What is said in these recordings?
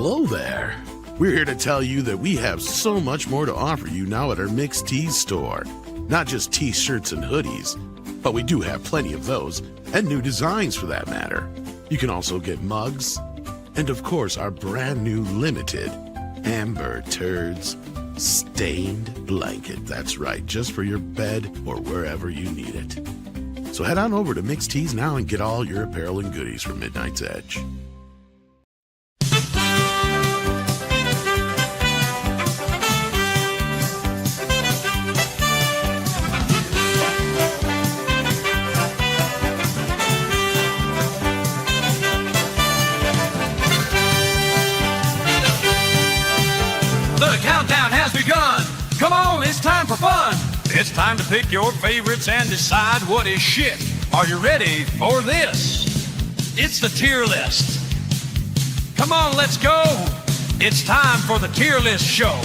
Hello there. We're here to tell you that we have so much more to offer you now at our Mixed Tees store. Not just t-shirts and hoodies, but we do have plenty of those, and new designs for that matter. You can also get mugs, and of course our brand new limited Amber Turds stained blanket. That's right, just for your bed or wherever you need it. So head on over to Mixed Tees now and get all your apparel and goodies from Midnight's Edge. The countdown has begun. Come on, it's time for fun. It's time to pick your favorites and decide what is shit. Are you ready for this? It's the tier list. Come on, let's go. It's time for the tier list show.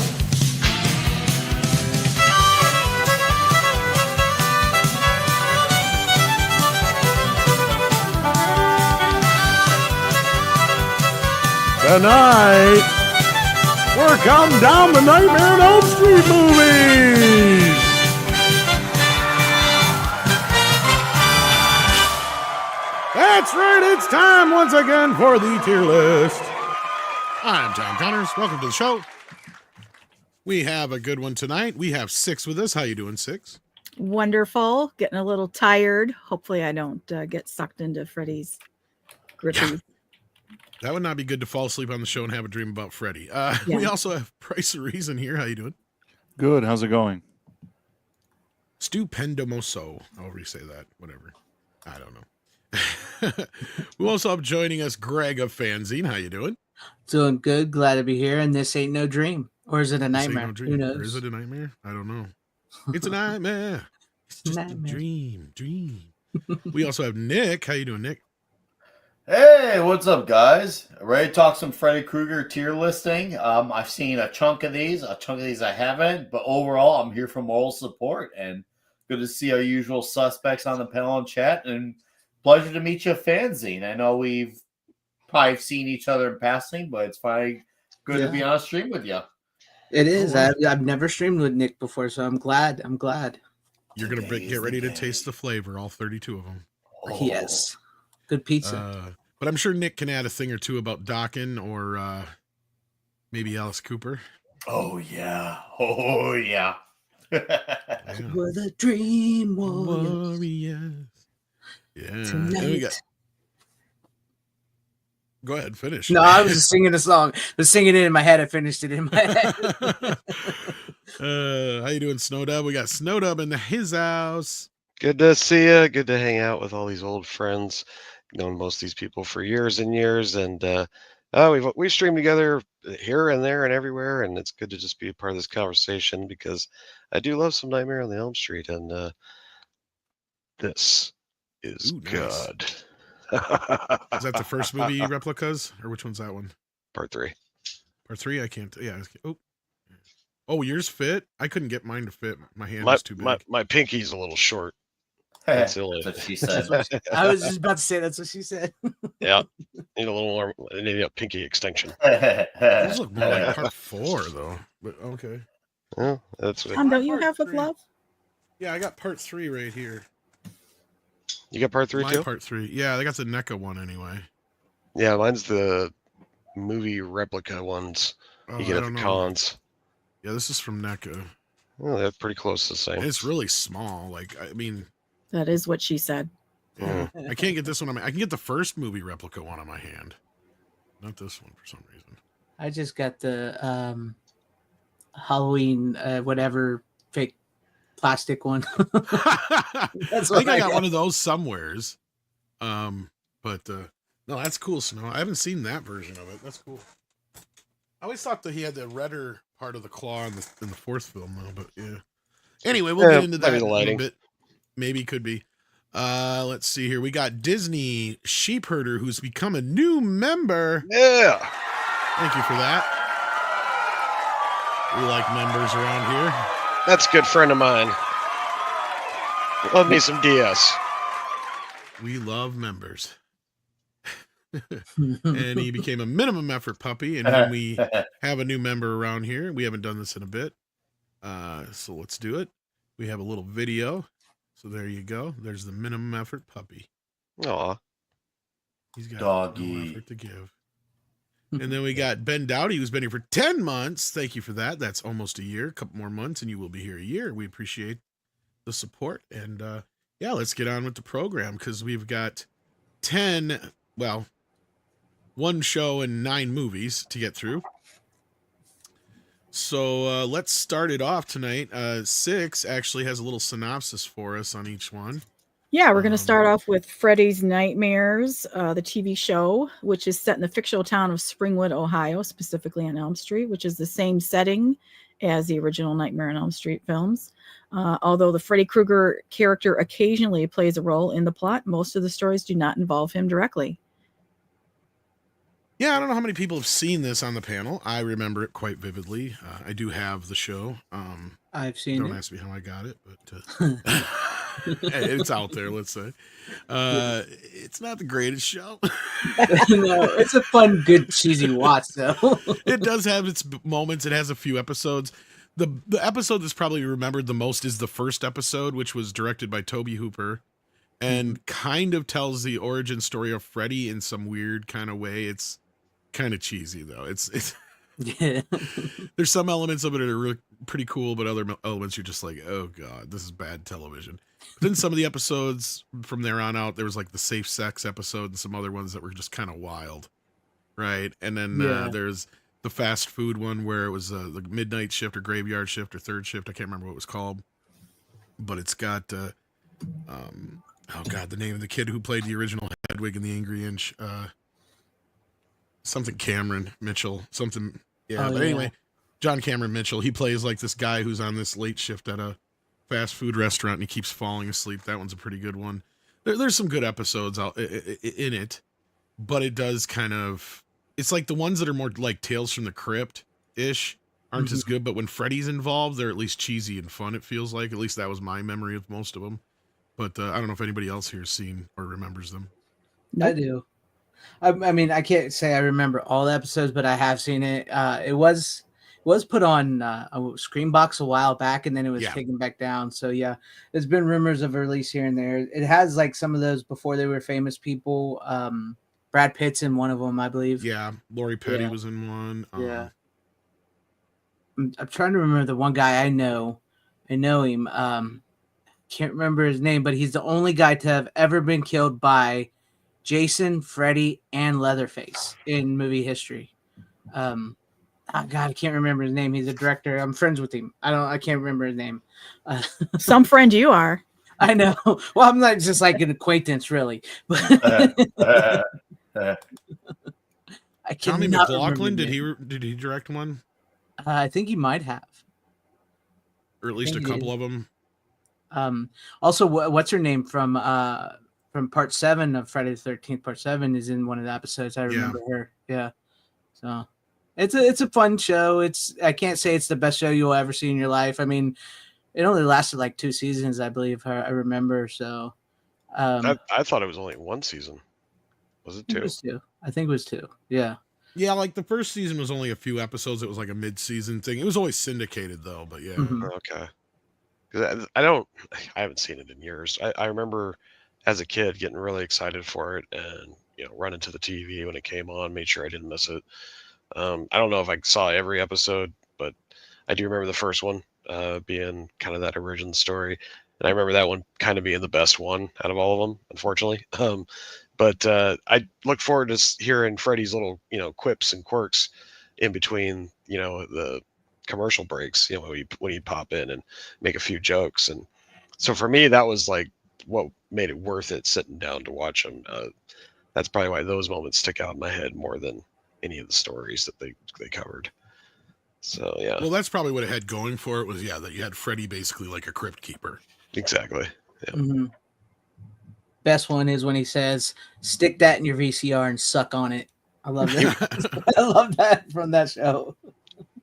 Tonight, we're counting down the Nightmare on Elm Street movies! That's right, it's time once again for the tier list. I'm Tom Connors. Welcome to the show. We have a good one tonight. We have Six with us. How you doing, Six? Wonderful. Getting a little tired. Hopefully I don't get sucked into Freddy's grippy. That would not be good to fall asleep on the show and have a dream about Freddy. We also have Price of Reason here. How you doing? Good. How's it going? Stupendomoso. However you say that. Whatever. I don't know. We also have joining us Greg of Fanzine. How you doing? Doing good. Glad to be here. And this ain't no dream. Or is it a nightmare? Who knows? Or is it a nightmare? I don't know. It's a nightmare. It's just Nightmare. a dream. We also have Nick. How you doing, Nick? Hey, what's up, guys? Ready to talk some Freddy Krueger tier listing? I've seen a chunk of these I haven't, but overall, I'm here for moral support, and good to see our usual suspects on the panel and chat, and pleasure to meet you, Fanzine. I know we've probably seen each other in passing, but it's finally good to be on a stream with you. It is. I've never streamed with Nick before, so I'm glad. You're going to get ready to taste the flavor, all 32 of them. Oh. Yes. Good pizza. But I'm sure Nick can add a thing or two about Dawkins or maybe Alice Cooper. Oh, yeah. Yeah. We're the dream warriors. Yeah. Tonight. Go ahead, finish. No, I was just singing a song. I was singing it in my head. I finished it in my head. How you doing, Snowdub? We got Snowdub in his house. Good to see you. Good to hang out with all these old friends. Known most of these people for years and years, and we've streamed together here and there and everywhere, and it's good to just be a part of this conversation because I do love some Nightmare on Elm Street, and this is good. Is that the first movie replicas, or which one's that one? Part 3. Part 3. I can't. Yeah. Oh, yours fit. I couldn't get mine to fit. My hand is too big. My pinky's a little short. That's what she said. I was just about to say that's what she said. Yeah, need a little more. Need a pinky extension. Those look more like part 4, though. But okay. Yeah, that's. Don't you have a glove? Yeah, I got part 3 right here. You got part 3 too? Part 3. Yeah, I got the NECA one anyway. Yeah, mine's the movie replica ones. You get at the cons. Yeah, this is from NECA. Well, that's pretty close to the same. It's really small. Like, I mean. That is what she said. Yeah. I can't get this one on I can get the first movie replica one on my hand. Not this one for some reason. I just got the Halloween whatever fake plastic one. That's I think I got one of those somewheres. But no, that's cool, Snow. I haven't seen that version of it. That's cool. I always thought that he had the redder part of the claw in the fourth film, though. But yeah. Anyway, we'll get into that in a little bit. Maybe could be. Let's see here. We got Disney Sheepherder, who's become a new member. Yeah. Thank you for that. We like members around here. That's a good friend of mine. Love me some DS. We love members. and he became a minimum effort puppy. And when we have a new member around here, we haven't done this in a bit. So let's do it. We have a little video. So there you go. There's the minimum effort puppy. Aw. He's got Doggy. no effort to give. And then we got Ben Dowdy, who's been here for 10 months. Thank you for that. That's almost a year, a couple more months, and you will be here a year. We appreciate the support. And yeah, let's get on with the program because we've got 1 show and 9 movies to get through. So let's start it off tonight. 6 actually has a little synopsis for us on each one. Yeah, we're going to start off with Freddy's Nightmares, the TV show, which is set in the fictional town of Springwood, Ohio, specifically on Elm Street, which is the same setting as the original Nightmare on Elm Street films. Although the Freddy Krueger character occasionally plays a role in the plot, most of the stories do not involve him directly. Yeah, I don't know how many people have seen this on the panel. I remember it quite vividly. I do have the show. I've seen Don't it. ask me how I got it, but it's out there, let's say. It's not the greatest show. No, it's a fun, good, cheesy watch, though. It does have its moments. It has a few episodes. The episode that's probably remembered the most is the first episode, which was directed by Toby Hooper and kind of tells the origin story of Freddy in some weird kind of way. It's kind of cheesy, though. It's Yeah. There's some elements of it that are really pretty cool, but other elements you're just like, oh god, this is bad television. But then some of the episodes from there on out, there was like the safe sex episode and some other ones that were just kind of wild, right? And then there's the fast food one where it was the midnight shift or graveyard shift or third shift. I can't remember what it was called, but it's got oh god, the name of the kid who played the original Hedwig in the Angry Inch. Something Cameron Mitchell, something. Yeah, but anyway, John Cameron Mitchell, he plays like this guy who's on this late shift at a fast food restaurant and he keeps falling asleep. That one's a pretty good one. There's some good episodes out in it, but it does kind of, it's like the ones that are more like Tales from the Crypt-ish aren't as good, but when Freddy's involved, they're at least cheesy and fun, it feels like. At least that was my memory of most of them. But I don't know if anybody else here has seen or remembers them. I do. I mean, I can't say I remember all the episodes, but I have seen it. It was put on a Screenbox a while back, and then it was taken back down. So yeah, there's been rumors of a release here and there. It has like some of those before they were famous people. Brad Pitt's in one of them, I believe. Yeah, Lori Petty was in one. Yeah. I'm trying to remember the one guy I know. I know him. Can't remember his name, but he's the only guy to have ever been killed by Jason, Freddy, and Leatherface in movie history. God, I can't remember his name. He's a director. I'm friends with him. I can't remember his name. Some friend you are. I know. Well, I'm not just like an acquaintance, really. I Tommy McLaughlin, did he direct one? I think he might have, or at least a couple of them. Also, what's her name from Part 7 of Friday the 13th? Part 7 is in one of the episodes. I remember her. Yeah. So it's a fun show. I can't say it's the best show you'll ever see in your life. I mean, it only lasted like 2 seasons, I believe. I remember. So I thought it was only 1 season. Was it 2? It was 2. I think it was 2. Yeah. Yeah, like the first season was only a few episodes. It was like a mid-season thing. It was always syndicated though, but yeah. Okay. Because I haven't seen it in years. I remember as a kid getting really excited for it and running to the TV when it came on, made sure I didn't miss it. I don't know if I saw every episode, but I do remember the first one being kind of that origin story, and I remember that one kind of being the best one out of all of them, unfortunately. But I look forward to hearing Freddy's little quips and quirks in between the commercial breaks, when he'd pop in and make a few jokes. And so for me, that was like what made it worth it sitting down to watch him. That's probably why those moments stick out in my head more than any of the stories that they covered. So yeah. Well, that's probably what it had going for it was that you had Freddy basically like a crypt keeper. Exactly. Yeah. Mm-hmm. Best one is when he says, "Stick that in your VCR and suck on it." I love that. I love that from that show.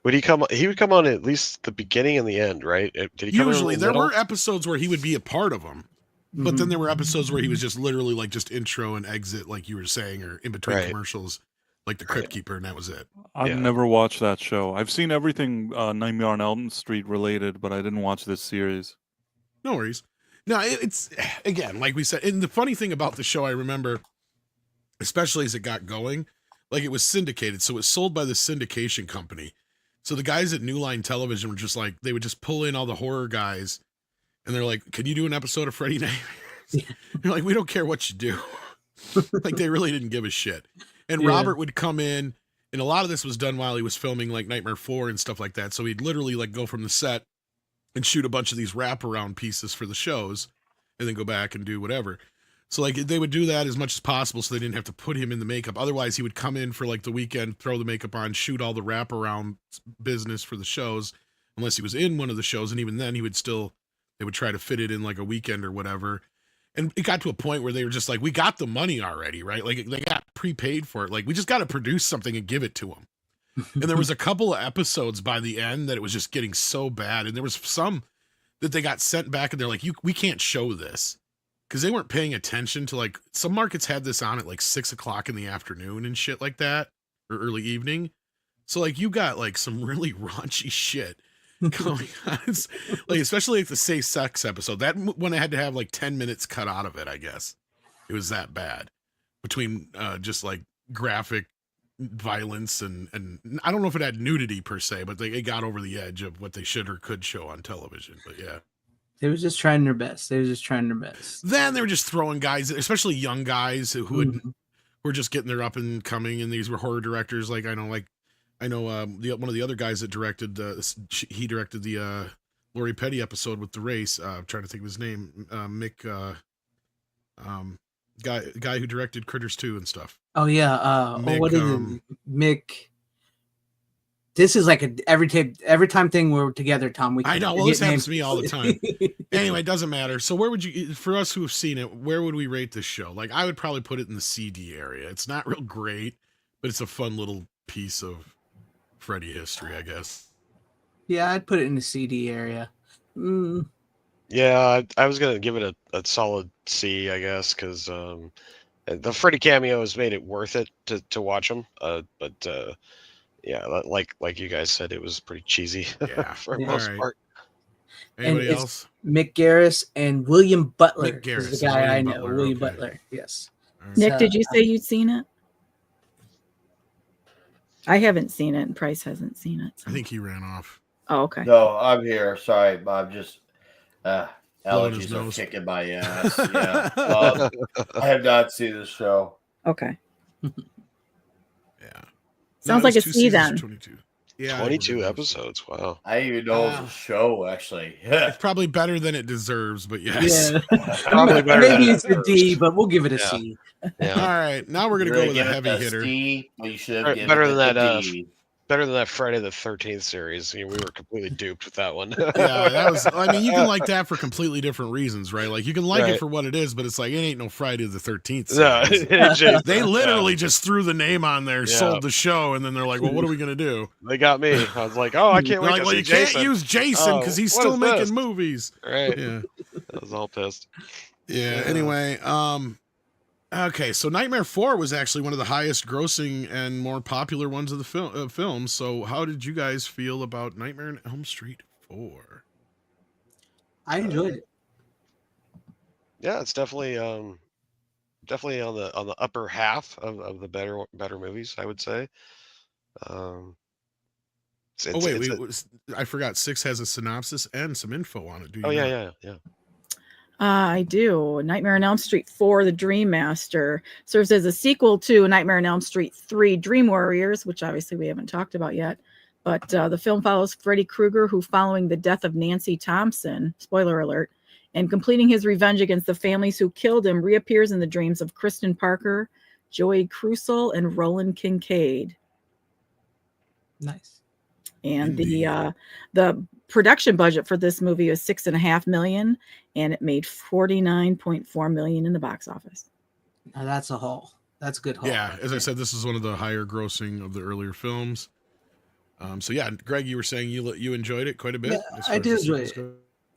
Would he come? He would come on at least the beginning and the end, right? Did he come Usually, in the there middle? were episodes where he would be a part of them. But then Mhm. there were episodes where he was just literally like just intro and exit, like you were saying, or in between Right. commercials, like the Right. Crypt Keeper, and that was it. I've Yeah. never watched that show. I've seen everything Nightmare on Elm Street related, but I didn't watch this series. No worries. No, it's again, like we said, and the funny thing about the show, I remember, especially as it got going, like it was syndicated, so it was sold by the syndication company. So the guys at New Line Television were just like, they would just pull in all the horror guys, and they're like, "Can you do an episode of Freddy Nightmares?" They're like, "We don't care what you do." Like they really didn't give a shit. And Yeah. Robert would come in, and a lot of this was done while he was filming like Nightmare 4 and stuff like that. So he'd literally like go from the set and shoot a bunch of these wraparound pieces for the shows, and then go back and do whatever. So like they would do that as much as possible, so they didn't have to put him in the makeup. Otherwise, he would come in for like the weekend, throw the makeup on, shoot all the wraparound business for the shows, unless he was in one of the shows, and even then, they would try to fit it in like a weekend or whatever. And it got to a point where they were just like, "We got the money already, right? Like they got prepaid for it. Like we just got to produce something and give it to them." And there was a couple of episodes by the end that it was just getting so bad, and there was some that they got sent back, and they're like, we can't show this." Because they weren't paying attention to, like, some markets had this on at like 6 o'clock in the afternoon and shit like that, or early evening. So like you got like some really raunchy shit going on. It's, like, especially like the safe sex episode, that one I had to have like 10 minutes cut out of it. I guess it was that bad, between just like graphic violence and I don't know if it had nudity per se, but it got over the edge of what they should or could show on television. But yeah. They were just trying their best. Then they were just throwing guys, especially young guys who Mhm. were just getting their up and coming, and these were horror directors. Like I know one of the other guys that directed he directed the Lori Petty episode with The Race. I'm trying to think of his name. Mick, guy who directed Critters 2 and stuff. Oh yeah. Mick, what is it? Mick. This is like every time thing we're together, Tom. I know. Well, this happens to me all the time. Anyway, it doesn't matter. So where would you, for us who have seen it, where would we rate this show? Like I would probably put it in the CD area. It's not real great, but it's a fun little piece of Freddy history, I guess. Yeah, I'd put it in the CD area. Mm. Yeah, I was gonna give it a solid C, I guess, because the Freddy cameos made it worth it to watch them. But yeah, like you guys said, it was pretty cheesy Yeah. for the Yeah. most All right. part. Anybody it's- else? Mick Garris and William Butler Mick Garris is the and guy William I know. Butler, William okay. Butler, yes. All right. Nick, So, did you say you'd seen it? I haven't seen it, and Price hasn't seen it. so- I think he ran off. Oh, okay. No, I'm here. Sorry, I'm just Blowing his allergies are nose. kicking my ass. Yeah, I have not seen the show. Okay. Yeah. Sounds it like was a 2 C seasons, then. 22. Yeah. 22 episodes. Wow. I didn't even know it was a show. Actually, It's probably better than it deserves, but yes. Yeah. Probably better than Maybe it it's a D, deserves. but we'll give it a Yeah. C. All Yeah, right. Now we're going to You're go with a give it heavy a hitter. C, but you should have Better- given better it than a that, D. better than that Friday the 13th series. We were completely duped with that one. Yeah, that was. I mean, you can like that for completely different reasons, right? Like you can like Right. it for what it is, but it's like it ain't no Friday the 13th. No, series. it just- They literally just threw the name on there, Yeah. sold the show, and then they're like, "Well, what are we gonna do?" they got me. I was like, oh, I can't They're wait like, to "Well, see you Jason. can't use Jason Oh, because he's what still is making this? movies." Right. Yeah, I was all pissed. yeah. Anyway, okay, so Nightmare 4 was actually one of the highest grossing and more popular ones of the film. So, how did you guys feel about Nightmare on Elm Street 4? I enjoyed it. Yeah, it's definitely definitely on the upper half of the better movies, I would say. Oh wait, I forgot. 6 has a synopsis and some info on it. Do you? Oh know? yeah. I do. Nightmare on Elm Street 4, The Dream Master, serves as a sequel to Nightmare on Elm Street 3, Dream Warriors, which obviously we haven't talked about yet. But the film follows Freddy Krueger, who, following the death of Nancy Thompson, spoiler alert, and completing his revenge against the families who killed him, reappears in the dreams of Kristen Parker, Joey Crusoe, and Roland Kincaid. Nice. And Indeed. the production budget for this movie was $6.5 million, and it made $49.4 million in the box office. Now that's a haul. That's a good haul. Yeah, as I said, this is one of the higher grossing of the earlier films. So yeah, Greg, you were saying you enjoyed it quite a bit. Yeah, as far I as do the enjoy sequels it. go?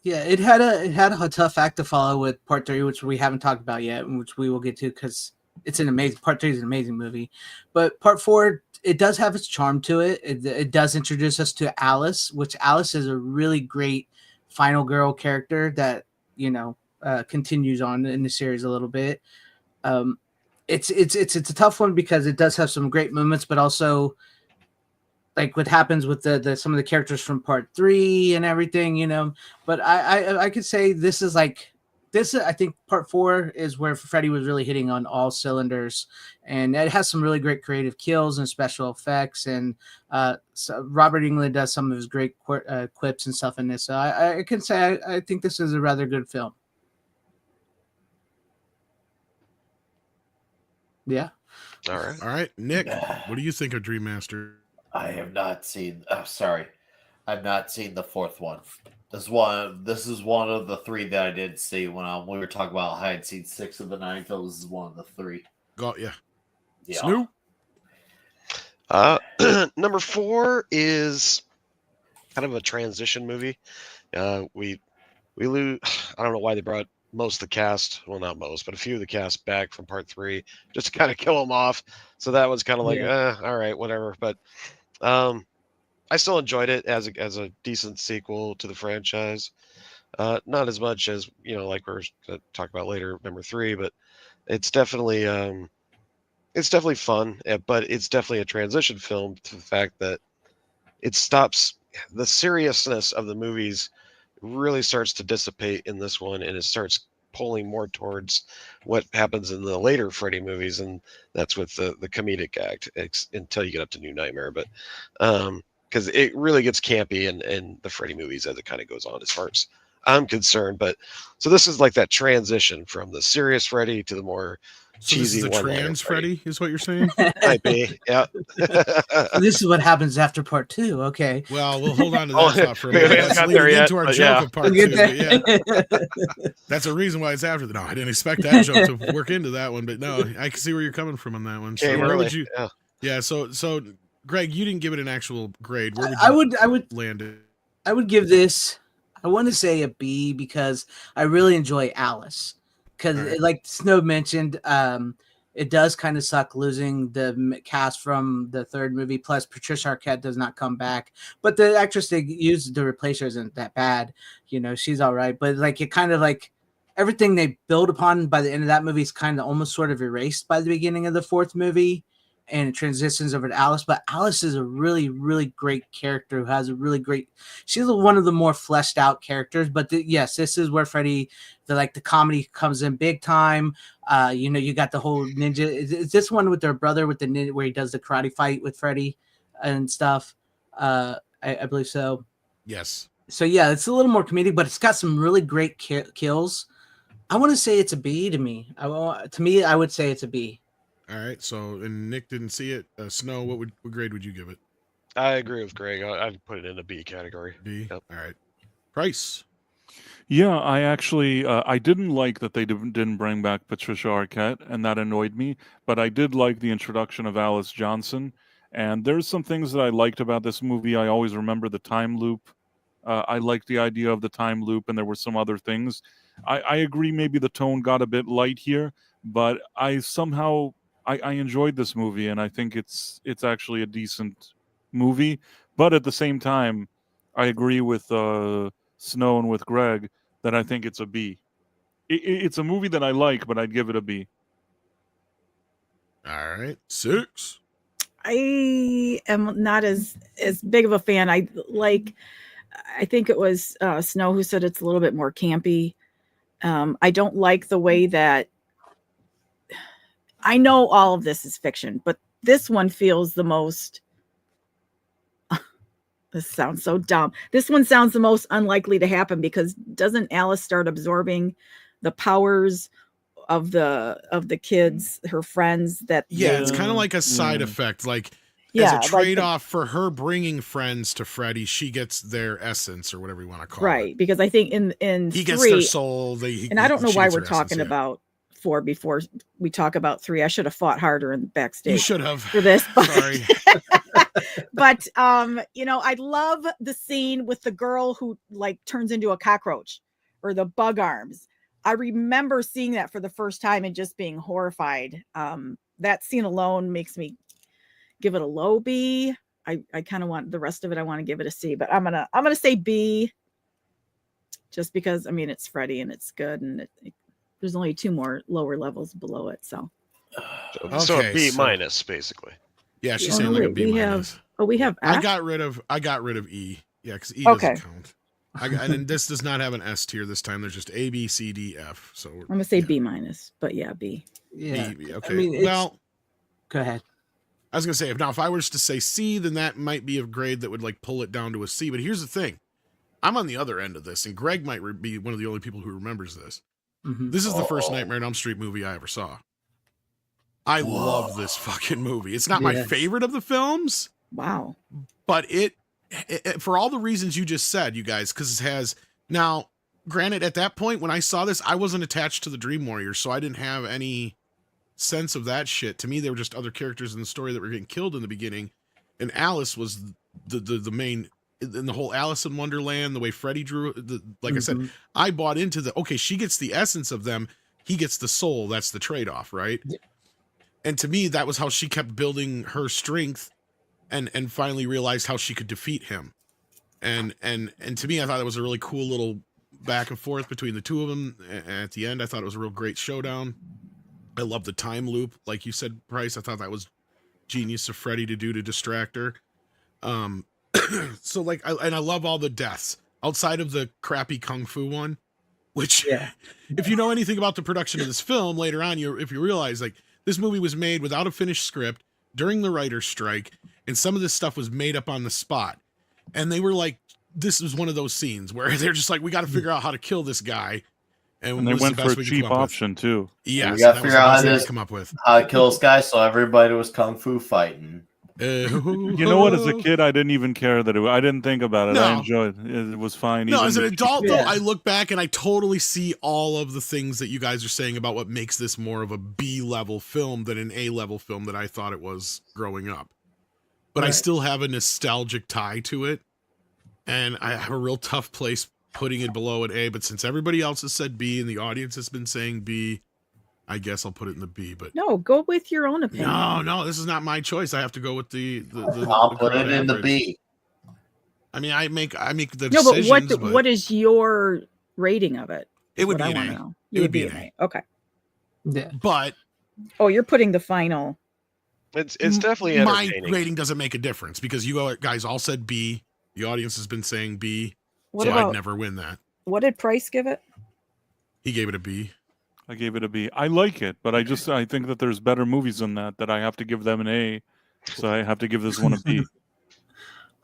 Yeah, it had a tough act to follow with part 3, which we haven't talked about yet, and which we will get to because it's an amazing part 3 is an amazing movie. But part 4, it does have its charm to it. It does introduce us to Alice, which Alice is a really great final girl character that continues on in the series a little bit. It's a tough one because it does have some great moments, but also like what happens with the some of the characters from part 3 and everything, But I could say this is like this. I think part 4 is where Freddy was really hitting on all cylinders, and it has some really great creative kills and special effects. And so Robert Englund does some of his great quips and stuff in this. So I can say I think this is a rather good film. Yeah. All right. All right, Nick, what do you think of Dream Master? I have not seen. I've not seen the fourth one. This is one of the 3 that I did see when we were talking about I had seen 6 of the 9 films. This is one of the 3. Got ya. Yeah. Snoop? Number 4 is kind of a transition movie. We lose. I don't know why they brought most of the cast. Well, not most, but a few of the cast back from part 3 just to kind of kill them off. So that was kind of like, all right, whatever. But I still enjoyed it as a decent sequel to the franchise. Not as much as like we're going to talk about later, number 3, but it's definitely fun. But it's definitely a transition film to the fact that it stops the seriousness of the movies. Really starts to dissipate in this one, and it starts pulling more towards what happens in the later Freddy movies, and that's with the comedic act until you get up to New Nightmare. But because it really gets campy in the Freddy movies as it kind of goes on, as far as I'm concerned. But so this is like that transition from the serious Freddy to the more cheesy this is a trans Freddy, is what you're saying? Might be, yeah. This is what happens after part 2. Okay. Well, we'll hold on to that thought for a minute. Let's lead into our joke of part 2. That's a reason why it's after. No, I didn't expect that joke to work into that one, but no, I can see where you're coming from on that one. So where would you? Yeah. So Greg, you didn't give it an actual grade. Where would you? I would land it. I would give this. I want to say a B because I really enjoy Alice. Because, like Snow mentioned, it does kind of suck losing the cast from the 3rd movie. Plus, Patricia Arquette does not come back. But the actress they used to replace her isn't that bad. She's all right. But, like, it kind of, like, everything they build upon by the end of that movie is kind of almost sort of erased by the beginning of the 4th movie. And it transitions over to Alice. But Alice is a really, really great character who has a really great... She's one of the more fleshed out characters. But yes, this is where Freddy... the comedy comes in big time. You got the whole ninja. Is this one with their brother with the ninja where he does the karate fight with Freddy and stuff? I believe so. Yes. So yeah, it's a little more comedic, but it's got some really great kills. I want to say it's a B to me. To me, I would say it's a B. All right. So, and Nick didn't see it. Snow, what grade would you give it? I agree with Greg. I'd put it in the B category. B. Yep. All right. Price. Yeah, I actually I didn't like that they didn't bring back Patricia Arquette, and that annoyed me. But I did like the introduction of Alice Johnson, and there's some things that I liked about this movie. I always remember the time loop. I liked the idea of the time loop, and there were some other things. I agree. Maybe the tone got a bit light here, but I somehow I enjoyed this movie, and I think it's actually a decent movie. But at the same time, I agree with Snow and with Greg that I think it's a B. It's a movie that I like, but I'd give it a B. All right, 6. I am not as big of a fan. I think it was Snow who said it's a little bit more campy. I don't like the way that I know all of this is fiction, but this one feels the most. This sounds so dumb. This one sounds the most unlikely to happen because doesn't Alice start absorbing the powers of the kids, her friends? It's kind of like a side effect. Like as a trade-off for her bringing friends to Freddy, she gets their essence or whatever you want to call it. Right, because I think in he 3, gets their soul. And I don't know why we're talking about 4 before we talk about 3. I should have fought harder in backstage. You should have for this. But, sorry. But I love the scene with the girl who like turns into a cockroach. or the bug arms. I remember seeing that for the first time and just being horrified. That scene alone makes me give it a low B. I kind of want the rest of it. I want to give it a C, but I'm gonna say B, just because I mean it's Freddy and it's good, and there's only 2 more lower levels below it. So So a Okay, B so- minus, basically. Yeah, she's Oh, saying no, like a wait, B we minus. we have I F? got rid of E. Yeah, because E Okay. doesn't count. And then this does not have an S tier this time. There's just A, B, C, D, F. So I'm gonna say yeah. B minus, but yeah, B. Yeah. B, okay. I mean, it's- well, Go ahead. I was gonna say if I was to say C, then that might be a grade that would like pull it down to a C. But here's the thing, I'm on the other end of this, and Greg might be one of the only people who remembers this. Mhm. This is the first Nightmare on Elm Street movie I ever saw. I love this fucking movie. It's not my Yes. favorite of the films, Wow. but it for all the reasons you just said, you guys, because it has now. Granted, at that point when I saw this, I wasn't attached to the Dream Warriors, so I didn't have any sense of that shit. To me, they were just other characters in the story that were getting killed in the beginning, and Alice was the main in the whole Alice in Wonderland. The way Freddy drew, like I said, I bought into okay, she gets the essence of them, he gets the soul. That's the trade-off, right? Yeah. And to me, that was how she kept building her strength, and finally realized how she could defeat him. And to me, I thought it was a really cool little back and forth between the two of them. At the end, I thought it was a real great showdown. I love the time loop, like you said, Price. I thought that was genius of Freddy to do to distract her. So like, I love all the deaths outside of the crappy kung fu one, which, Yeah. if you know anything about the production of this film later on, if you realize like this movie was made without a finished script during the writer's strike, and some of this stuff was made up on the spot, and they were like, this was one of those scenes where they're just like, we got to figure out how to kill this guy. And they this is went the for best a we could cheap come up with. option too. Yes, We gotta that was figure the out best how they to- could come up with. How to kill this guy, so everybody was kung fu fighting. You know what? As a kid, I didn't even care that I didn't think about it. I No. enjoyed it. It was fine. No, even as an the adult, cheap- though, Yeah. I look back and I totally see all of the things that you guys are saying about what makes this more of a B-level film than an A-level film that I thought it was growing up. But I Right. still have a nostalgic tie to it, and I have a real tough place putting it below an A. But since everybody else has said B and the audience has been saying B, I guess I'll put it in the B. But No, go with your own opinion. no, this is not my choice. I have to go with the I'll the put crowd it in the average. B. I mean, I make the No, but decisions. what is your rating of it? it would What be I an want to A. know. It would be an A. Okay. Yeah. But Oh, you're putting the final. It's definitely my entertaining. rating doesn't make a difference because you guys all said B. The audience has been saying B, What so about I'd never win that. what did Price give it? He gave it a B. I gave it a B. I like it, but I think that there's better movies than that I have to give them an A. So I have to give this one a B.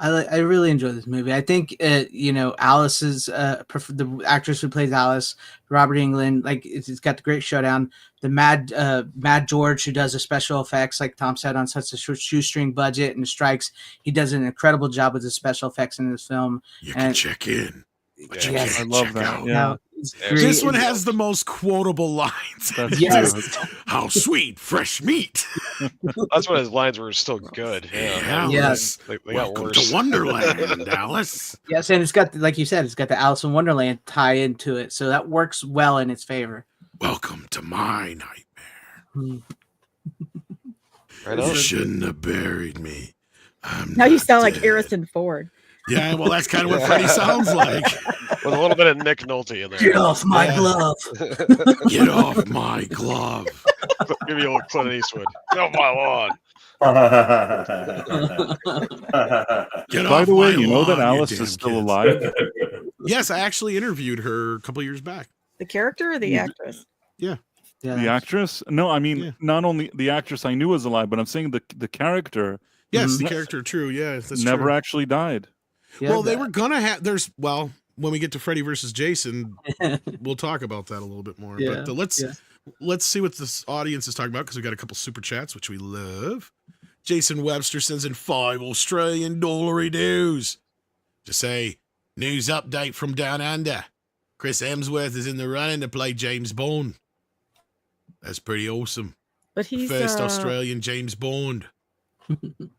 I really enjoy this movie. I think Alice's the actress who plays Alice, Robert Englund, like it's got the great showdown. The Mad George, who does the special effects, like Tom said, on such a shoestring budget and the strikes, he does an incredible job with the special effects in this film. You can And- check in, but you Yeah, can't I love check that. out. Yeah. Now, it's This great. This one has the most quotable lines. That's Yes. true. How sweet, fresh meat. That's when his lines were still good. Hey, Yeah. Alice. They got Welcome worse. to Wonderland, Alice. Yes, and it's got, like you said, it's got the Alice in Wonderland tie into it, so that works well in its favor. Welcome to my nightmare. Right You on. shouldn't have buried me. I'm Now you not sound like dead. Harrison Ford. Yeah, well, that's kind of what Freddy sounds like. With a little bit of Nick Nolte in there. Get off my Yeah. glove! Get off my glove. Give me a little Clint Eastwood. Get off my lawn. Get By off the way, my you know that lawn, you Alice damn is still kids. alive? Yes, I actually interviewed her a couple years back. The character or the actress? Yeah, The actress? No, I mean, Yeah. not only the actress I knew was alive, but I'm saying the character Yes, Mhm. the character, true. Yeah, that's never true. actually died. yeah, Well, they were gonna have. When we get to Freddy versus Jason, we'll talk about that a little bit more. Yeah, But let's see what this audience is talking about because we got a couple super chats which we love. Jason Webster sends in $5 Australian dues to say news update from down under. Chris Hemsworth is in the running to play James Bond. That's pretty awesome. But he's First Australian James Bond.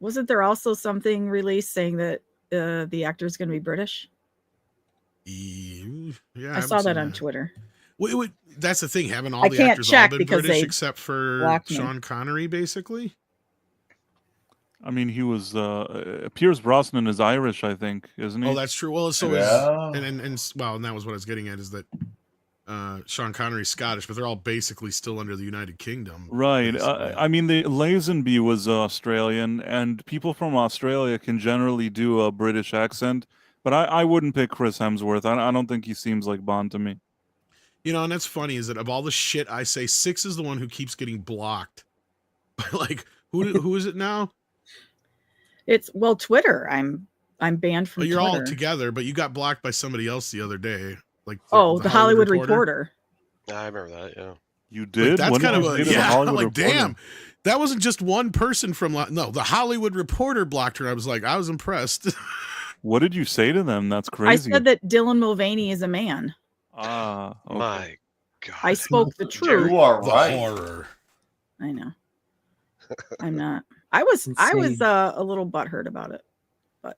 wasn't there also something released saying that the actor is going to be British? Yeah, I saw that on Twitter. That's the thing. Haven't all I the can't actors all check been because British they except for blocked me. Sean Connery, basically? I mean, he was Pierce Brosnan is Irish, I think, isn't he? Oh, that's true. Well, so Yeah. is and well, and that was what I was getting at is that Sean Connery's Scottish, but they're all basically still under the United Kingdom. Right. basically. I mean, the Lazenby was Australian, and people from Australia can generally do a British accent, but I wouldn't pick Chris Hemsworth. I don't think he seems like Bond to me. You know, and that's funny is that of all the shit I say, Six is the one who keeps getting blocked. Like, who is it now? It's Twitter. I'm banned from Well, you're Twitter. all together, but you got blocked by somebody else the other day. Like the Hollywood Reporter. I remember that. Yeah. You did? Like, that's When kind did of you say to the I'm Hollywood like, Reporter? damn, that wasn't just one person from no, the Hollywood Reporter blocked her. I was like, I was impressed. What did you say to them? That's I crazy. said that Dylan Mulvaney is a man. Okay. My God. I spoke the truth. You are The right. horror. I know. I'm not. I was Insane. a little butthurt about it, but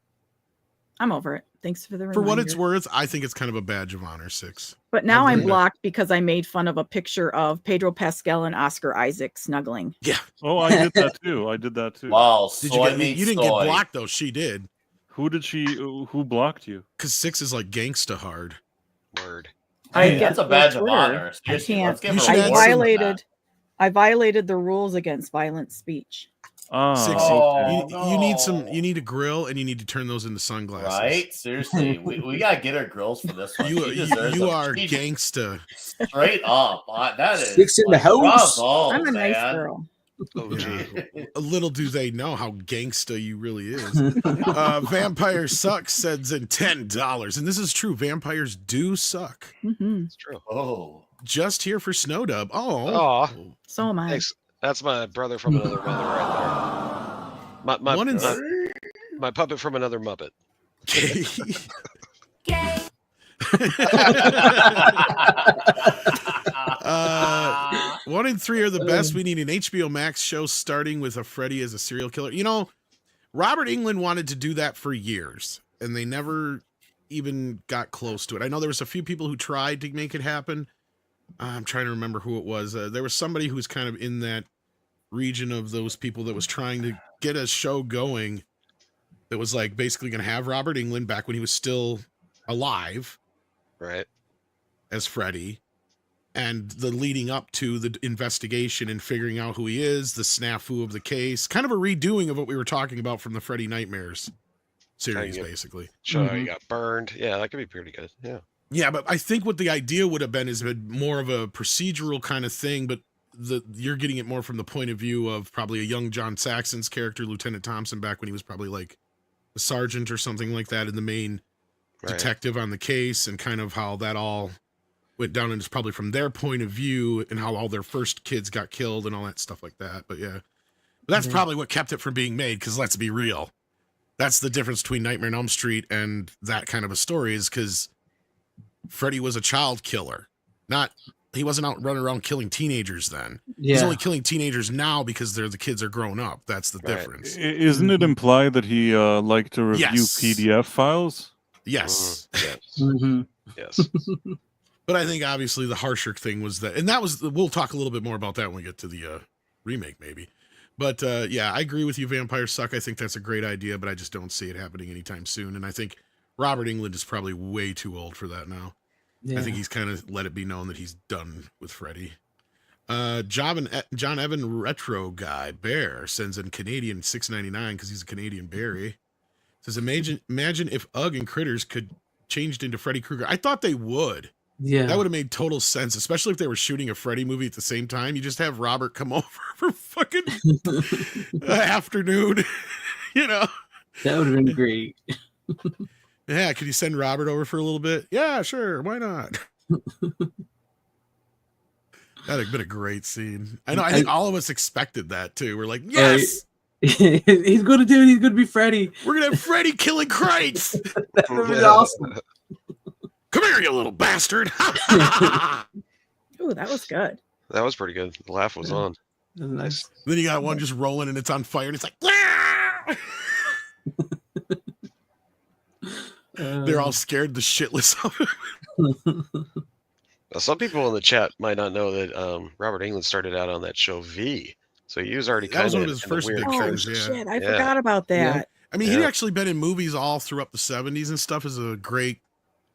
I'm over it. Thanks for the reminder. For what it's worth, I think it's kind of a badge of honor, Six. But now I'm Agreed. blocked because I made fun of a picture of Pedro Pascal and Oscar Isaac snuggling. Yeah. Oh, I did that too. Wow. Did soy you get? meets You didn't soy. get blocked though. She did. Who blocked you? Because Six is like gangsta hard. Word. Hey, get that's a through badge of Twitter. honor. I Seriously, can't. let's give You her should a add award some- for that. I violated the rules against violent speech. Six. Oh, you need some. no. You need a grill, and you need to turn those into sunglasses. Right? Seriously, we gotta get her grills for this one. You She deserves you them. are She- gangsta. straight up. That is Six in the house. bravo, I'm a nice man. girl. Oh, gee. Little do they know how gangsta you really is. Vampire Sucks sends in $10, and this is true. Vampires do suck. Hmm. It's true. Oh, Just here for Snowdub. Oh, Aw. So am I. Thanks. That's my brother from another mother right there. My, One in my puppet from another Muppet. One in three are the best. We need an HBO Max show starting with a Freddy as a serial killer. You know, Robert Englund wanted to do that for years, and they never even got close to it. I know there was a few people who tried to make it happen. I'm trying to remember who it was. There was somebody who was kind of in that region of those people that was trying to get a show going that was like basically going to have Robert Englund back when he was still alive Right. as Freddy, and the leading up to the investigation and figuring out who he is, the snafu of the case, kind of a redoing of what we were talking about from the Freddy Nightmares series, Yep. basically. Show how you got burned. Yeah, that could be pretty good. Yeah. Yeah, but I think what the idea would have been is more of a procedural kind of thing, but you're getting it more from the point of view of probably a young John Saxon's character, Lieutenant Thompson, back when he was probably like a sergeant or something like that, in the main Right. detective on the case, and kind of how that all went down, and it's probably from their point of view and how all their first kids got killed and all that stuff like that. But yeah, but that's probably what kept it from being made, because let's be real, that's the difference between Nightmare on Elm Street and that kind of a story, is because Freddy was a child killer. He wasn't out running around killing teenagers then. He's only killing teenagers now because the kids are grown up. That's the Right. difference. Isn't it implied that he liked to review Yes. PDF files? Yes. Yes. Mm-hmm. Yes. But I think obviously the harsher thing was that, and that was, we'll talk a little bit more about that when we get to the remake maybe. But yeah, I agree with you. Vampires Suck. I think that's a great idea, but I just don't see it happening anytime soon. And I think Robert Englund is probably way too old for that now. Yeah. I think he's kind of let it be known that he's done with Freddy. John Evan Retro Guy Bear sends in Canadian $6.99 because he's a Canadian berry. Says, imagine if Ugg and Critters could changed into Freddy Krueger. I thought they would. Yeah. That would have made total sense, especially if they were shooting a Freddy movie at the same time. You just have Robert come over for fucking afternoon, you know? That would have been great. Yeah, could you send Robert over for a little bit? Yeah, sure. Why not? That'd have been a great scene. I know. I think all of us expected that too. We're like, yes, He's going to do it. He's going to be Freddy. we're gonna have Freddy killing crates. That would be awesome. Come here, you little bastard. Ooh, that was good. That was pretty good. The laugh was on. That was nice. Then you got one just rolling and it's on fire and it's like, yeah. They're all scared the shitless of him. Now, some people in the chat might not know that Robert Englund started out on that show V. So he was already That kind was of one of his first big Oh things. Yeah. shit! I Yeah. forgot about that. I mean, Yeah. he'd actually been in movies all throughout the 70s and stuff as a great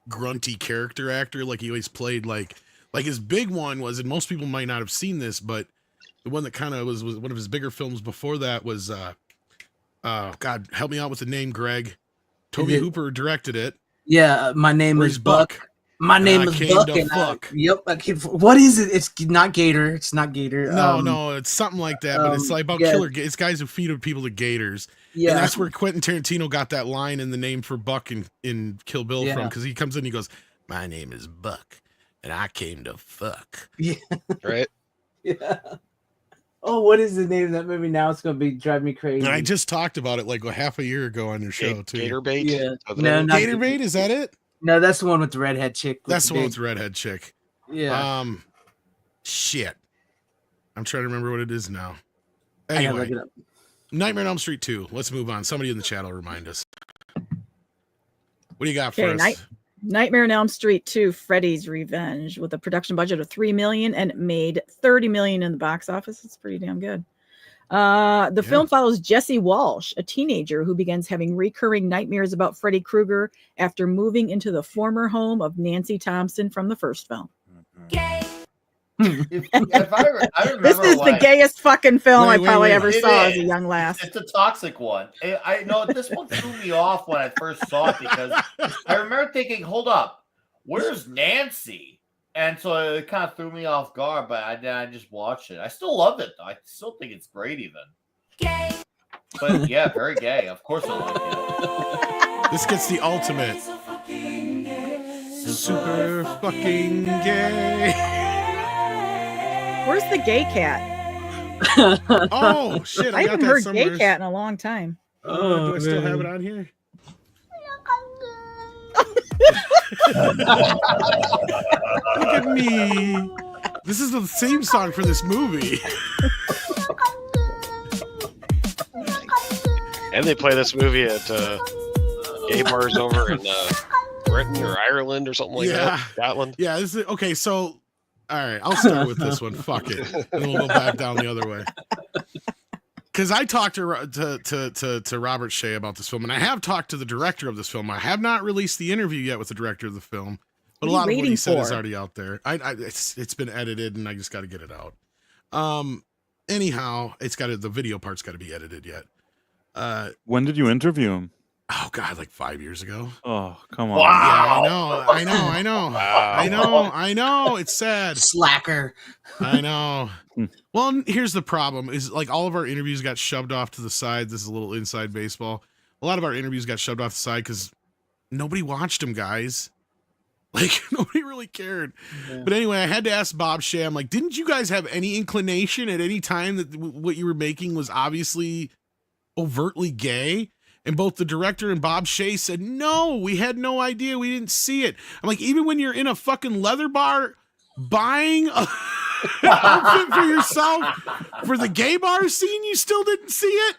grunty character actor. Like he always played like his big one was, and most people might not have seen this, but the one that kind of was one of his bigger films before that was God, help me out with the name, Greg. Toby Hooper directed it. Yeah, my name Where's is Buck. My name is came Buck. to And fuck. what is it? It's not Gator. It's not Gator. No, it's something like that, but it's like about yeah. it's guys who feed people to gators. Yeah, And that's where Quentin Tarantino got that line in the name for Buck in Kill Bill from, because he comes in and he goes, "My name is Buck, and I came to fuck." yeah, right. yeah. Oh, what is the name of that movie? Now it's gonna be drive me crazy. And I just talked about it like half a year ago on your show too. Gator bait. Yeah. No, not Gator bait, is that it? No, that's the one with the redhead chick. That's the one with big- the redhead chick. Yeah. Shit. I'm trying to remember what it is now. I gotta look Anyway, it up. Nightmare on Elm Street 2. Let's move on. Somebody in the chat will remind us. What do you got for Okay, us? Nightmare on Elm Street 2: Freddy's Revenge, with a production budget of $3 million, and it made $30 million in the box office. It's pretty damn good. The film follows Jesse Walsh, a teenager who begins having recurring nightmares about Freddy Krueger after moving into the former home of Nancy Thompson from the first film. If I remember This is the gayest fucking film I Wait, probably wait. ever It saw as a is. young lass. It's a toxic one. I know this one threw me off when I first saw it because I remember thinking, "Hold up, where's Nancy?" And so it kind of threw me off guard. But I just watched it. I still love it. I still think it's great, even. Gay. But yeah, very gay. Of course, I like it. This gets the ultimate. Super fucking gay. Where's the gay cat? Oh shit! I I got haven't that heard somewhere. gay cat in a long time. Do I still have it on here? Look at me. This is the theme song for this movie. And they play this movie at gay bars over in Britain or Ireland or something like that. Scotland. Yeah, this is okay. So, all right, I'll start with this one. Fuck it, and then we'll go back down the other way. Because I talked to Robert Shea about this film, and I have talked to the director of this film. I have not released the interview yet with the director of the film, but a lot of what he said is already out there. It's been edited, and I just got to get it out. Anyhow, the video part's got to be edited yet. When did you interview him? Oh God, like 5 years ago. Oh, come on. Wow. Yeah, I know. It's sad. Slacker. I know. Well, here's the problem: is like all of our interviews got shoved off to the side. This is a little inside baseball. A lot of our interviews got shoved off the side because nobody watched them, guys. Like nobody really cared. Yeah. But anyway, I had to ask Bob Shea. I'm like, didn't you guys have any inclination at any time that what you were making was obviously overtly gay? And both the director and Bob Shea said, no, we had no idea. We didn't see it. I'm like, even when you're in a fucking leather bar buying an outfit for yourself for the gay bar scene, you still didn't see it?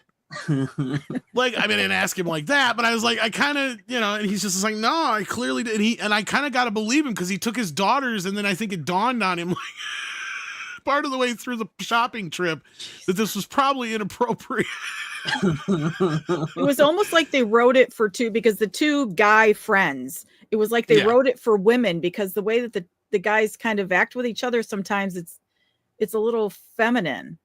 Like, I mean, I didn't ask him like that, but I was like, I kind of, and he's just like, no, I clearly did. And I kind of got to believe him because he took his daughters, and then I think it dawned on him, like, part of the way through the shopping trip, that this was probably inappropriate. It was almost like they wrote it for two, because the two guy friends, it was like they wrote it for women, because the way that the guys kind of act with each other, sometimes it's a little feminine.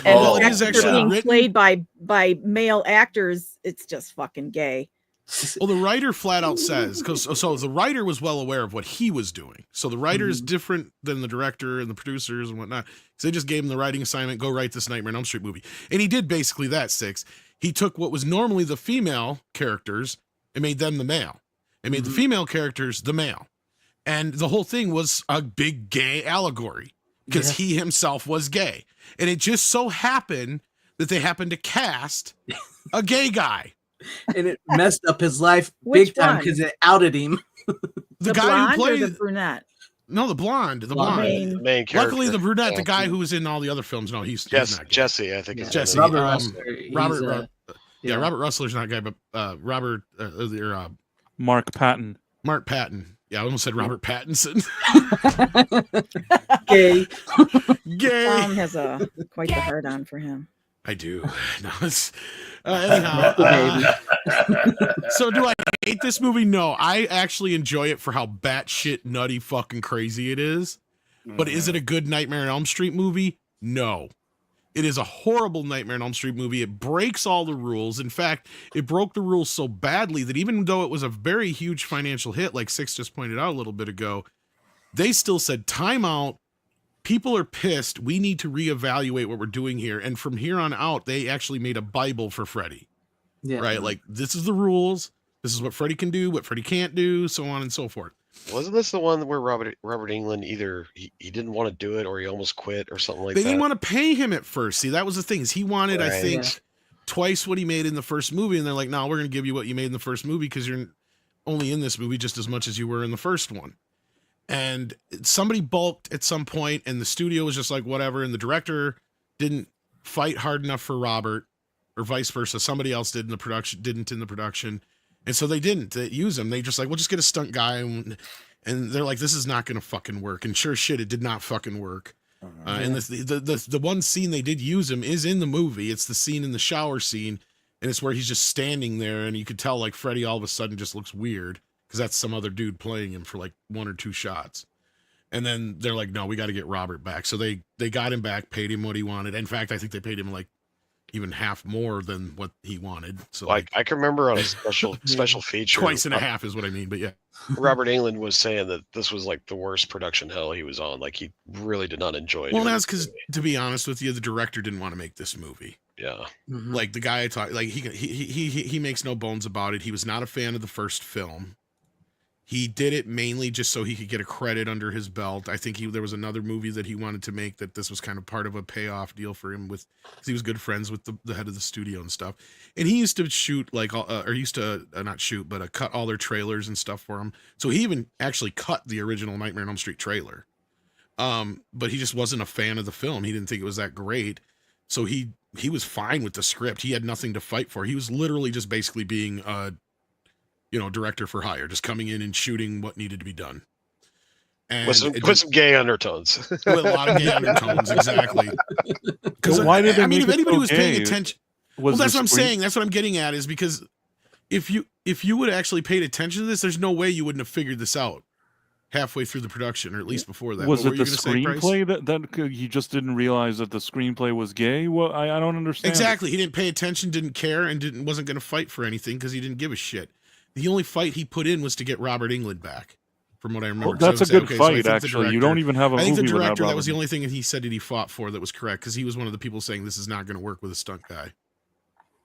And Well, the it fact is that actually they're being written- played by male actors, it's just fucking gay. Well, the writer flat out says, so the writer was well aware of what he was doing. So the writer is different than the director and the producers and whatnot. So they just gave him the writing assignment, go write this Nightmare on Elm Street movie. And he did basically that, Six. He took what was normally the female characters and made them the male. And made the female characters the male. And the whole thing was a big gay allegory because he himself was gay. And it just so happened that they happened to cast a gay guy. And it messed up his life Which big time one? because it outed him. The guy blonde who played or the brunette? No, the blonde. The Blonde. blonde. The main character. Luckily, the brunette, Yeah. the guy who was in all the other films, no, he's not gay. Jesse, I think it's Jesse. Robert um, Russler. Robert, yeah, Robert Russler's not gay, but Robert, Mark Patton. Mark Patton. Yeah, I almost said Robert Pattinson. Gay. Gay. Tom has quite the hard on for him. I do. No, it's anyhow. So do I hate this movie? No, I actually enjoy it for how batshit nutty fucking crazy it is. But is it a good Nightmare on Elm Street movie? No. It is a horrible Nightmare on Elm Street movie. It breaks all the rules. In fact, it broke the rules so badly that even though it was a very huge financial hit, like Six just pointed out a little bit ago, they still said, time out. People are pissed. We need to reevaluate what we're doing here. And from here on out, they actually made a Bible for Freddy. Yeah. Right? Like, this is the rules. This is what Freddy can do, what Freddy can't do, so on and so forth. Wasn't this the one where Robert Englund either he didn't want to do it or he almost quit or something like that? They didn't want to pay him at first. See, that was the thing. Is he wanted, I think, twice what he made in the first movie. And they're like, no, we're going to give you what you made in the first movie because you're only in this movie just as much as you were in the first one. And somebody balked at some point, and the studio was just like, whatever. And the director didn't fight hard enough for Robert, or vice versa. Somebody else didn't in the production. And so they didn't use him. They just like, we'll just get a stunt guy. And they're like, this is not going to fucking work. And sure shit, it did not fucking work. And the one scene they did use him is in the movie. It's the scene in the shower scene. And it's where he's just standing there. And you could tell like Freddy all of a sudden just looks weird. Because that's some other dude playing him for like 1 or 2 shots. And then they're like, no, we got to get Robert back. So they got him back, paid him what he wanted. In fact, I think they paid him like even half more than what he wanted. So like I can remember on a special feature. Twice and a half is what I mean, but yeah. Robert Englund was saying that this was like the worst production hell he was on. Like he really did not enjoy it. Well, that's because, to be honest with you, the director didn't want to make this movie. Yeah. Like the guy I talked, like he makes no bones about it. He was not a fan of the first film. He did it mainly just so he could get a credit under his belt. I think there was another movie that he wanted to make that this was kind of part of a payoff deal for him because he was good friends with the head of the studio and stuff. And he used to shoot not shoot, but cut all their trailers and stuff for him. So he even actually cut the original Nightmare on Elm Street trailer. But he just wasn't a fan of the film. He didn't think it was that great. So he was fine with the script. He had nothing to fight for. He was literally just basically being director for hire, just coming in and shooting what needed to be done. And with some gay undertones. With a lot of gay undertones, exactly. Because why did they make if anybody so was gay? paying attention, well, that's what I'm saying. That's what I'm getting at is because if you would have actually paid attention to this, there's no way you wouldn't have figured this out halfway through the production, or at least before that. Was it the screenplay that he just didn't realize that the screenplay was gay? Well, I don't understand. Exactly. He didn't pay attention, didn't care, and wasn't going to fight for anything because he didn't give a shit. The only fight he put in was to get Robert Englund back, from what I remember. Well, that's a good fight, actually. You don't even have a movie without Robert. I think the director, that was the only thing that he said that he fought for that was correct, because he was one of the people saying this is not going to work with a stunt guy.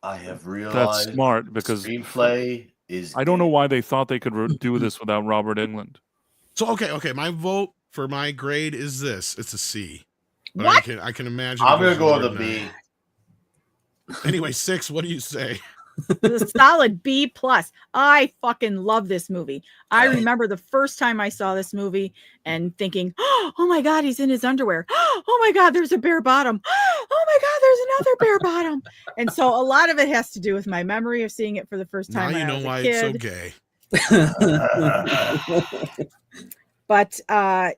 I have realized that's smart, because screenplay is. I don't know why they thought they could do this without Robert Englund. So okay, my vote for my grade is this. It's a C. But what? I can imagine. I'm going to go with a B. Anyway, 6, what do you say? The solid B+. I fucking love this movie. I remember the first time I saw this movie and thinking, oh my God, he's in his underwear. Oh my God, there's a bare bottom. Oh my God, there's another bare bottom. And so a lot of it has to do with my memory of seeing it for the first time. Now you know why it's so gay. But the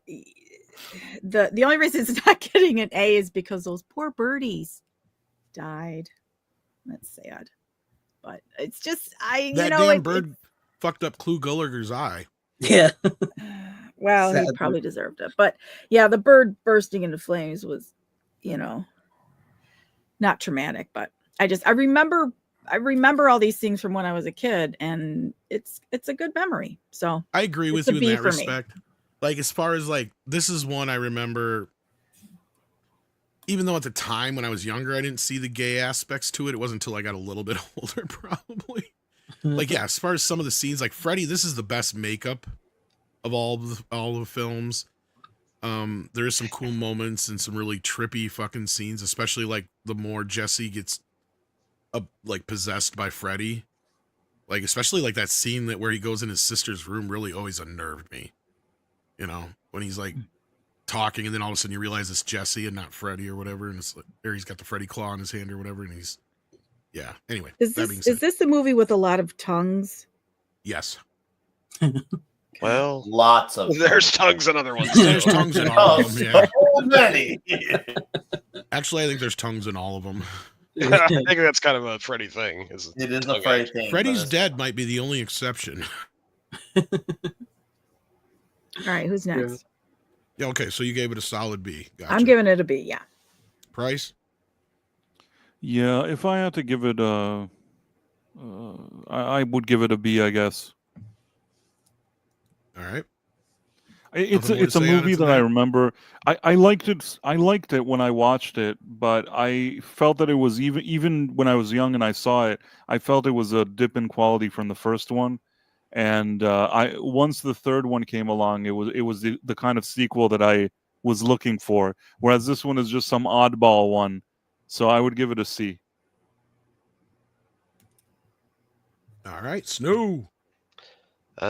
only reason it's not getting an A is because those poor birdies died. That's sad. But it's just bird fucked up Clu Gulager's eye. Yeah. Well, he probably deserved it. But yeah, the bird bursting into flames was, not traumatic. But I remember all these things from when I was a kid, and it's a good memory. So I agree with you in that respect. Like, as far as like, this is one I remember. Even though at the time when I was younger, I didn't see the gay aspects to it. It wasn't until I got a little bit older, probably. Like, yeah, as far as some of the scenes, like Freddy, this is the best makeup of all the films. There is some cool moments and some really trippy fucking scenes, especially like the more Jesse gets possessed by Freddy. Like, especially like that scene where he goes in his sister's room really always unnerved me. When he's like talking, and then all of a sudden you realize it's Jesse and not Freddy or whatever, and it's like, or he's got the Freddy claw in his hand or whatever, and he's anyway. Is this the movie with a lot of tongues? Yes. Well, Lots of there's tongues and other ones. There's too. tongues in all Oh, of them. Yeah. so many. Actually, I think there's tongues in all of them. I think that's kind of a Freddy thing. It is a tongue Freddy act. thing. Freddy's but Dead might be the only exception. All right, who's next? Yeah, okay, so you gave it a solid B. Gotcha. I'm giving it a B. Yeah. Price? Yeah, if I had to give it a, I would give it a B, I guess. All right. It's Nothing more it's to a say on it movie that I tonight? remember. I liked it. I liked it when I watched it, but I felt that it was even when I was young and I saw it, I felt it was a dip in quality from the first one. And I once the third one came along, it was the kind of sequel that I was looking for. Whereas this one is just some oddball one, so I would give it a C. All right, Snoo.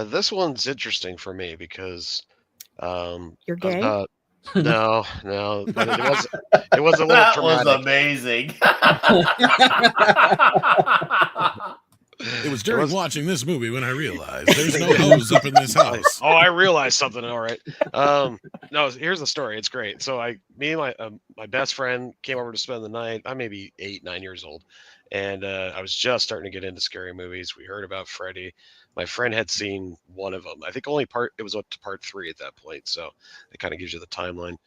This one's interesting for me because You're I was gay? not. No, but it was a little that traumatic. was amazing. It was during watching this movie when I realized there's no hose up in this house. Oh, I realized something. All right. No, here's the story. It's great. So me and my best friend came over to spend the night. I'm maybe 8, 9 years old, and I was just starting to get into scary movies. We heard about Freddy. My friend had seen one of them. I think it was up to part 3 at that point. So it kind of gives you the timeline.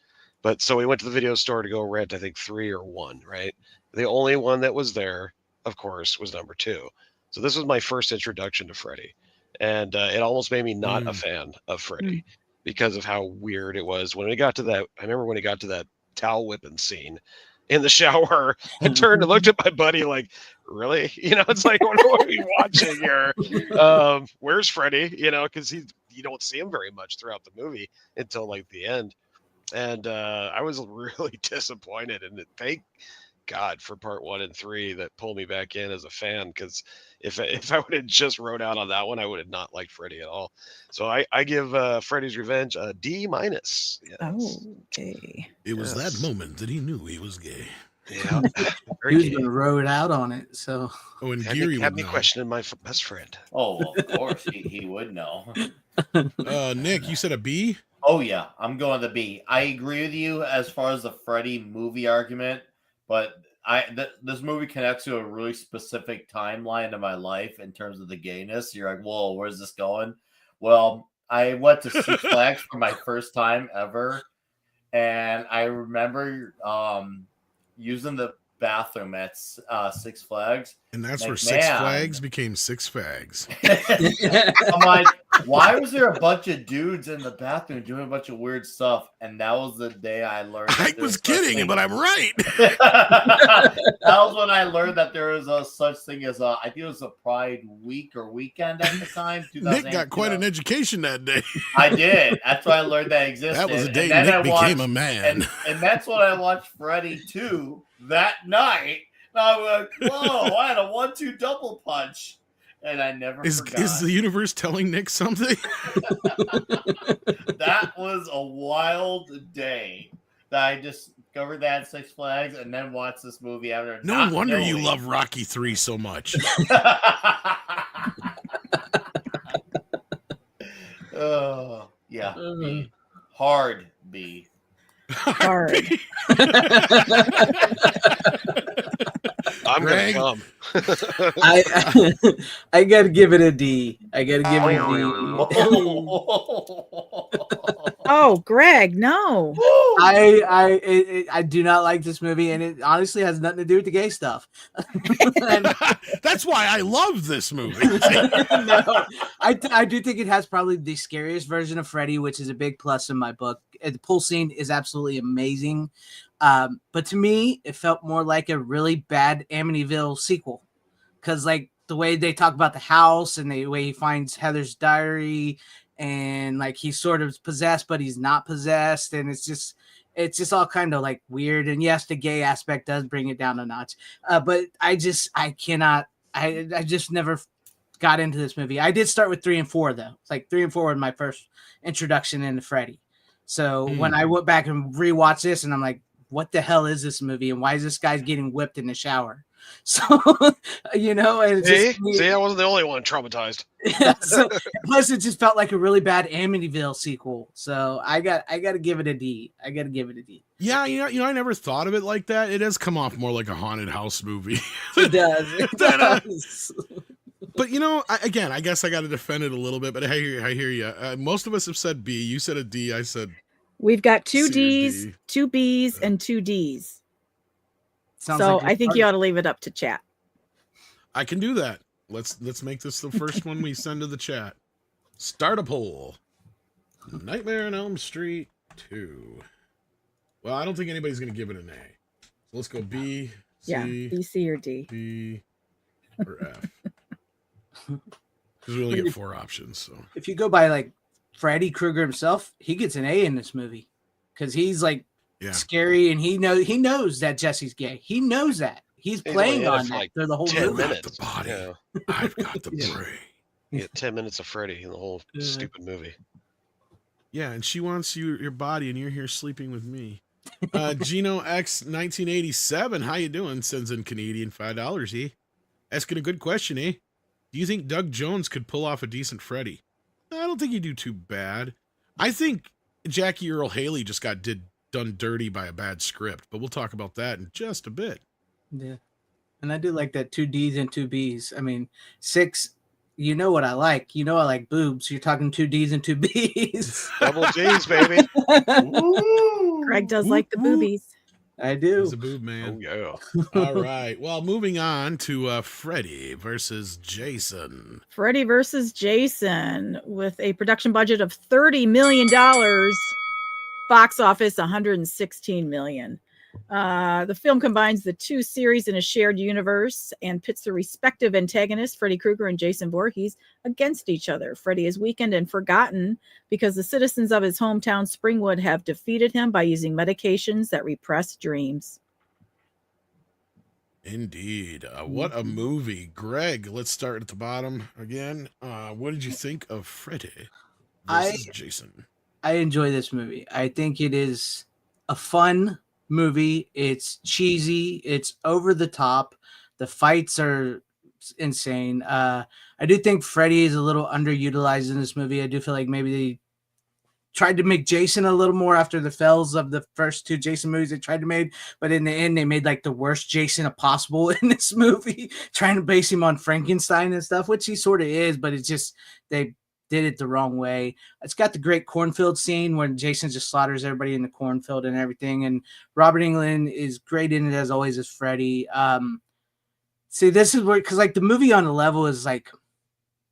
But so we went to the video store to go rent, I think 3 or 1, right? The only one that was there, of course, was number 2. So this was my first introduction to Freddy. And it almost made me not a fan of Freddy because of how weird it was. When we got to that, I remember when he got to that towel whipping scene in the shower, I turned and looked at my buddy like, really? It's like, what are we watching here? Where's Freddy? Because you don't see him very much throughout the movie until like the end. And I was really disappointed. And thank God for part 1 and 3 that pulled me back in as a fan, because if I would have just wrote out on that one, I would have not liked Freddy at all. So I give Freddy's Revenge a D-. Yes. Oh, okay. It was that moment that he knew he was gay. Yeah. He was going to road out on it. So Oh, and had Geary me, had would me know. questioning my best friend. Oh, of course, he would know. Nick, you said a B? Oh yeah, I'm going to B. I agree with you as far as the Freddy movie argument, but this movie connects to a really specific timeline of my life in terms of the gayness. You're like, whoa, where's this going? Well, I went to Six Flags for my first time ever, and I remember using the bathroom at Six Flags. And that's Like, where Six man. Flags became Six Fags. I'm like, why was there a bunch of dudes in the bathroom doing a bunch of weird stuff? And that was the day I learned. I was kidding, but I'm right. That was when I learned that there was a such thing as I think it was a Pride Week or weekend at the time. Nick got quite an education that day. I did. That's why I learned that existed. That was the day And then Nick I became watched- a man. And that's when I watched Freddy 2 that night. And I was like, whoa, I had a 1-2 double punch. And I never forgot. Is the universe telling Nick something? That was a wild day that I discovered that at Six Flags and then watched this movie after. No wonder you love Rocky 3 so much. Oh, yeah. B. Hard B. Hard. I'm Greg? gonna come. I got to give it a D. I got to give it a D. Oh, Greg, no. I do not like this movie, and it honestly has nothing to do with the gay stuff. That's why I love this movie. No, I do think it has probably the scariest version of Freddy, which is a big plus in my book. The pool scene is absolutely amazing. But to me, it felt more like a really bad Amityville sequel, because like the way they talk about the house and the way he finds Heather's diary, and like he's sort of possessed, but he's not possessed, and it's just all kind of like weird. And yes, the gay aspect does bring it down a notch. But I just never got into this movie. I did start with 3 and 4 though. It's like 3 and 4 were my first introduction into Freddy. So when I went back and rewatched this, and I'm like, what the hell is this movie? And why is this guy getting whipped in the shower? So, and it's See, just, I wasn't the only one traumatized. yeah, so plus it just felt like a really bad Amityville sequel. So I got to give it a D. I got to give it a D. Yeah, I never thought of it like that. It does come off more like a haunted house movie. It does. It does. But I guess I got to defend it a little bit. But I hear you. Most of us have said B. You said a D. I said We've got 2 C or Ds, D. 2 Bs, and 2 Ds. Sounds So like a I think party. you ought to leave it up to chat. I can do that. Let's make this the first one we send to the chat. Start a poll. Nightmare on Elm Street 2. Well, I don't think anybody's going to give it an A. So let's go B, C, Yeah, B, C, or D. D, or F. Because we only get 4 options. So If you go by like Freddy Krueger himself, he gets an A in this movie because he's like yeah, scary, and he knows that Jesse's gay. He knows that. He's He's playing only in it on for, that like, through the whole 10 movie. minutes. the body. Yeah. I've got the Yeah. brain. You get 10 minutes of Freddy in the whole stupid movie. Yeah, and she wants your body, and you're here sleeping with me. Gino X 1987, how you doing? Sends in Canadian $5. Asking a good question, Do you think Doug Jones could pull off a decent Freddy? I don't think he'd do too bad. I think Jackie Earle Haley just got done dirty by a bad script, but we'll talk about that in just a bit. Yeah. And I do like that 2 Ds and 2 Bs. I mean, 6, you know what I like. I like boobs. You're talking 2 Ds and 2 Bs. Double G's, baby. Greg does like the boobies. I do. He's a boob man. Oh, yeah. All right. Well, moving on to Freddy versus Jason. Freddy versus Jason with a production budget of $30 million. Box office $116 million. The film combines the 2 series in a shared universe and pits the respective antagonists, Freddy Krueger and Jason Voorhees, against each other. Freddy is weakened and forgotten because the citizens of his hometown, Springwood, have defeated him by using medications that repress dreams. Indeed. What a movie. Greg, let's start at the bottom again. What did you think of Freddy versus Jason? I enjoy this movie. I think it is a fun movie. It's cheesy. It's over the top. The fights are insane. I do think Freddy is a little underutilized in this movie. I do feel like maybe they tried to make Jason a little more after the fails of the first 2 Jason movies they tried to make, but in the end they made like the worst Jason possible in this movie, trying to base him on Frankenstein and stuff, which he sort of is, but it's just they did it the wrong way. It's got the great cornfield scene where Jason just slaughters everybody in the cornfield and everything. And Robert Englund is great in it as always as Freddy. See, this is where, because like the movie on a level is like,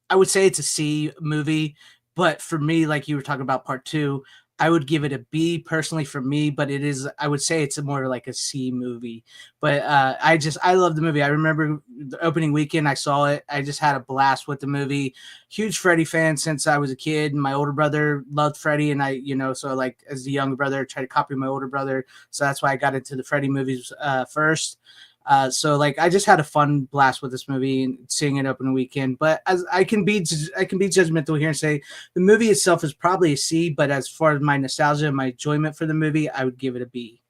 I would say it's a C movie, but for me, like you were talking about part 2, I would give it a B personally for me, but it is, I would say it's more like a C movie. But I love the movie. I remember the opening weekend I saw it. I just had a blast with the movie. Huge Freddy fan since I was a kid. And my older brother loved Freddy, and I, so like as the younger brother, I tried to copy my older brother. So that's why I got into the Freddy movies first. So like I just had a fun blast with this movie and seeing it open weekend. But as I can be judgmental here and say the movie itself is probably a C, but as far as my nostalgia and my enjoyment for the movie, I would give it a B.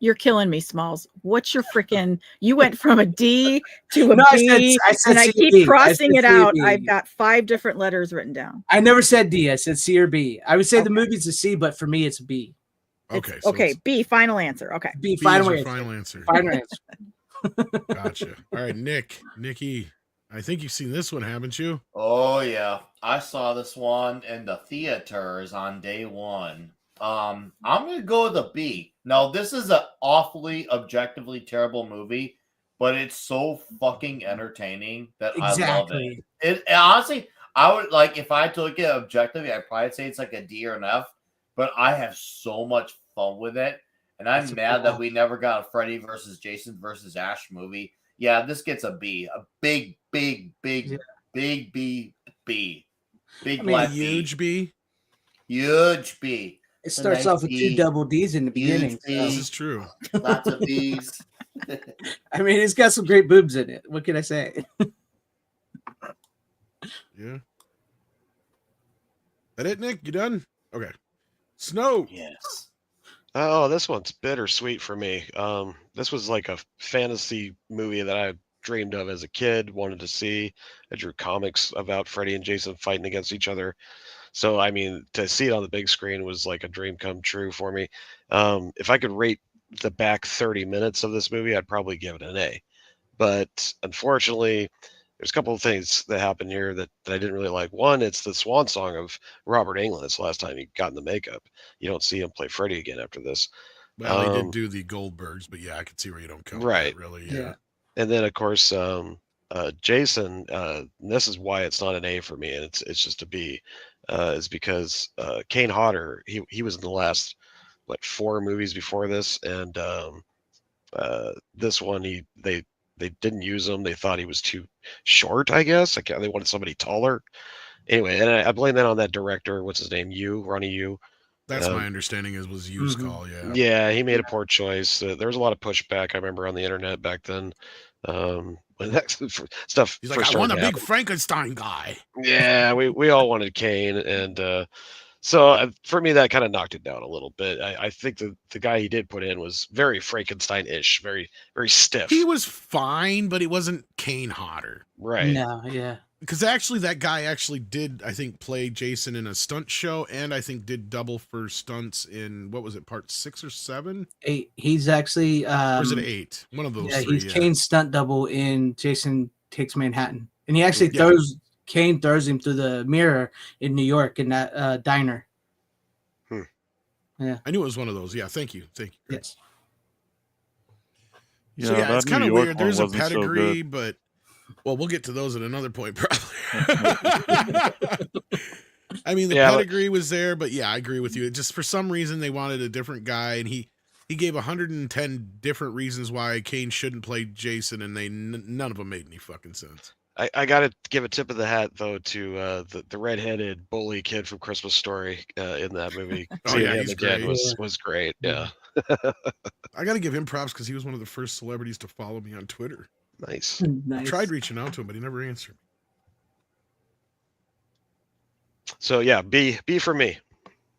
You're killing me, Smalls. What's your freaking? You went from a D to a B, I said and I C or keep B. crossing I it said C or out. B. I've got 5 different letters written down. I never said D. I said C or B. I would say the movie's a C, but for me, it's a B. Okay. Okay. B. Final answer. Okay. B. B is Final your answer. final answer. Final answer. Gotcha. All right, Nikki, I think you've seen this one, haven't you? Oh yeah, I saw this one in the theaters on day 1. I'm gonna go with a B. Now this is an awfully objectively terrible movie, but it's so fucking entertaining that I love it. It honestly, I would like if I took it objectively, I'd probably say it's like a D or an F. But I have so much fun with it. And I'm mad that we never got a Freddy versus Jason versus Ash movie. Yeah, this gets a B. A big B. Big black huge B. Huge B. It starts off with 2 double D's in the beginning. This is true. Lots of B's. I mean, it's got some great boobs in it. What can I say? Yeah. That it, Nick? You done? Okay. Snow. Yes. Oh, this one's bittersweet for me. This was like a fantasy movie that I dreamed of as a kid, wanted to see. I drew comics about Freddy and Jason fighting against each other. So, I mean, to see it on the big screen was like a dream come true for me. If I could rate the back 30 minutes of this movie, I'd probably give it an A. But unfortunately, there's a couple of things that happen here that I didn't really like. One, it's the swan song of Robert Englund. It's the last time he got in the makeup. You don't see him play Freddy again after this. Well, he did do the Goldbergs, but yeah, I can see where you don't count Right. that, really. Yeah. And then, of course, Jason, this is why it's not an A for me, and it's just a B, is because Kane Hodder, he was in the last, 4 movies before this, and this one, they didn't use him. They thought he was too short, I guess. They wanted somebody taller. Anyway, and I blame that on that director. What's his name? Ronnie Yu. That's my understanding was Yu's call, yeah. Yeah, he made a poor choice. There was a lot of pushback, I remember, on the internet back then. When that stuff He's like, first I want a started big Frankenstein guy. Yeah, we all wanted Kane, and so for me that kind of knocked it down a little bit. I think the guy he did put in was very Frankenstein-ish, very very stiff. He was fine, but he wasn't Kane Hodder. Right. No, yeah. Because actually, that guy actually did, I think, play Jason in a stunt show, and I think did double for stunts in, what was it, part 6 or 7? 8. He's actually Or is it 8? One of those yeah, three. he's Kane's stunt double in Jason Takes Manhattan. And he actually Kane throws him through the mirror in New York in that diner. Yeah. I knew it was one of those. Yeah, thank you. Yes. Yeah, So yeah, it's that kind of New York weird. one There's a wasn't so pedigree, good. but well, we'll get to those at another point, probably. I mean, the pedigree was there, but yeah, I agree with you. Just for some reason, they wanted a different guy, and he gave 110 different reasons why Kane shouldn't play Jason, and none of them made any fucking sense. I got to give a tip of the hat though to the redheaded bully kid from Christmas Story in that movie. Oh yeah, him he's again great. was great. Yeah. I got to give him props because he was one of the first celebrities to follow me on Twitter. Nice. I tried reaching out to him, but he never answered me. So yeah, B for me.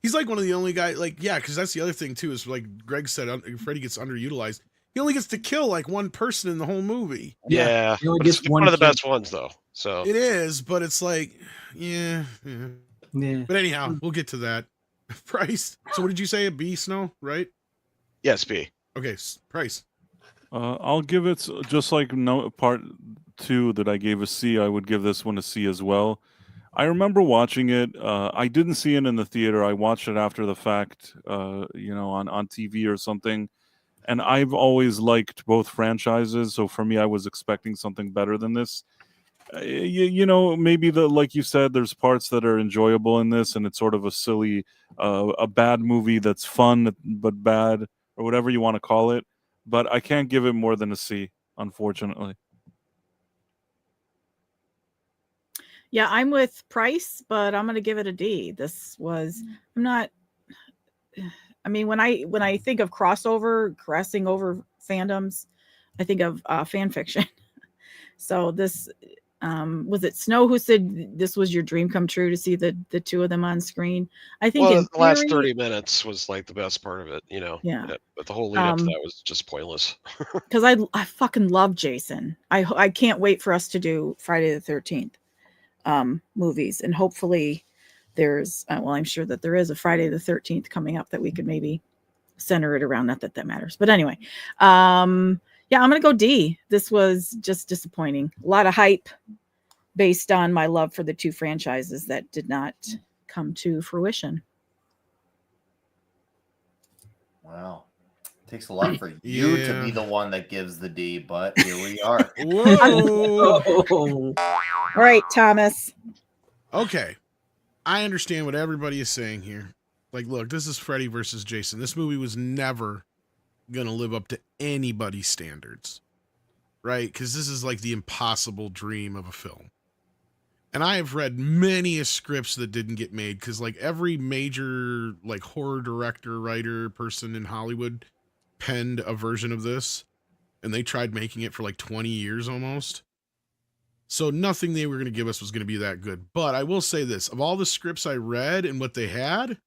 He's like one of the only guys, like, yeah, because that's the other thing too, is like Greg said, Freddy gets underutilized. He only gets to kill like one person in the whole movie. Yeah, but it's one of the best ones though. So it is, but it's like, yeah. But anyhow, we'll get to that. Price. So what did you say? A B, Snow, right? Yes, B. Okay, Price. I'll give it, just like part 2 that I gave a C, I would give this one a C as well. I remember watching it. I didn't see it in the theater. I watched it after the fact, on TV or something. And I've always liked both franchises. So for me, I was expecting something better than this. Maybe like you said, there's parts that are enjoyable in this, and it's sort of a silly, a bad movie that's fun but bad, or whatever you want to call it. But I can't give it more than a C, unfortunately. Yeah, I'm with Price, but I'm going to give it a D. When I think of crossing over fandoms, I think of fan fiction. So this, was it Snow who said this was your dream come true to see the two of them on screen? I think the last 30 minutes was like the best part of it, Yeah. But the whole lead up to that was just pointless. Because I fucking love Jason. I can't wait for us to do Friday the 13th movies, and hopefully there's I'm sure that there is a Friday the 13th coming up that we could maybe center it around. Not that matters, but anyway, yeah, I'm gonna go D. This was just disappointing. A lot of hype based on my love for the two franchises that did not come to fruition. Wow. Takes a lot for you to be the one that gives the D, but here we are. Whoa. All right, Thomas. Okay. I understand what everybody is saying here. Like, look, this is Freddy versus Jason. This movie was never going to live up to anybody's standards, right? Because this is like the impossible dream of a film. And I have read many scripts that didn't get made because, like, every major, like, horror director, writer, person in Hollywood penned a version of this, and they tried making it for like 20 years almost. So nothing they were going to give us was going to be that good. But I will say this, of all the scripts I read and what they had,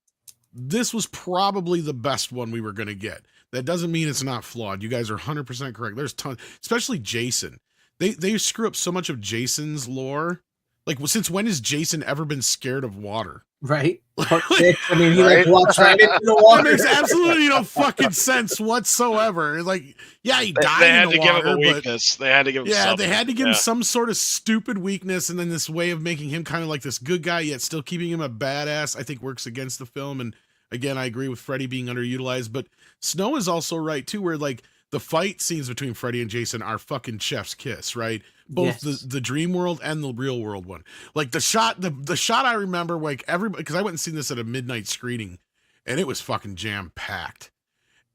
this was probably the best one we were going to get. That doesn't mean it's not flawed. You guys are 100% correct. There's tons, especially Jason. They screw up so much of Jason's lore. Like, since when has Jason ever been scared of water? Right. Part 6, I mean, he like walks right into the That water. makes absolutely no fucking sense whatsoever. Like, yeah, he died They had in the to give him water, a but weakness. They had to give him yeah, something. they had to give him Yeah. some sort of stupid weakness, and then this way of making him kind of like this good guy, yet still keeping him a badass, I think works against the film. And again, I agree with Freddy being underutilized, but Snow is also right too, where like the fight scenes between Freddy and Jason are fucking chef's kiss, right? Both Yes. the dream world and the real world one. Like the shot I remember, like everybody, because I went and seen this at a midnight screening, and it was fucking jam packed.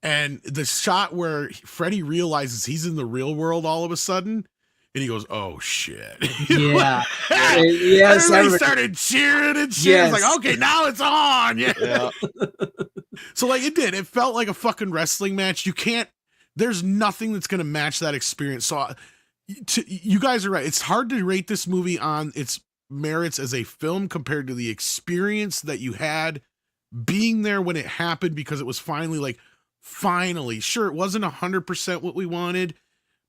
And the shot where Freddy realizes he's in the real world all of a sudden, and he goes, "Oh shit!" Yeah. Everybody Yes. everybody- started cheering and shit. It's Yes. like, okay, now it's on. Yeah. Yeah. So like it did. It felt like a fucking wrestling match. You can't. There's nothing that's gonna match that experience. So you guys are right. It's hard to rate this movie on its merits as a film compared to the experience that you had being there when it happened, because it was finally sure, it wasn't 100% what we wanted,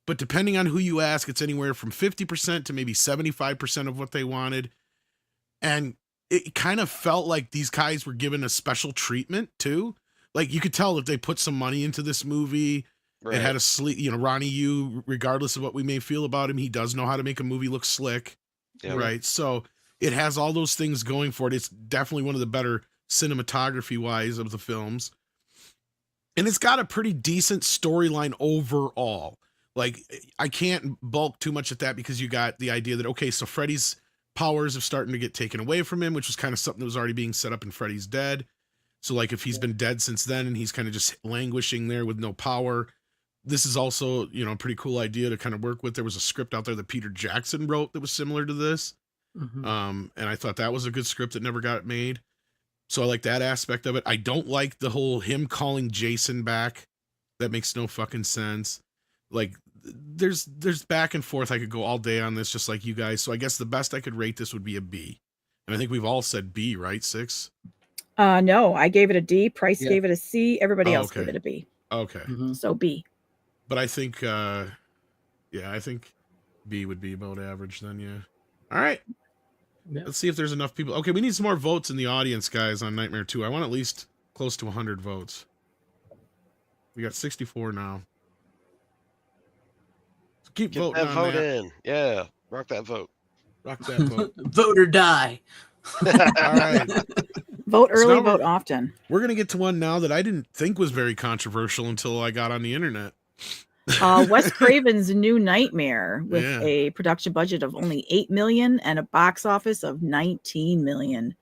but depending on who you ask, it's anywhere from 50% to maybe 75% of what they wanted. And it kind of felt like these guys were given a special treatment too. Like you could tell that they put some money into this movie. Right. It had Ronnie Yu, regardless of what we may feel about him, he does know how to make a movie look slick. Yeah. Right. So it has all those things going for it. It's definitely one of the better cinematography wise of the films. And it's got a pretty decent storyline overall. Like, I can't bulk too much at that, because you got the idea that, okay, so Freddy's powers are starting to get taken away from him, which was kind of something that was already being set up in Freddy's Dead. So like, if he's been dead since then and he's kind of just languishing there with no power, this is also, a pretty cool idea to kind of work with. There was a script out there that Peter Jackson wrote that was similar to this. Mhm. And I thought that was a good script that never got made. So I like that aspect of it. I don't like the whole him calling Jason back. That makes no fucking sense. Like, there's back and forth. I could go all day on this, just like you guys. So I guess the best I could rate this would be a B. And I think we've all said B, right? 6? No, I gave it a D. Price Yeah. gave it a C. Everybody Oh, else okay. gave it a B. Okay. Mhm. So B. But I think, I think B would be about average then, yeah. All right. Yeah. Let's see if there's enough people. Okay, we need some more votes in the audience, guys, on Nightmare 2. I want at least close to 100 votes. We got 64 now. So keep Get voting that on vote that. in. Yeah. Rock that vote. Rock that vote. Vote or die. All right. Vote So early, now vote often. We're going to get to one now that I didn't think was very controversial until I got on the internet. Wes Craven's New Nightmare, with Yeah. a production budget of only $8 million and a box office of $19 million.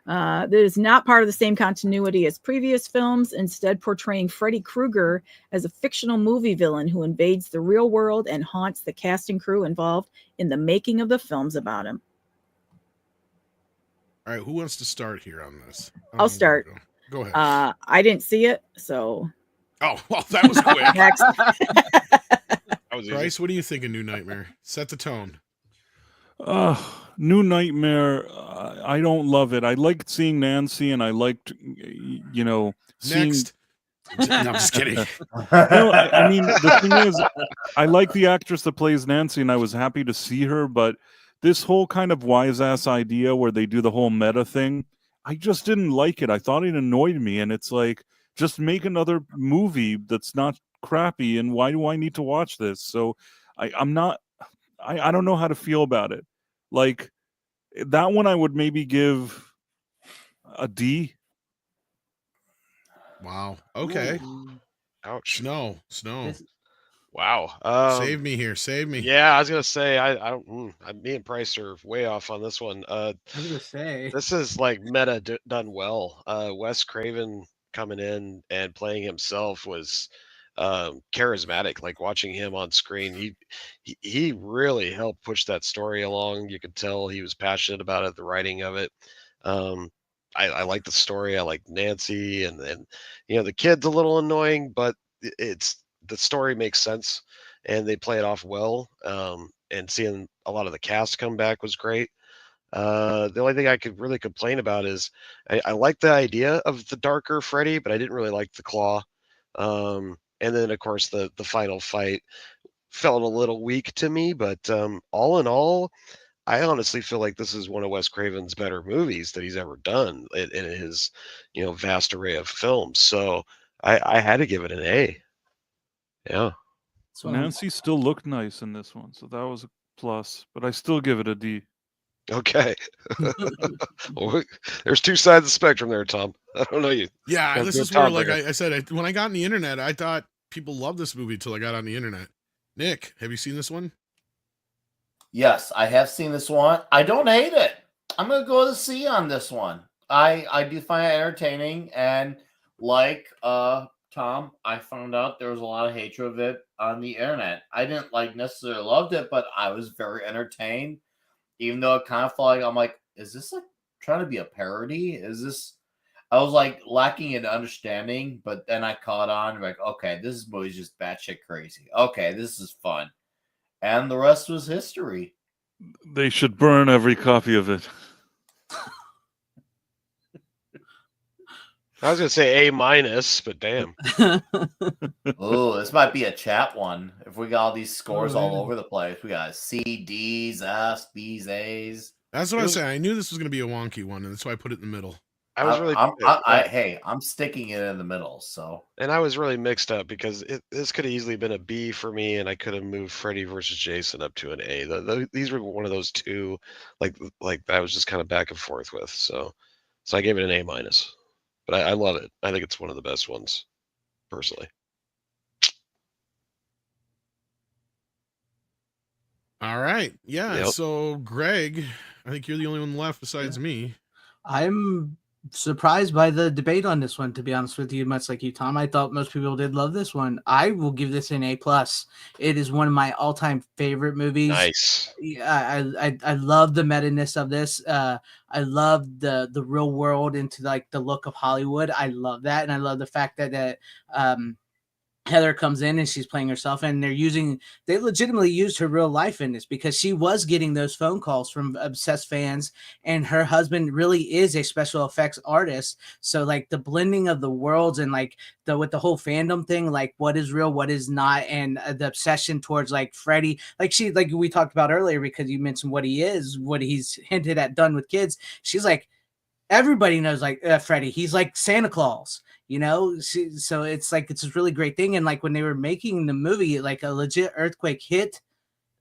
That is not part of the same continuity as previous films, instead portraying Freddy Krueger as a fictional movie villain who invades the real world and haunts the cast and crew involved in the making of the films about him. All right, who wants to start here on this? I'll start. Go ahead. I didn't see it, so Oh, well, that was quick. next. That was easy. Bryce, what do you think of New Nightmare? Set the tone. New Nightmare. I don't love it. I liked seeing Nancy, and I liked, seeing. Next. No, I'm just kidding. No, I mean, the thing is, I like the actress that plays Nancy, and I was happy to see her. But this whole kind of wise ass idea where they do the whole meta thing, I just didn't like it. I thought it annoyed me, and it's like, just make another movie that's not crappy. And why do I need to watch this? So I'm not. I don't know how to feel about it. Like, that one, I would maybe give a D. Wow. Okay. Ooh. Ouch. Snow. This- Wow. Save me here. Save me. Yeah, I was gonna say I don't. Me and Price are way off on this one. I was gonna say. This is like meta done well. Wes Craven coming in and playing himself was charismatic. Like, watching him on screen, he really helped push that story along. You could tell he was passionate about it, the writing of it. I like the story. I like Nancy, and the kid's a little annoying, but the story makes sense and they play it off well. And seeing a lot of the cast come back was great. The only thing I could really complain about is I like the idea of the darker Freddy, but I didn't really like the claw. And then of course the final fight felt a little weak to me, but all in all, I honestly feel like this is one of Wes Craven's better movies that he's ever done in his, vast array of films. So I had to give it an A. Yeah. It's one of- Nancy still looked nice in this one, so that was a plus. But I still give it a D. Okay. Well, there's two sides of the spectrum there, Tom. I don't know you. Yeah, Gotta this go is where, Tom like Bigger. I said, when I got on the internet, I thought people loved this movie till I got on the internet. Nick, have you seen this one? Yes, I have seen this one. I don't hate it. I'm gonna go to C on this one. I do find it entertaining, and like Tom, I found out there was a lot of hatred of it on the internet. I didn't necessarily loved it, but I was very entertained, even though it kind of felt like I'm like, is this like trying to be a parody? Is this? I was like lacking in understanding, but then I caught on. Like, okay, this movie's just batshit crazy. Okay, this is fun, and the rest was history. They should burn every copy of it. I was gonna say A minus, but damn. Oh, this might be a chat one. If we got all these scores all yeah. over the place, we got C, D's, S, B's, A's. That's what I was saying. I knew this was going to be a wonky one, and that's why I put it in the middle. I was really Hey, I'm sticking it in the middle. So and I was really mixed up because this could have easily been a B for me, and I could have moved Freddy versus Jason up to an A. These were one of those two, like I was just kind of back and forth with. So I gave it an A minus, but I love it. I think it's one of the best ones, personally. All right. Yeah. Yep. So, Greg, I think you're the only one left besides me. I'm surprised by the debate on this one, to be honest with you, much like you, Tom. I thought most people did love this one. I will give this an A plus. It is one of my all-time favorite movies. Nice. Yeah, I love the meta-ness of this. I love the real world into like the look of Hollywood. I love that, and I love the fact that Heather comes in and she's playing herself, and they legitimately used her real life in this because she was getting those phone calls from obsessed fans, and her husband really is a special effects artist. So like the blending of the worlds and like with the whole fandom thing, like what is real, what is not, and the obsession towards like Freddy, like we talked about earlier, because you mentioned what he is, what he's hinted at done with kids. She's like, everybody knows like Freddy. He's like Santa Claus, so it's like it's a really great thing. And like when they were making the movie, like a legit earthquake hit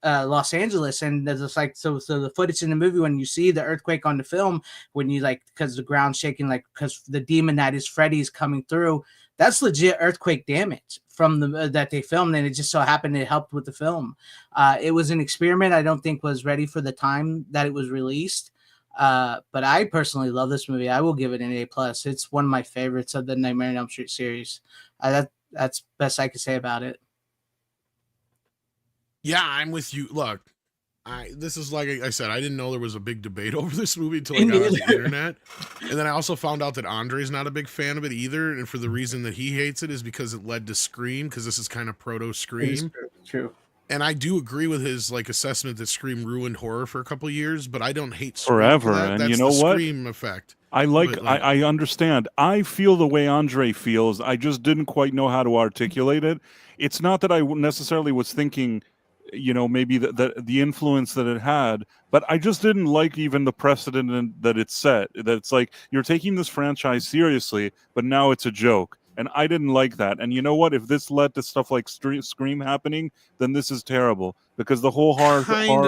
Los Angeles, and there's just like so the footage in the movie, when you see the earthquake on the film, when you like, because the ground's shaking, like because the demon that is Freddy's coming through, that's legit earthquake damage from the that they filmed, and it just so happened it helped with the film. It was an experiment I don't think was ready for the time that it was released. But I personally love this movie. I will give it an A plus. It's one of my favorites of the Nightmare on Elm Street series. That's best I could say about it. Yeah, I'm with you. Look, this is like I said, I didn't know there was a big debate over this movie until I got on the internet. And then I also found out that Andre's not a big fan of it either. And for the reason that he hates it is because it led to Scream, because this is kind of proto-Scream. True. And I do agree with his like assessment that Scream ruined horror for a couple of years, but I don't hate Scream Forever. for that. And That's you know the what? Scream effect. I understand. I feel the way Andre feels. I just didn't quite know how to articulate it. It's not that I necessarily was thinking, maybe the influence that it had, but I just didn't like even the precedent that it set. That it's like you're taking this franchise seriously, but now it's a joke. And I didn't like that. And you know what? If this led to stuff like Scream happening, then this is terrible. Because the whole horror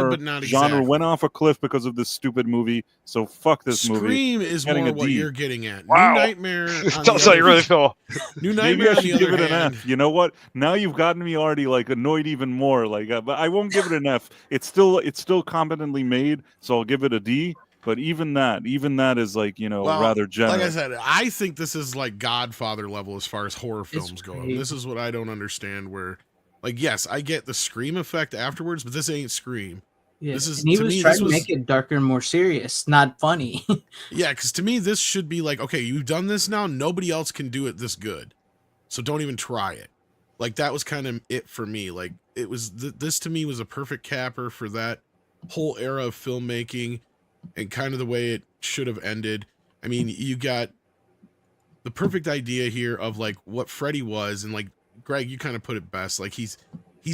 but not genre exactly. went off a cliff because of this stupid movie. So fuck this movie. Scream is Getting more a what D. you're getting at. Wow. New Nightmare. That's how you really feel. New Maybe Nightmare I on should the give other it an hand. F. You know what? Now you've gotten me already like annoyed even more. But I won't give it an F. It's still competently made, so I'll give it a D. But even that is like, rather generous. Like I said, I think this is like Godfather level as far as horror films go. great. This is what I don't understand. Where, like, yes, I get the Scream effect afterwards, but this ain't Scream. Yeah. This is, and he to was me, trying this to was, make it darker and more serious, not funny. yeah, because to me, this should be like, okay, you've done this now. Nobody else can do it this good, so don't even try it. Like that was kind of it for me. Like it was this to me was a perfect capper for that whole era of filmmaking. and kind of the way it should have ended. I mean, you got the perfect idea here of like what Freddy was, and like Greg, you kind of put it best. Like he's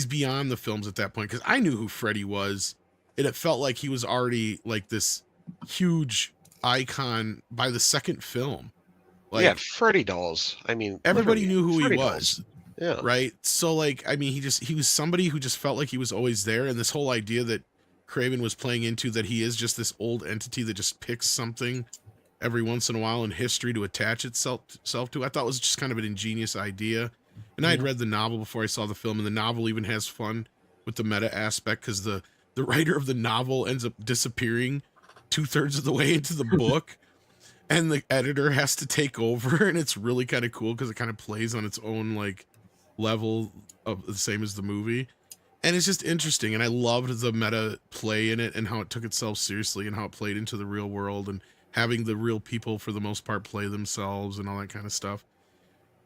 beyond the films at that point, because I knew who Freddy was, and it felt like he was already like this huge icon by the second film. Like, yeah, Freddy dolls. I mean, everybody literally, knew who Freddy he dolls. was. Yeah. Right. So like, I mean, he was somebody who just felt like he was always there. And this whole idea that Craven was playing into, that he is just this old entity that just picks something every once in a while in history to attach itself to, I thought was just kind of an ingenious idea. And I had read the novel before I saw the film, and the novel even has fun with the meta aspect, because the writer of the novel ends up disappearing 2/3 of the way into the book. And the editor has to take over, and it's really kind of cool because it kind of plays on its own like level of the same as the movie, and it's just interesting. And I loved the meta play in it, and how it took itself seriously, and how it played into the real world, and having the real people for the most part play themselves and all that kind of stuff.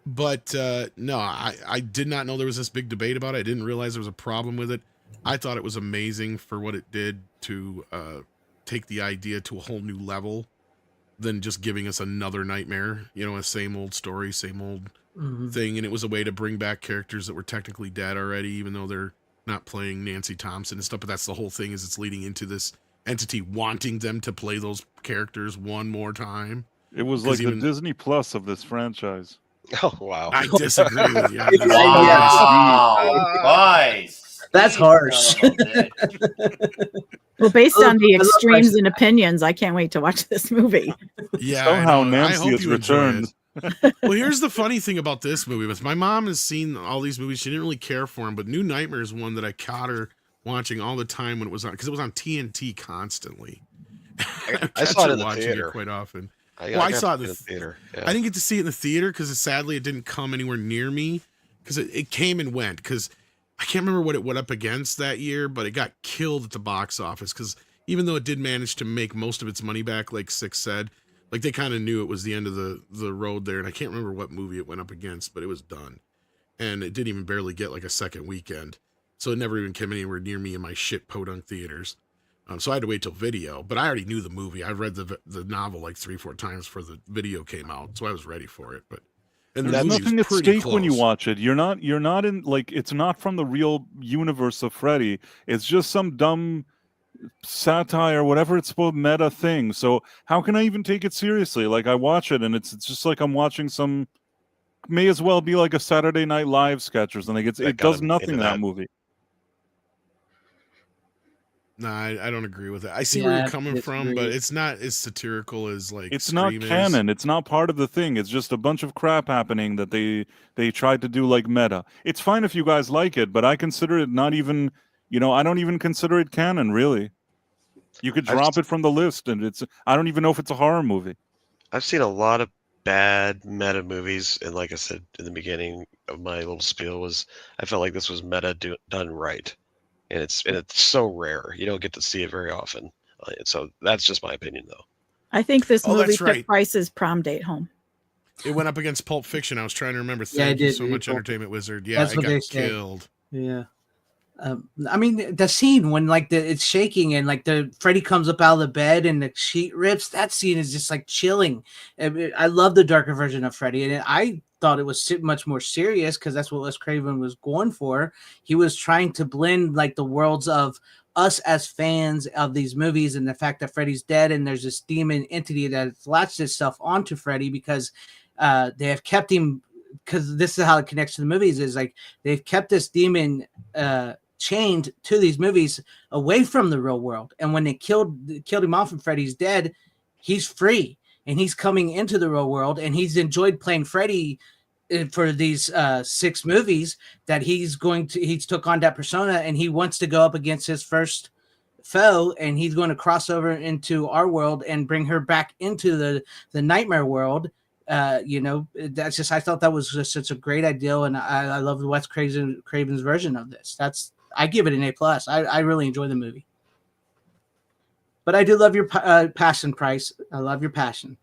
But no, I did not know there was this big debate about it. I didn't realize there was a problem with it. I thought it was amazing for what it did to take the idea to a whole new level than just giving us another nightmare, you know, a same old story, same old thing. And it was a way to bring back characters that were technically dead already, even though they're not playing Nancy Thompson and stuff. But that's the whole thing, is it's leading into this entity wanting them to play those characters one more time. It was like the Disney Plus of this franchise. Oh, wow. I disagree with you. Wow. Nice. That's harsh. Well, based on the extremes and opinions, I can't wait to watch this movie. Yeah, somehow I Nancy hope has you enjoy returned. it. Well, here's the funny thing about this movie was my mom has seen all these movies. She didn't really care for them, but New Nightmare is one that I caught her watching all the time when it was on, because it was on TNT constantly. I saw it in the watching theater it quite often. I saw it in the theater. Yeah. I didn't get to see it in the theater because sadly it didn't come anywhere near me, because it came and went, because I can't remember what it went up against that year, but it got killed at the box office, because even though it did manage to make most of its money back, like Six said, like they kind of knew it was the end of the road there. And I can't remember what movie it went up against, but it was done. And it didn't even barely get like a second weekend. So it never even came anywhere near me in my shit podunk theaters. So I had to wait till video, but I already knew the movie. I read the novel like 3-4 times before the video came out. So I was ready for it. But and There's nothing at stake when you watch it. You're not in, like, it's not from the real universe of Freddy. It's just some dumb satire, whatever it's supposed, meta thing. So how can I even take it seriously? Like, I watch it and it's just like I'm watching some, may as well be like a Saturday Night Live sketch or something. It does nothing, that movie. No, I don't agree with it. I see where you're coming from, but it's not as satirical as like it's Scream not canon. is. It's not part of the thing. It's just a bunch of crap happening that they tried to do like meta. It's fine if you guys like it, but I consider it not even, I don't even consider it canon, really. You could drop it from the list, and I don't even know if it's a horror movie. I've seen a lot of bad meta movies, and like I said in the beginning of my little spiel, I felt like this was meta done right. And it's so rare. You don't get to see it very often. So that's just my opinion, though. I think this movie took right. Price's prom date home. It went up against Pulp Fiction. I was trying to remember. Thank you so much, Entertainment Wizard. Yeah, That's it what got they said. killed. Yeah. I mean, the scene when like it's shaking and like the Freddy comes up out of the bed and the sheet rips, that scene is just like chilling. I love the darker version of Freddy, and I thought it was much more serious because that's what Wes Craven was going for. He was trying to blend like the worlds of us as fans of these movies and the fact that Freddy's dead and there's this demon entity that latched itself onto Freddy because they have kept him, because this is how it connects to the movies, is like they've kept this demon chained to these movies away from the real world. And when they killed him off and Freddy's dead, he's free and he's coming into the real world, and he's enjoyed playing Freddy for these 6 movies that he's took on that persona, and he wants to go up against his first foe, and he's going to cross over into our world and bring her back into the nightmare world. That's just, I thought that was just such a great idea, and I love Wes Craven's version of this. I give it an A+. I really enjoy the movie. But I do love your passion, Price. I love your passion.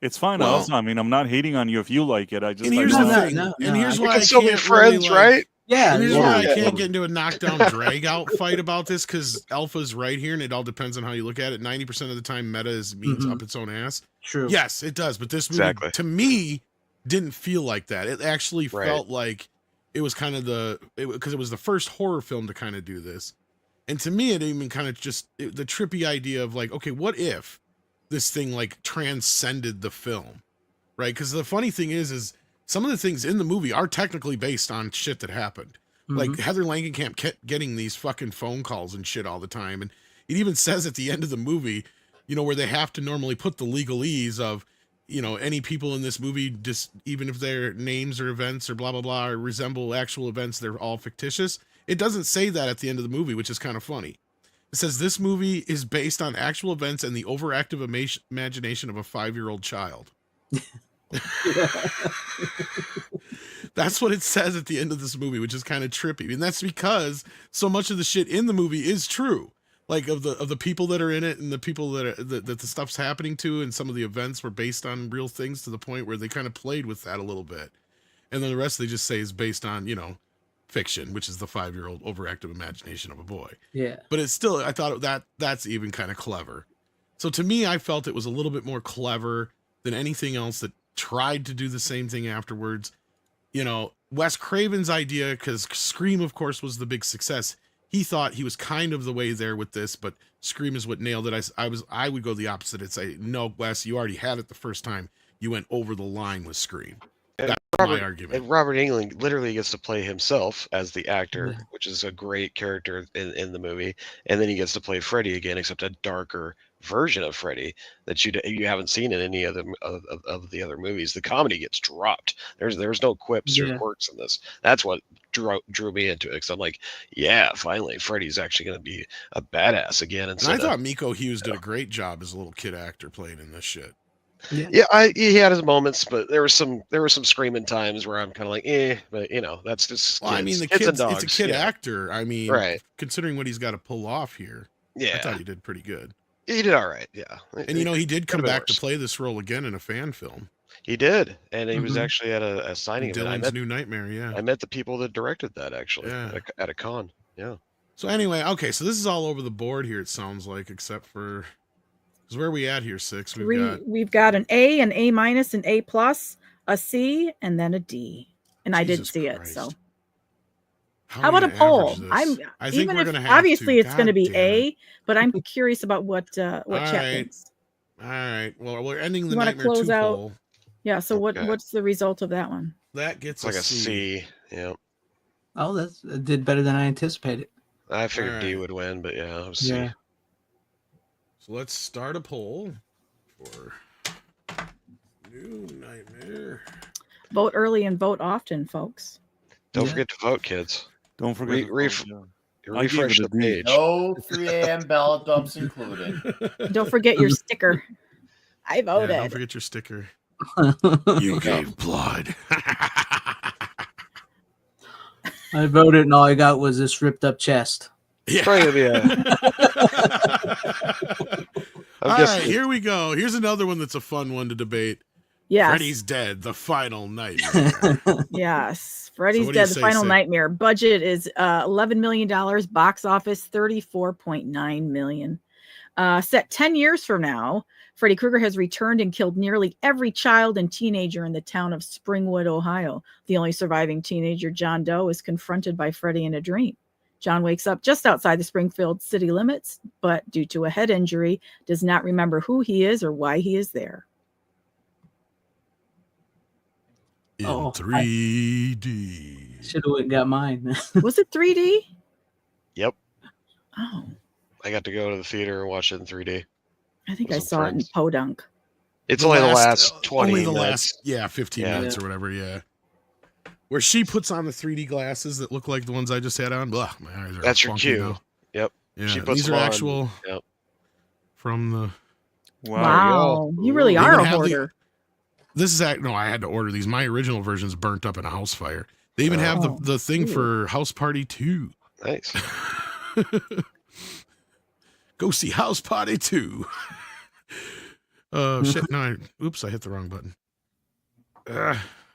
It's fine. Well, I'm not hating on you if you like it. And here's the thing. And here's why we can still be friends, right? Yeah, And here's why I yeah. can't get into a knockdown drag out fight about this, because Alpha's right here, and it all depends on how you look at it. 90% of the time, meta means up its own ass. True. Yes, it does. But this movie, Exactly. to me, didn't feel like that. It actually Right. felt like it was kind of because it was the first horror film to kind of do this. And to me, it even kind of the trippy idea of like, okay, what if this thing like transcended the film, right? Because the funny thing is some of the things in the movie are technically based on shit that happened. Like Heather Langenkamp kept getting these fucking phone calls and shit all the time. And it even says at the end of the movie, you know, where they have to normally put the legalese of, you know, any people in this movie, just even if their names or events or blah, blah, blah, or resemble actual events, they're all fictitious. It doesn't say that at the end of the movie, which is kind of funny. It says this movie is based on actual events and the overactive imagination of a 5-year-old child. That's what it says at the end of this movie, which is kind of trippy. And that's because so much of the shit in the movie is true. Like of the people that are in it and the people that the stuff's happening to, and some of the events were based on real things to the point where they kind of played with that a little bit. And then the rest they just say is based on, you know, fiction, which is the 5-year-old overactive imagination of a boy. Yeah. But it's still, I thought that's even kind of clever. So to me, I felt it was a little bit more clever than anything else that tried to do the same thing afterwards. You know, Wes Craven's idea, because Scream, of course, was the big success. He thought he was kind of the way there with this, but Scream is what nailed it. I would go the opposite and say, no, Wes, you already had it the first time. You went over the line with Scream. And That's my argument. And Robert Englund literally gets to play himself as the actor, which is a great character in the movie. And then he gets to play Freddy again, except a darker version of Freddy that you haven't seen in any other of the other movies. The comedy gets dropped. There's no quips or quirks in this. That's what drew me into it, because I'm like, yeah, finally Freddy's actually going to be a badass again. And I thought Miko Hughes did a great job as a little kid actor playing in this shit. Yeah, he had his moments, but there were some screaming times where I'm kind of like, but you know, that's just. Well, I mean, kids and dogs, it's a kid actor. I mean, right? Considering what he's got to pull off here, yeah, I thought he did pretty good. He did all right, yeah. And you know, he did come back to play this role again in a fan film. He did, and he was actually at a signing of Dylan's New Nightmare. Yeah, I met the people that directed that actually. Yeah. At a con. Yeah. So anyway, okay, so this is all over the board here. It sounds like, except for. Because where are we at here, Six? We've got an A, an A minus, an A plus, a C, and then a D. And I didn't see it, so. How about a poll? I think we're going to have obviously it's going to be A, but I'm curious about what Chet thinks. All right. Well, we're ending the Nightmare 2 poll. Yeah. So what's the result of that one? That gets like a C. Yeah. Oh, that did better than I anticipated. I figured D would win, but yeah, it was C. Yeah. So let's start a poll for New Nightmare. Vote early and vote often, folks. Don't forget to vote, kids. Don't forget to refresh the page. No 3 a.m. ballot dumps included. Don't forget your sticker. I voted. Don't forget your sticker. You gave blood. I voted, and all I got was this ripped up chest. Yeah. All right, here we go. Here's another one that's a fun one to debate. Yes. Freddy's Dead, the final nightmare. Yes. Freddy's Dead, the final nightmare. Budget is $11 million. Box office, $34.9 million. Set 10 years from now, Freddy Krueger has returned and killed nearly every child and teenager in the town of Springwood, Ohio. The only surviving teenager, John Doe, is confronted by Freddy in a dream. John wakes up just outside the Springfield city limits, but due to a head injury, does not remember who he is or why he is there. In 3D. Should have got mine. Was it 3D? Yep. Oh. I got to go to the theater and watch it in 3D. I think I saw it in Podunk. It's only the last 20 only the minutes. last 15 minutes or whatever, yeah. Where she puts on the 3D glasses that look like the ones I just had on. Ugh, my eyes are That's your cue. now. Yep. Yeah, she puts these are actual Yep. from the... Wow. You really are a hoarder. This is no, I had to order these. My original version's burnt up in a house fire. They even have the thing for House Party 2. Nice. Go see House Party 2. Shit, no, oops, I hit the wrong button.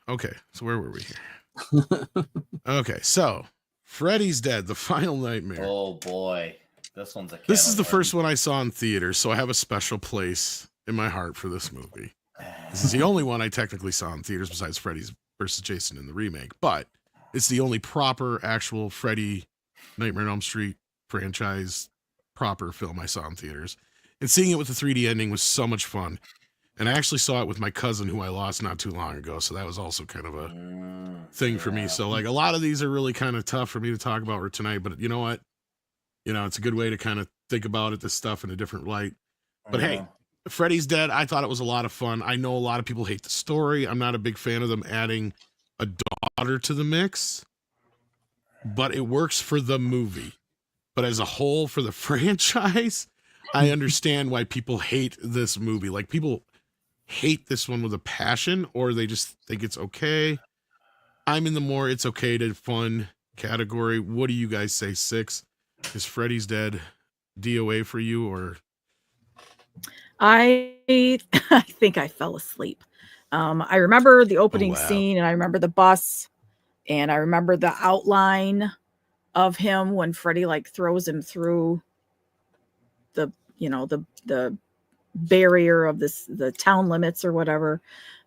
Okay, so where were we here? Okay, so Freddy's Dead, The Final Nightmare. Oh boy, this one's a. This is the first one I saw in theaters, so I have a special place in my heart for this movie. This is the only one I technically saw in theaters besides Freddy's versus Jason in the remake, but it's the only proper actual Freddy Nightmare on Elm Street franchise proper film I saw in theaters. And seeing it with the 3D ending was so much fun. And I actually saw it with my cousin who I lost not too long ago, so that was also kind of a thing for me. So like a lot of these are really kind of tough for me to talk about tonight, but you know what? You know, it's a good way to kind of think about it, this stuff in a different light. But hey, Freddy's Dead, I thought it was a lot of fun. I know a lot of people hate the story. I'm not a big fan of them adding a daughter to the mix, but it works for the movie. But as a whole, for the franchise, I understand why people hate this movie. Like, people hate this one with a passion, or they just think it's okay. I'm in the more it's okay to fun category. What do you guys say, Six? Is Freddy's Dead DOA for you, or? I think I fell asleep. I remember the opening scene, and I remember the bus, and I remember the outline of him when Freddy like throws him through the, you know, the barrier of the town limits or whatever.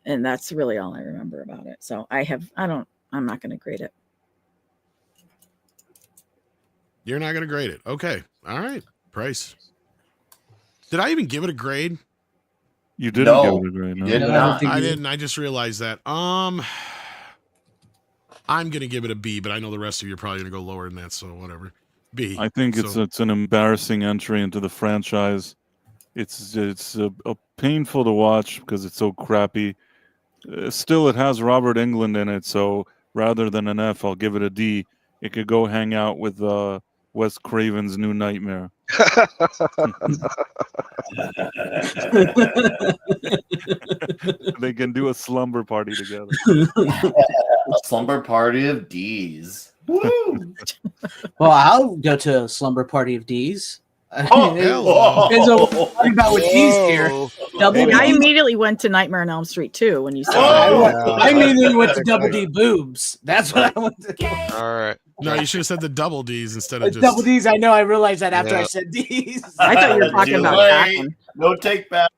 And that's really all I remember about it. So I'm not going to grade it. You're not going to grade it. Okay. All right. Price. Did I even give it a grade? You didn't No, give it a grade. No. you did No, I don't not. think I you- didn't. I just realized that. I'm going to give it a B, but I know the rest of you are probably going to go lower than that, so whatever. B. I think So- it's an embarrassing entry into the franchise. It's a painful to watch because it's so crappy. Still, it has Robert Englund in it, so rather than an F, I'll give it a D. It could go hang out with Wes Craven's New Nightmare. They can do a slumber party together. A slumber party of D's. Woo! Well, I'll go to a slumber party of D's. Oh, hello. Depends on what we're talking about with D's here. Double And I D. immediately went to Nightmare on Elm Street too when you said Oh, that. I immediately went to Double D boobs. That's what I went to. All right. No, you should have said the double D's instead of just. Double D's. I know. I realized that after I Yeah. said D's. I thought you were talking about that Delay. one. No take back.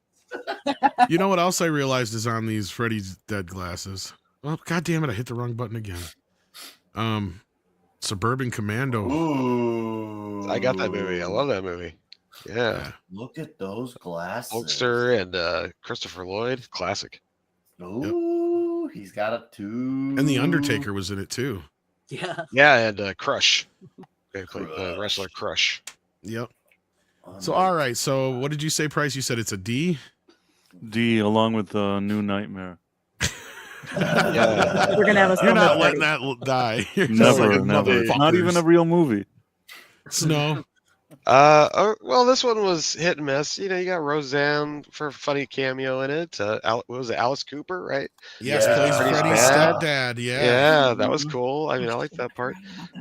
You know what else I realized is on these Freddy's Dead glasses? Oh, God damn it. I hit the wrong button again. Suburban Commando. Ooh. I got that movie. I love that movie. Yeah. Look at those glasses. Hulkster and Christopher Lloyd. Classic. Ooh, he's got a two. And The Undertaker was in it too. Yeah. Yeah, and Crush. They played the wrestler Crush. Yep. So, all right. So, what did you say, Price? You said it's a D? D, along with New Nightmare. Yeah. We're gonna have a You're slumber not party. letting that die. You're just Never, like a never. Not even a motherfuckers. real movie. Snow. Well, this one was hit and miss. You know, you got Roseanne for a funny cameo in it. What was it, Alice Cooper, right? Yes, Yeah. plays Freddy's Freddy's dad. stepdad. Yeah. Yeah, that was cool. I mean, I like that part.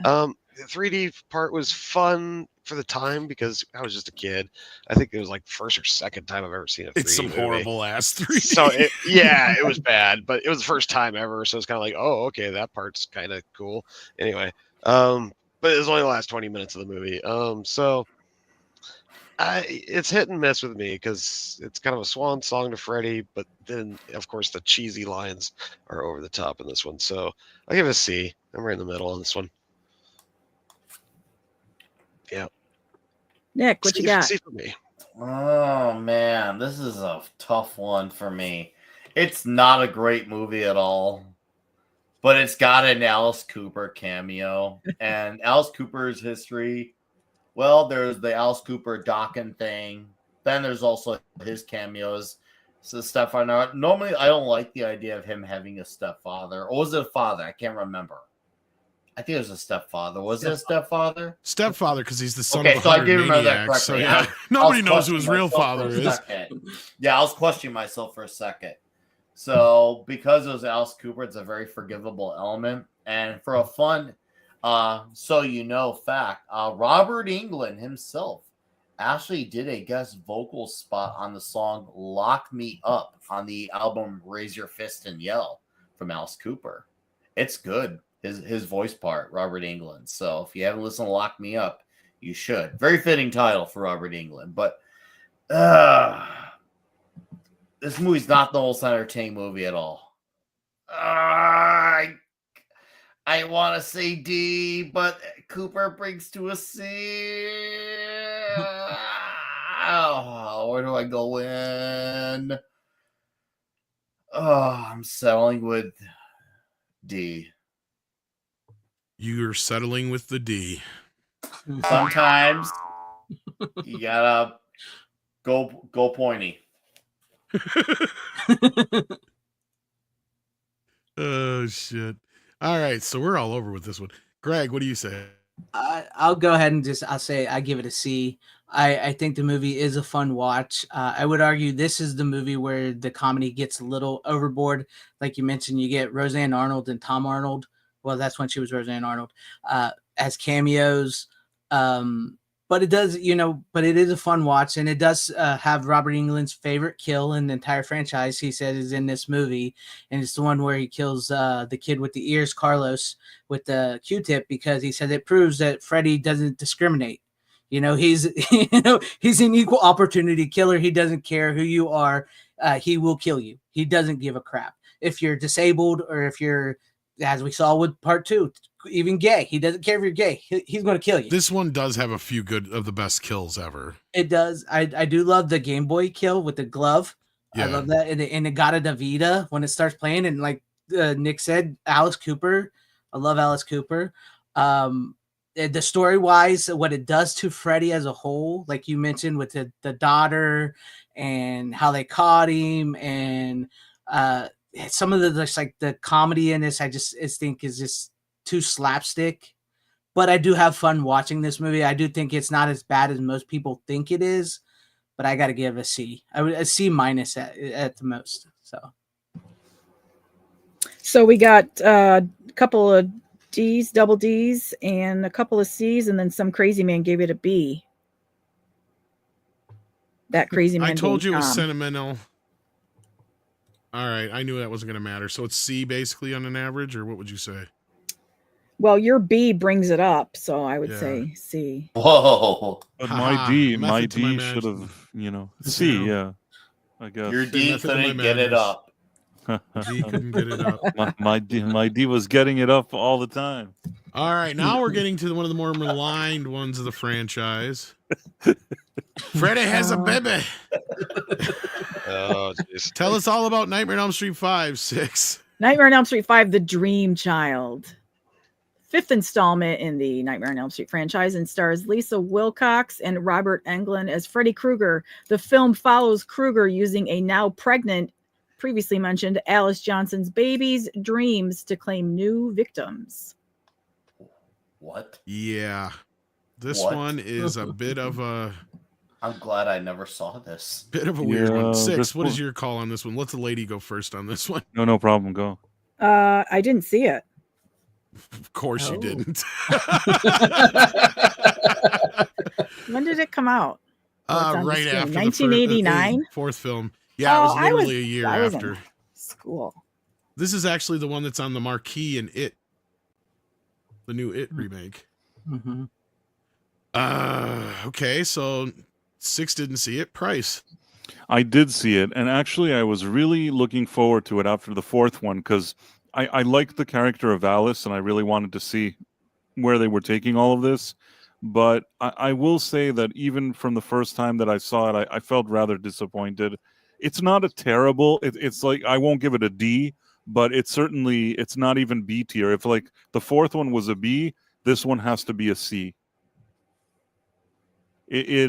The 3D part was fun for the time because I was just a kid. I think it was like the first or second time I've ever seen a 3D It's some movie. horrible ass 3D. So it was bad, but it was the first time ever. So it's kind of like, oh, okay, that part's kind of cool. Anyway, but it was only the last 20 minutes of the movie. So it's hit and miss with me because it's kind of a swan song to Freddy, but then of course the cheesy lines are over the top in this one. So I give it a C. I'm right in the middle on this one. Yeah. Nick, what you got? C for me. Oh man, this is a tough one for me. It's not a great movie at all, but it's got an Alice Cooper cameo. And Alice Cooper's history, well, there's the Alice Cooper Dokken thing. Then there's also his cameos. So stepfather. Normally, I don't like the idea of him having a stepfather. Or was it a father? I can't remember. I think it was a stepfather. Was it a stepfather? Stepfather, because he's the son Okay, of a so I hundred do remember that maniacs. So correctly. yeah, I nobody was knows who his questioning real myself father for a is. second. Yeah, I was questioning myself for a second. So because it was Alice Cooper, it's a very forgivable element. And for a fun, so you know fact, Robert Englund himself actually did a guest vocal spot on the song "Lock Me Up" on the album "Raise Your Fist and Yell" from Alice Cooper. It's good. His voice part, Robert Englund. So if you haven't listened to Lock Me Up, you should. Very fitting title for Robert Englund. But this movie's not the most entertaining movie at all. I want to say D, but Cooper brings to a C. Where do I go in? I'm settling with D. You're settling with the D. Sometimes you gotta go pointy. Oh shit! All right, so we're all over with this one. Greg, what do you say? I'll go ahead and I'll say I give it a C. I think the movie is a fun watch. I would argue this is the movie where the comedy gets a little overboard. Like you mentioned, you get Roseanne Arnold and Tom Arnold. Well, that's when she was Roseanne Arnold, as cameos. But it does, but it is a fun watch, and it does have Robert Englund's favorite kill in the entire franchise. He said is in this movie, and it's the one where he kills the kid with the ears, Carlos, with the Q-tip, because he said it proves that Freddy doesn't discriminate. He's he's an equal opportunity killer. He doesn't care who you are. He will kill you. He doesn't give a crap if you're disabled or if you're, as we saw with part 2, even gay. He doesn't care if you're gay. He's going to kill you. This one does have a few good of the best kills ever. It does. I do love the Game Boy kill with the glove. Yeah. I love that. And the Gata Davida when it starts playing. And like Nick said, Alice Cooper. I love Alice Cooper. The story-wise, what it does to Freddy as a whole, like you mentioned with the daughter and how they caught him, and some of the comedy in this, I think is just too slapstick. But I do have fun watching this movie. I do think it's not as bad as most people think it is, but I got to give a C. A C minus at the most. So we got a couple of D's, double D's, and a couple of C's, and then some crazy man gave it a B. That crazy man. I told you it was Tom. sentimental. All right, I knew that wasn't going to matter. So it's C basically on an average, or what would you say? Well, your B brings it up, so I would say C. Whoa! But Ha-ha, my method to my D should madness. have, C. Yeah, I guess. Your D Method to my couldn't get it madness. up. D couldn't get it up. my D was getting it up all the time. All right, now we're getting to one of the more maligned ones of the franchise. Freddy has a baby. Oh, jeez. Tell us all about Nightmare on Elm Street 5, 6. Nightmare on Elm Street 5, The Dream Child. 5th installment in the Nightmare on Elm Street franchise, and stars Lisa Wilcox and Robert Englund as Freddy Krueger. The film follows Krueger using a now pregnant, previously mentioned Alice Johnson's baby's dreams to claim new victims. What? Yeah. This What? one is a bit of a I'm glad I never saw this. weird one. Yeah, 6, this what is one- your call on this one? Let the lady go first on this one. No problem. Go. I didn't see it. Of course you didn't. When did it come out? It's on the Right screen. after 1989? the fourth film. Yeah, it was I literally a year I was in after. school. This is actually the one that's on the marquee in It. The new It remake. Mm-hmm. Okay, so 6 didn't see it. Price. I did see it, and actually, I was really looking forward to it after the fourth one because I liked the character of Alice, and I really wanted to see where they were taking all of this. But I will say that even from the first time that I saw it, I felt rather disappointed. It's not a terrible. It's like I won't give it a D, but it's not even B tier. If like the fourth one was a B, this one has to be a C. So you Is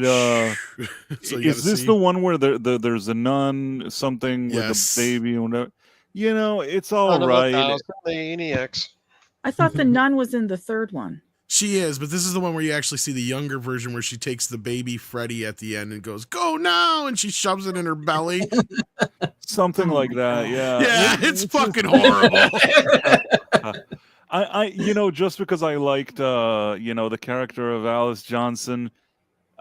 gotta this see. the one where there's a nun something Yes. with a baby and whatever? It's Son all of a right. thousand maniacs. I thought the nun was in the third one. She is, but this is the one where you actually see the younger version where she takes the baby Freddy at the end and goes, "Go now," and she shoves it in her belly. Something like that, yeah. Yeah, it's fucking horrible. I just because I liked the character of Alice Johnson,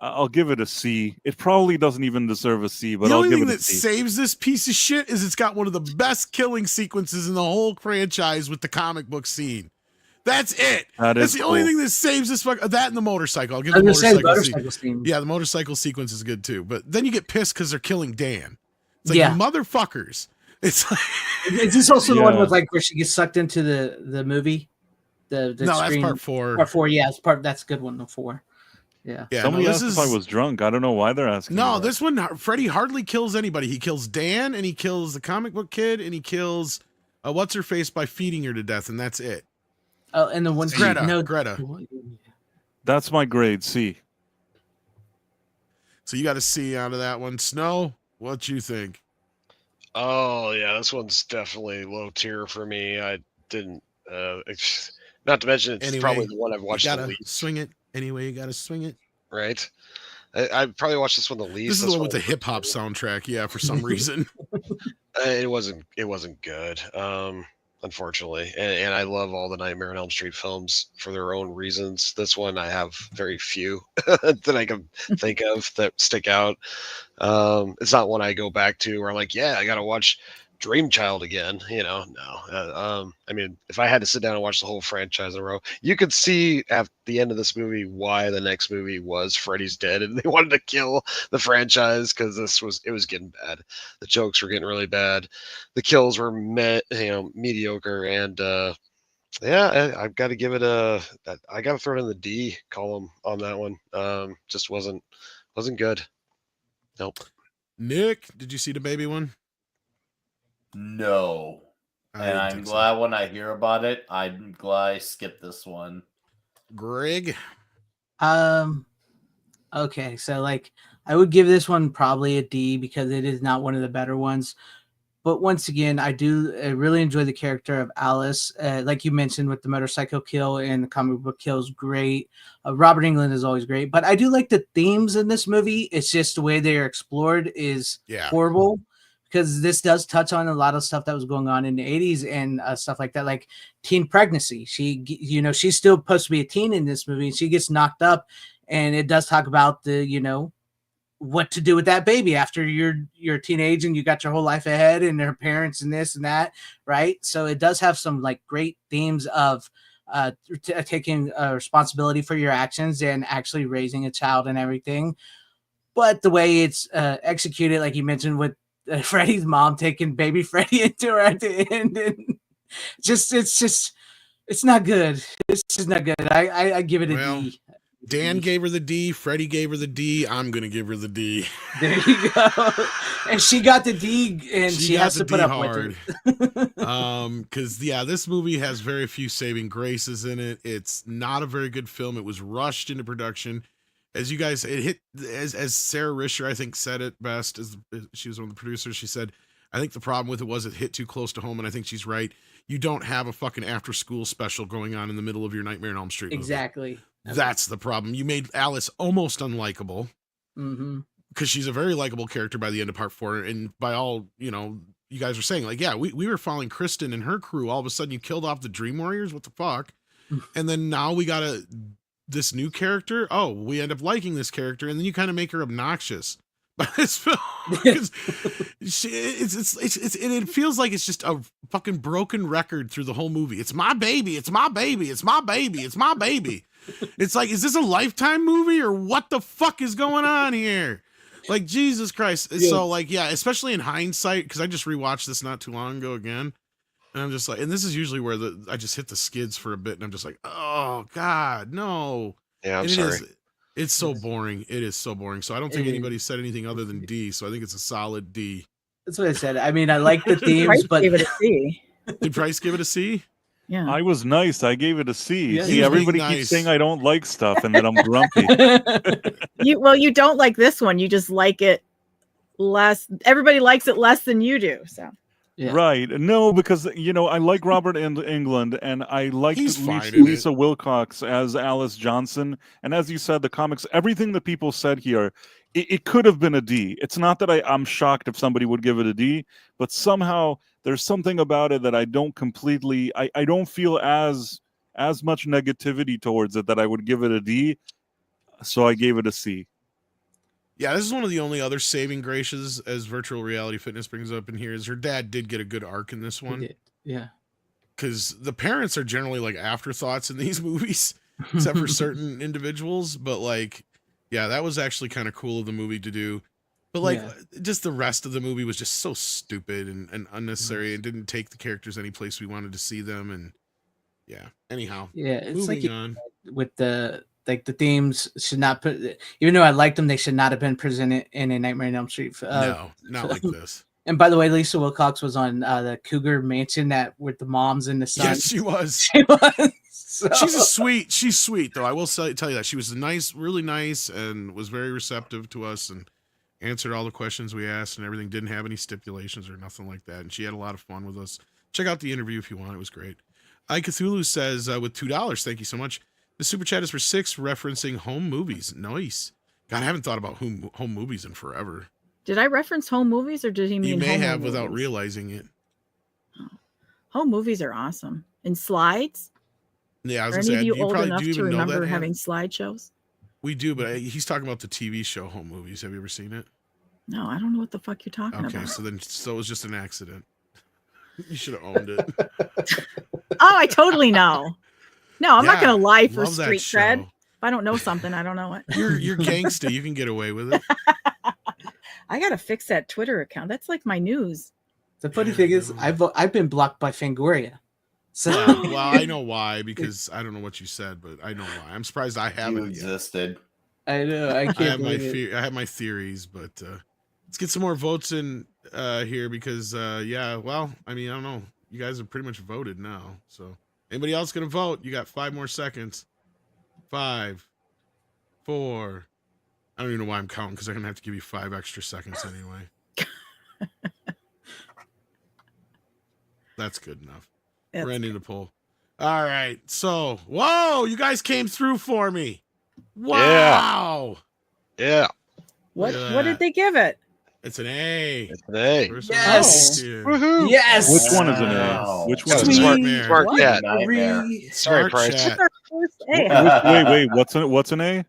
I'll give it a C. It probably doesn't even deserve a C, but The I'll only give thing it a that C. saves this piece of shit is it's got one of the best killing sequences in the whole franchise with the comic book scene. That's it. That That's is the only cool. thing that saves this fuck. That and the motorcycle. I'll give I the was gonna say the motorcycle, motorcycle scene. Yeah, the motorcycle sequence is good too. But then you get pissed because they're killing Dan. It's like, Yeah. you motherfuckers. It's like, Is this also the one Yeah. with like where she gets sucked into the movie? The no, that's screen- part 4. Part 4, yeah, it's part. That's a good one. The 4. Yeah. Yeah, Somebody no, asked if I was drunk. I don't know why they're asking. me No, that. this one, Freddy hardly kills anybody. He kills Dan, and he kills the comic book kid, and he kills what's her face by feeding her to death, and that's it. Oh, and the one Greta. No, Greta. That's my grade, C. So you got a C out of that one. Snow, what you think? Oh yeah, this one's definitely low tier for me. I didn't. Not to mention, it's Anyway, probably the one I've watched You the gotta least. swing it anyway. You gotta swing it. Right? I probably watched this one the least. This is the That's one why with the I- hip hop soundtrack. Yeah, for some reason. It wasn't good. Unfortunately, and I love all the Nightmare on Elm Street films for their own reasons. This one I have very few that I can think of that stick out. It's not one I go back to where I'm like, yeah, I gotta watch Dream Child again. No. I mean, if I had to sit down and watch the whole franchise in a row, you could see at the end of this movie why the next movie was Freddy's Dead, and they wanted to kill the franchise because it was getting bad. The jokes were getting really bad. The kills were mediocre, and I've got to give it I got to throw it in the D column on that one. Just wasn't good. Nope. Nick, did you see the baby one? No. I And didn't I'm think so. glad when I hear about it, I'm glad I skipped this one. Greg, Okay, so like I would give this one probably a D because it is not one of the better ones. But once again, I really enjoy the character of Alice. Like you mentioned with the motorcycle kill and the comic book kill is great. Robert Englund is always great. But I do like the themes in this movie. It's just the way they are explored is horrible. Because this does touch on a lot of stuff that was going on in the 80s and stuff like that, like teen pregnancy. She's still supposed to be a teen in this movie, and she gets knocked up, and it does talk about the, what to do with that baby after you're a teenage and you got your whole life ahead and their parents and this and that, right? So it does have some like great themes of taking responsibility for your actions and actually raising a child and everything. But the way it's executed, like you mentioned with Freddy's mom taking baby Freddy into her at the end, and it's not good. It's just not good. I give it a D. Dan gave her the D. Freddie gave her the D. I'm gonna give her the D. There you go. And she got the D, and she got has the to put D up hard. with it. Because this movie has very few saving graces in it. It's not a very good film. It was rushed into production. As you guys, it hit as Sarah Risher, I think, said it best. As she was one of the producers, she said, "I think the problem with it was it hit too close to home," and I think she's right. You don't have a fucking after school special going on in the middle of your Nightmare on Elm Street movie. Exactly. That's the problem. You made Alice almost unlikable because she's a very likable character by the end of part 4, and by all you guys are saying, like, yeah, we were following Kristen and her crew. All of a sudden, you killed off the Dream Warriors. What the fuck? And then now we got this new character. Oh, we end up liking this character, and then you kind of make her obnoxious by this film. It feels like it's just a fucking broken record through the whole movie. It's my baby. It's my baby. It's my baby. It's my baby. It's like, is this a Lifetime movie or what the fuck is going on here? Like, Jesus Christ. Yeah. So, like, yeah, especially in hindsight, because I just rewatched this not too long ago again. And I'm just like, and this is usually where I just hit the skids for a bit, and I'm just like, oh God, no. Yeah, I'm sorry. It's so boring. It is so boring. So I don't think anybody said anything other than D. So I think it's a solid D. That's what I said. I mean, I like the themes, Price but gave it a C. Did Price give it a C? Yeah. I was nice. I gave it a C. Yeah, See, everybody keeps saying I don't like stuff, and then I'm grumpy. You don't like this one. You just like it less. Everybody likes it less than you do. So. Yeah. Right. No, because, I like Robert Englund, and I liked He's fine in Lisa Wilcox as Alice Johnson. And as you said, the comics, everything that people said here, it could have been a D. It's not that I'm shocked if somebody would give it a D, but somehow there's something about it that I don't completely, I don't feel as much negativity towards it that I would give it a D. So I gave it a C. Yeah, this is one of the only other saving graces, as virtual reality fitness brings up in here, is her dad did get a good arc in this He one. did. Yeah. Because the parents are generally like afterthoughts in these movies, except for certain individuals. But like, yeah, that was actually kind of cool of the movie to do. But like, Yeah. just the rest of the movie was just so stupid and unnecessary, and didn't take the characters any place we wanted to see them. And yeah, anyhow, Yeah, it's moving like on. with the themes should not put, even though I liked them, they should not have been presented in a Nightmare on Elm Street. No, not like this. And by the way, Lisa Wilcox was on the Cougar Mansion that with the moms and the sons. Yes, she was. She was. So- She's sweet though. I will tell you that she was nice, really nice, and was very receptive to us and answered all the questions we asked and everything. Didn't have any stipulations or nothing like that. And she had a lot of fun with us. Check out the interview if you want. It was great. I Cthulhu says with $2, thank you so much. The super chat is for 6, referencing home movies. Nice. God, I haven't thought about home movies in forever. Did I reference home movies or did he mean You may home have without movies? realizing it. Home movies are awesome. And slides? Yeah, I was Are gonna any say, of you do you old probably enough do you to even know remember that? Ann? having slideshows? We do, but he's talking about the TV show Home Movies. Have you ever seen it? No, I don't know what the fuck you're talking Okay, about. so it was just an accident. You should have owned it. Oh, I totally know. No, I'm not Yeah, going to lie for love that street cred. show. If I don't know something, I don't know it. You're gangsta. You can get away with it. I got to fix that Twitter account. That's like my news. The funny thing is, I've been blocked by Fangoria. So Well, I know why, because I don't know what you said, but I know why. I'm surprised I You haven't yet. existed. I know I I can't have my believe it. I have my theories, but let's get some more votes in here because yeah, well, I mean, I don't know. You guys have pretty much voted now. So anybody else gonna vote? You got 5 more seconds. 5, 4. I don't even know why I'm counting because I'm gonna have to give you 5 extra seconds anyway. That's good enough. That's We're ending the poll. All right. So, whoa, you guys came through for me. Wow. Yeah, What Look at what that. did they give it? It's an A. it's an A. First one Yes. I did. Woohoo! Yes. Which one is an A? Wow. Which Got one a is an A? Nightmare. smart What? cat. Nightmare. Sorry, Smart Price. chat. Our first A. Wait, what's an A?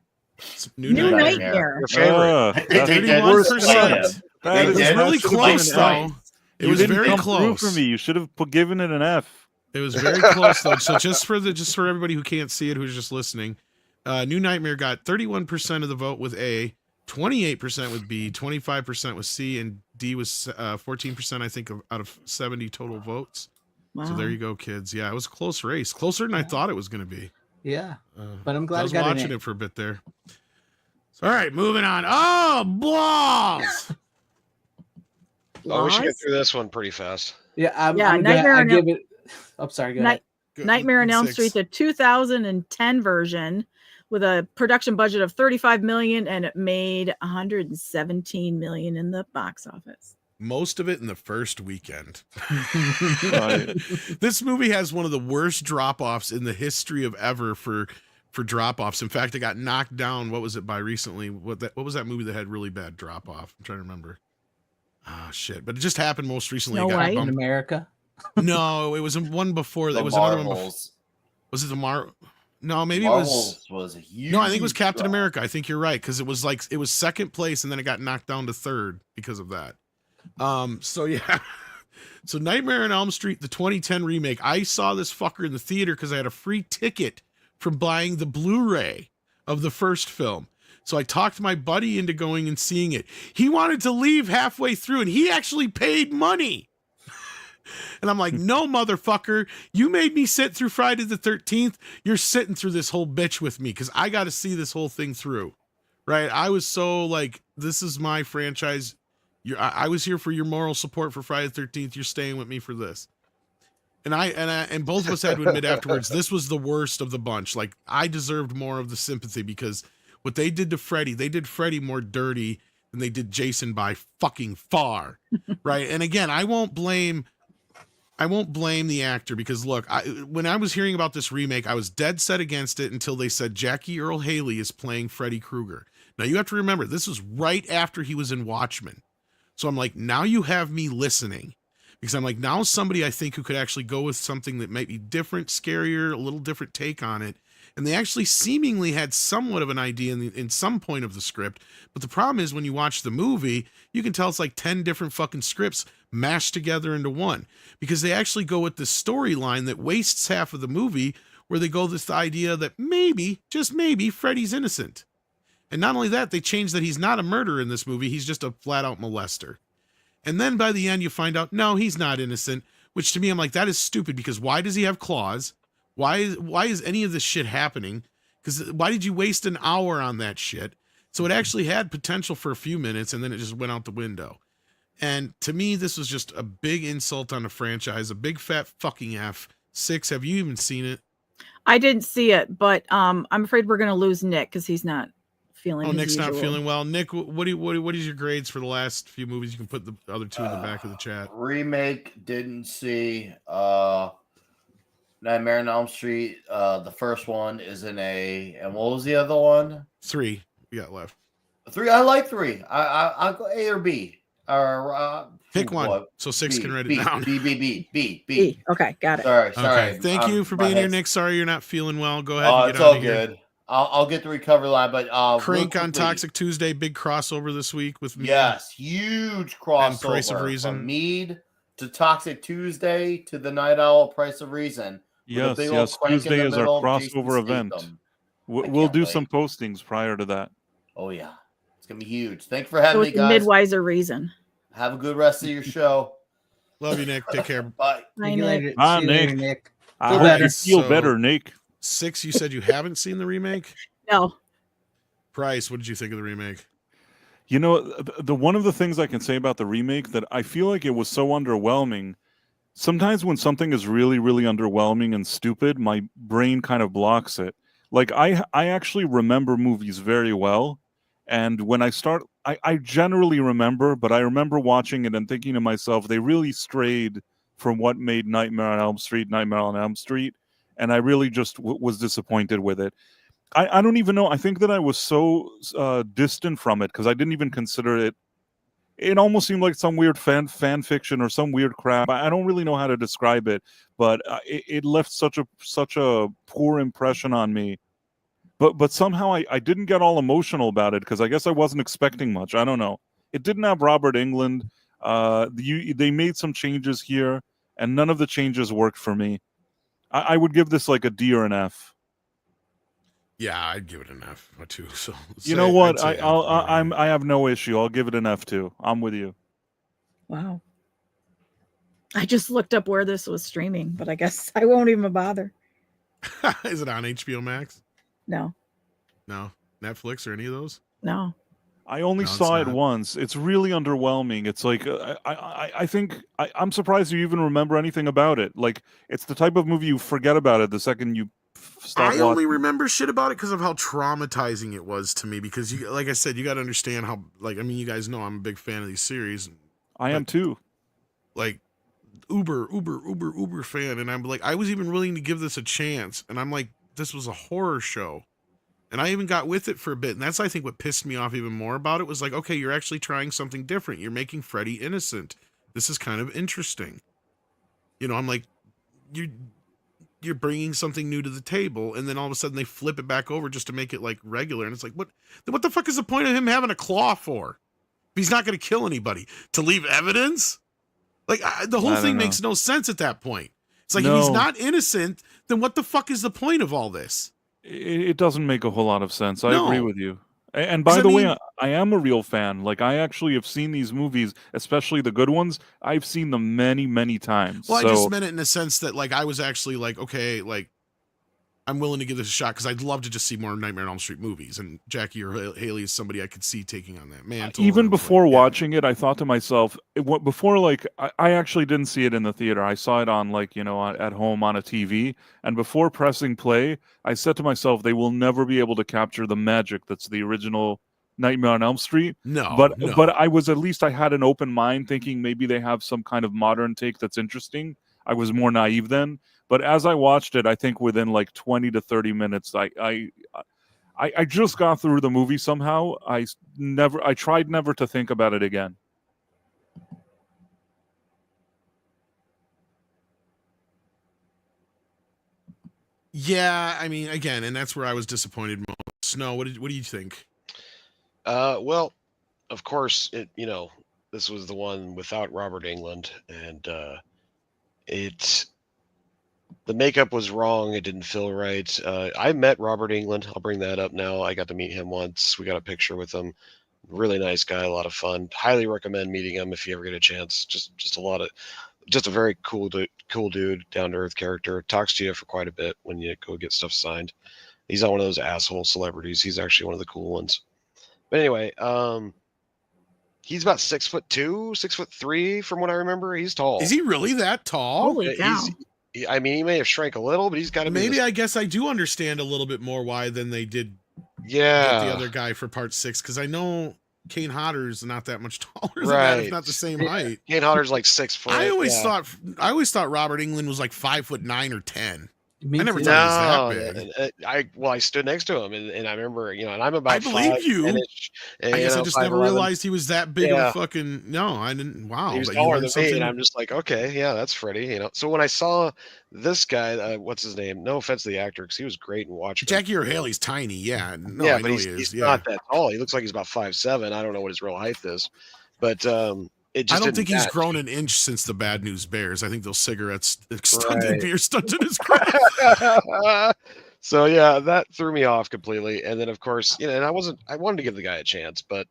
New New Nightmare. Nightmare. Your favorite. They That's did. the 31%. worst one. It They was did. really That should have been close, an though. A. It You was didn't very come close. through for me. You should have given it an F. It was very close, though. So just for everybody who can't see it, who's just listening, New Nightmare got 31% of the vote with A, 28% with B, 25% with C, and D was 14%, I think, out of 70 total votes. Wow. So there you go, kids. Yeah, it was a close race. Closer than I thought it was going to be. Yeah, Uh, but I'm glad I was I got watching it. it for a bit there. So, all right, moving on. Oh, balls! Oh, we should get Laws? through this one pretty fast. Yeah, I'm Nightmare I on give it. I'm sorry. Go ahead. Good. Nightmare on Elm 6. Street, the 2010 version, with a production budget of 35 million, and it made 117 million in the box office. Most of it in the first weekend. Right. This movie has one of the worst drop-offs in the history of ever for drop-offs. In fact, it got knocked down. What was it by recently? What was that movie that had really bad drop-off? I'm trying to remember. Ah, shit. But it just happened most recently. Snow It got White? In bumped. America. No, it was one before. The It was another one. Marvels. Was it the No, maybe Marvels was a huge. No, I think it was Captain drop. America. I think you're right because it was second place and then it got knocked down to third because of that. So yeah. So Nightmare on Elm Street, the 2010 remake. I saw this fucker in the theater because I had a free ticket from buying the Blu-ray of the first film. So I talked my buddy into going and seeing it. He wanted to leave halfway through and he actually paid money. And I'm like, no, motherfucker, you made me sit through Friday the 13th. You're sitting through this whole bitch with me because I got to see this whole thing through. Right. I was so like, this is my franchise. I was here for your moral support for Friday the 13th. You're staying with me for this. And both of us had to admit afterwards, this was the worst of the bunch. Like, I deserved more of the sympathy because what they did to Freddy, they did Freddy more dirty than they did Jason by fucking far. Right. And again, I won't blame the actor because look, when I was hearing about this remake, I was dead set against it until they said Jackie Earle Haley is playing Freddy Krueger. Now you have to remember, this was right after he was in Watchmen. So I'm like, now you have me listening because I'm like, now somebody I think who could actually go with something that might be different, scarier, a little different take on it And they actually seemingly had somewhat of an idea in some point of the script. But the problem is when you watch the movie, you can tell it's like 10 different fucking scripts mashed together into one. Because they actually go with this storyline that wastes half of the movie, where they go with this idea that maybe, just maybe, Freddy's innocent. And not only that, they change that he's not a murderer in this movie. He's just a flat-out molester. And then by the end, you find out, no, he's not innocent. Which to me, I'm like, that is stupid, because why does he have claws? Why is any of this shit happening? Because why did you waste an hour on that shit? So it actually had potential for a few minutes, and then it just went out the window. And to me, this was just a big insult on the franchise, a big fat fucking F. Six, have you even seen it? I didn't see it, but I'm afraid we're going to lose Nick because he's not feeling. Oh, his Nick's usual. not feeling well. Nick, what is your grades for the last few movies? You can put the other two in the back of the chat. Remake, didn't see. Nightmare on Elm Street, the first one is an A, and what was the other one? 3 we got left. 3. I like 3. I'll go A or B. Or Pick one, so Six can write it down. B. Okay, got it. Sorry. Okay, thank you for being here, Nick. Sorry you're not feeling well. Go ahead. Oh, And get it's out all of here. good. I'll get the recovery line, but Crank real on quickly, Toxic Tuesday, big crossover this week with me. Yes, huge crossover. And Price of Reason. From Mead to Toxic Tuesday to the Night Owl Price of Reason. Yes, Tuesday is our crossover event. We'll do some postings prior to that. Oh, yeah. It's going to be huge. Thank you for having me, guys. Midwiser Reason. Have a good rest of your show. Love you, Nick. Take care. Bye. Bye, Nick. Bye, Nick. I hope you feel better, Nick. Six, you said you haven't seen the remake? No. Price, what did you think of the remake? You know, the one of the things I can say about the remake that I feel like it was so underwhelming. Sometimes when something is really, really underwhelming and stupid, my brain kind of blocks it. Like I actually remember movies very well. And when I start, I generally remember, but I remember watching it and thinking to myself, they really strayed from what made Nightmare on Elm Street. And I really just was disappointed with it. I don't even know. I think that I was so distant from it because I didn't even consider it. It almost seemed like some weird fan fiction or some weird crap. I don't really know how to describe it, but it left such a poor impression on me. But somehow I didn't get all emotional about it because I guess I wasn't expecting much. I don't know. It didn't have Robert Englund. They made some changes here, and none of the changes worked for me. I would give this like a D or an F. Yeah, I'd give it an F or 2. So you know what? I have no issue. I'll give it an F too. I'm with you. Wow. I just looked up where this was streaming, but I guess I won't even bother. Is it on HBO Max? No. No. Netflix or any of those? No. I only saw it once. It's really underwhelming. It's like I think I'm surprised you even remember anything about it. Like it's the type of movie you forget about it the second you start watching. I only remember shit about it because of how traumatizing it was to me. Because you, like I said, you got to understand how. Like I mean, you guys know I'm a big fan of these series. I am too. Like uber fan, and I'm like, I was even willing to give this a chance, and I'm like, this was a horror show. And I even got with it for a bit. And that's, I think, what pissed me off even more about it was like, okay, you're actually trying something different. You're making Freddy innocent. This is kind of interesting. You know, I'm like, you're bringing something new to the table. And then all of a sudden they flip it back over just to make it like regular. And it's like, what the fuck is the point of him having a claw for? If he's not going to kill anybody. To leave evidence? Like, the whole thing makes no sense at that point. It's like, if he's not innocent, then what the fuck is the point of all this? It doesn't make a whole lot of sense. I agree with you. And by the way, I am a real fan. Like, I actually have seen these movies, especially the good ones. I've seen them many, many times. Well, I just meant it in the sense that, like, I was actually like, okay, like, I'm willing to give this a shot because I'd love to just see more Nightmare on Elm Street movies. And Jackie or Haley is somebody I could see taking on that mantle. Even before watching it, I thought to myself, before, like, I actually didn't see it in the theater. I saw it on, like, you know, at home on a TV. And before pressing play, I said to myself, they will never be able to capture the magic that's the original Nightmare on Elm Street. But I was, at least I had an open mind thinking maybe they have some kind of modern take that's interesting. I was more naive then. But as I watched it, I think within like 20 to 30 minutes, I just got through the movie somehow. I tried never to think about it again. Yeah, I mean, again, and that's where I was disappointed most. Snow, what do you think? Well, of course, this was the one without Robert England, and it the makeup was wrong. It didn't feel right. I met Robert England. I'll bring that up now. I got to meet him once. We got a picture with him. Really nice guy, a lot of fun. Highly recommend meeting him if you ever get a chance. Just a very cool dude, down to earth character. Talks to you for quite a bit when you go get stuff signed. He's not one of those asshole celebrities. He's actually one of the cool ones. But anyway, he's about 6'2", 6'3", from what I remember. He's tall. Is he really that tall? Holy cow. I mean, he may have shrank a little, but he's got to be. Maybe I guess I do understand a little bit more why than they did Yeah. get the other guy for part 6, because I know Kane Hodder's not that much taller than that, Right. if not the same height. Kane Hodder's like 6 foot. I always thought Robert England was like 5'9" or 10. Me I never too. thought he was that big. I stood next to him, and I remember, and I'm about I believe 5, you. 10-ish, and, I guess I just never 5'11". realized he was that big of Yeah. a fucking. No, I didn't. Wow, He was but you taller learned than me, something. and I'm just like, okay, yeah, that's Freddie. So when I saw this guy, what's his name? No offense to the actor, because he was great in watching. Jackie Earle Haley's tiny. Yeah, no, Yeah, I but know he's he is. Yeah, not that tall. He looks like he's about 5'7". I don't know what his real height is, but it just I don't didn't think he's match. grown an inch since the Bad News Bears. I think those cigarettes stunted Right. beer stunted his growth. So yeah, that threw me off completely. And then of course, and I wanted to give the guy a chance, but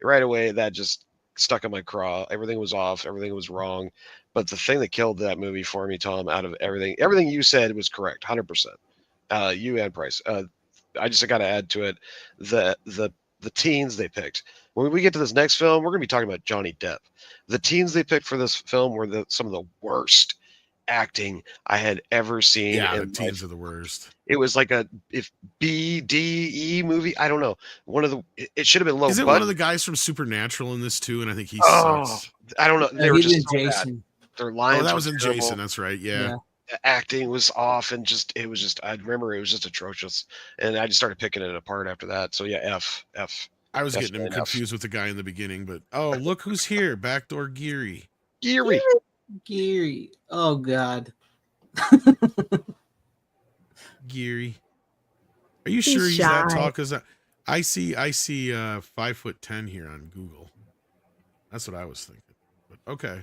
right away that just stuck in my craw. Everything was off, everything was wrong. But the thing that killed that movie for me, Tom, out of everything you said was correct, 100%. You and Price. I just got to add to it the teens they picked. When we get to this next film, we're going to be talking about Johnny Depp. The teens they picked for this film were some of the worst acting I had ever seen. Yeah, the in teens life. are the worst. It was like if B, D, E movie. I don't know. It should have been low. Is it budget. one of the guys from Supernatural in this too? And I think he Oh, sucks. I don't know. They were He's just in so bad. Jason. Their lines. Oh, that were was in terrible. Jason. That's right. Yeah. The acting was off, and I remember it was just atrocious, and I just started picking it apart after that. So yeah, F. I was That's getting him fair enough. confused with the guy in the beginning, but look who's here, Backdoor Geary. Geary. Geary. Oh God. Geary. Are you He's sure he's that shy. tall? Because I see 5'10" here on Google. That's what I was thinking. But okay.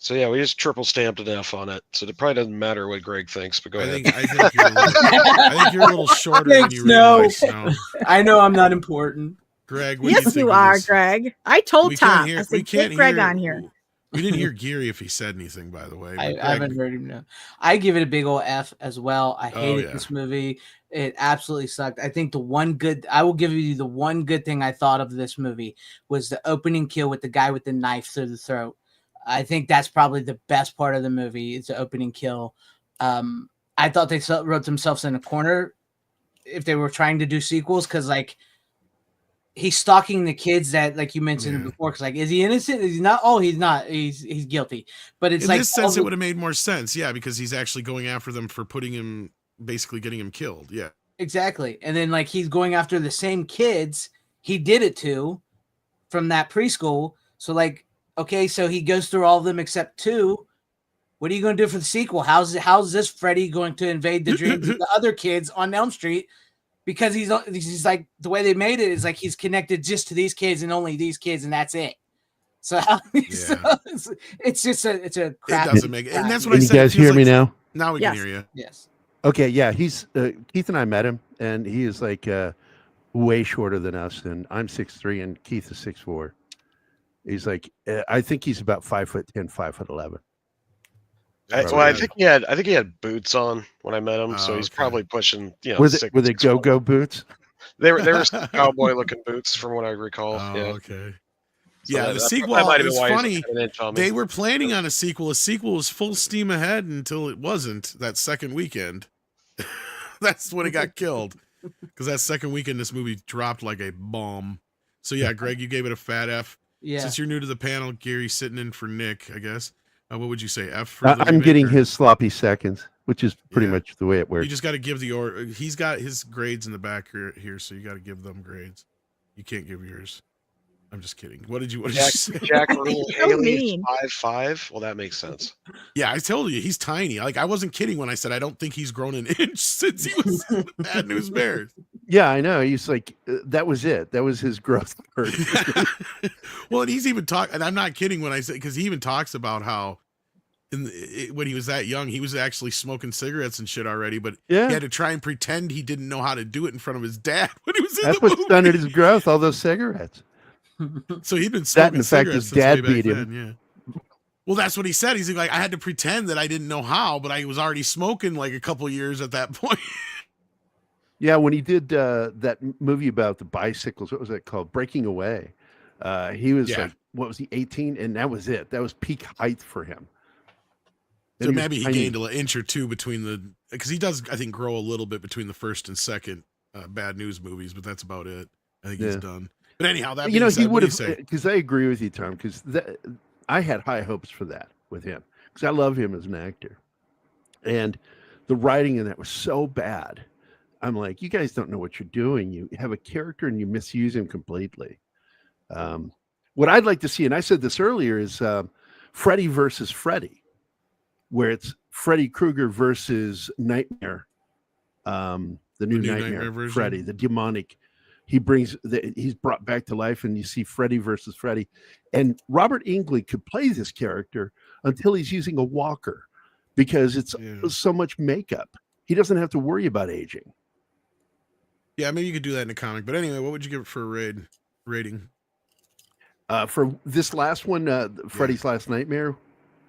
So yeah, we just triple stamped an F on it. So it probably doesn't matter what Greg thinks, but go ahead. I think you're a little shorter than Thanks, you no. realize. No. I know I'm not important. Greg, what do you Yes, think you of are, this? Greg. I told We can't Tom. hear- I we said, can't get Greg hear- on here. We didn't hear Geary if he said anything, by the way. but I Greg, haven't heard him know. I give it a big old F as well. I hated yeah. this movie. It absolutely sucked. I think I will give you the one good thing I thought of this movie was the opening kill with the guy with the knife through the throat. I think that's probably the best part of the movie. It's the opening kill. I thought they wrote themselves in a corner if they were trying to do sequels, because like he's stalking the kids that, like you mentioned before, because like, is he innocent? Is he not? Oh, he's not. He's guilty. But it's in like this sense, it would have made more sense, yeah, because he's actually going after them for basically getting him killed. Yeah, exactly. And then like he's going after the same kids he did it to from that preschool. So like, okay, so he goes through all of them except 2. What are you going to do for the sequel? How's this Freddy going to invade the dreams of the other kids on Elm Street? Because he's like, the way they made it is like he's connected just to these kids and only these kids, and that's it. So, it's just a crap. it doesn't make it. And that's what Can I you said. it guys feels hear me like- now? Now we Yes. can hear you. Yes. Okay, yeah, he's Keith and I met him, and he is like way shorter than us, and I'm 6'3", and Keith is 6'4". He's like, I think he's about 5'10", 5'11". I think he had boots on when I met him, so he's okay. probably pushing. Were 6, they 6'1". go-go boots? They were cowboy looking boots, from what I recall. Oh, yeah. okay. So Yeah, that- the that sequel might have been is why he's funny. got an inch on me. They were planning on a sequel. A sequel was full steam ahead until it wasn't that second weekend. That's when it got killed. Because that second weekend, this movie dropped like a bomb. So yeah, Greg, you gave it a fat F. Yeah. Since you're new to the panel, Gary sitting in for Nick, I guess. What would you say? F for the I'm remake, getting or- his sloppy seconds, which is pretty Yeah. much the way it You works. just got to give the order. He's got his grades in the back here, so you got to give them grades. You can't give yours. I'm just kidding. What did you Jack, say? Jack Earl So Haley is mean. 5'5". Well, that makes sense. Yeah, I told you he's tiny. Like I wasn't kidding when I said I don't think he's grown an inch since he was in the Bad News Bears. Yeah, I know. He's like, that was it. That was his growth spurt. Well, and he's even talking, and I'm not kidding when I say, because he even talks about how when he was that young, he was actually smoking cigarettes and shit already, but Yeah. he had to try and pretend he didn't know how to do it in front of his dad when he was in That's the what movie. stunted his growth, all those cigarettes. So he'd been That, smoking in fact, cigarettes his since way dad back beat him. then, yeah. Well, that's what he said. He's like, I had to pretend that I didn't know how, but I was already smoking like a couple years at that point. Yeah, when he did that movie about the bicycles, what was that called? Breaking Away. He was Yeah. like, what was he, 18? And that was it. That was peak height for him. So And was maybe he tiny. gained an inch or two between because he does, I think, grow a little bit between the first and second Bad News movies, but that's about it. I think he's Yeah. done. But anyhow, that You know, being said, he what would do you have, say? because I agree with you, Tom, because I had high hopes for that with him, because I love him as an actor. And the writing in that was so bad. I'm like, you guys don't know what you're doing. You have a character and you misuse him completely. What I'd like to see, and I said this earlier, is Freddy versus Freddy, where it's Freddy Krueger versus Nightmare, the new Nightmare version? Freddy, the demonic. He's brought back to life, and you see Freddy versus Freddy. And Robert Englund could play this character until he's using a walker, because it's so much makeup. He doesn't have to worry about aging. Yeah, maybe you could do that in a comic. But anyway, what would you give it for a rating? For this last one, Freddy's Last Nightmare.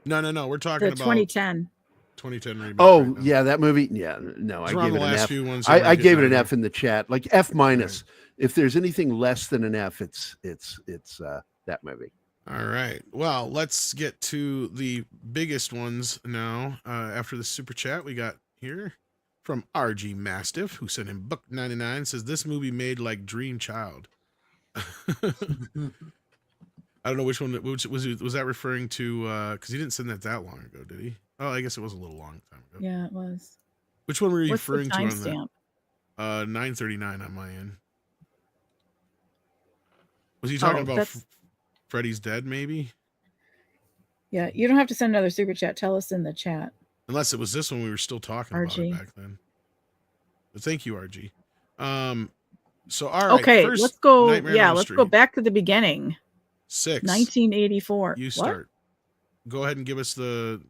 No. We're talking The about 2010. 2010 remake. Oh, right now. yeah, that movie. Yeah, no, I It's around gave the it an last F. few ones here I we're gave it getting an out F in the chat, like F minus. If there's anything less than an F, it's that movie. All right. Well, let's get to the biggest ones now. After the super chat we got here from RG Mastiff, who sent him Buck 99, says this movie made like Dream Child. I don't know which one. Was that referring to? Because he didn't send that long ago, did he? Oh, I guess it was a little long time ago. Yeah, it was. Which one were you What's the referring to on timestamp? that? 9:39 on my end. Was he talking about Freddy's Dead? Maybe. Yeah, you don't have to send another super chat. Tell us in the chat. Unless it was this one we were still talking about it back then. But thank you, RG. So all right. Okay, first, let's go. Nightmare Yeah, on Elm let's go Street. back to the beginning. 1984. You What? start. Go ahead and give us the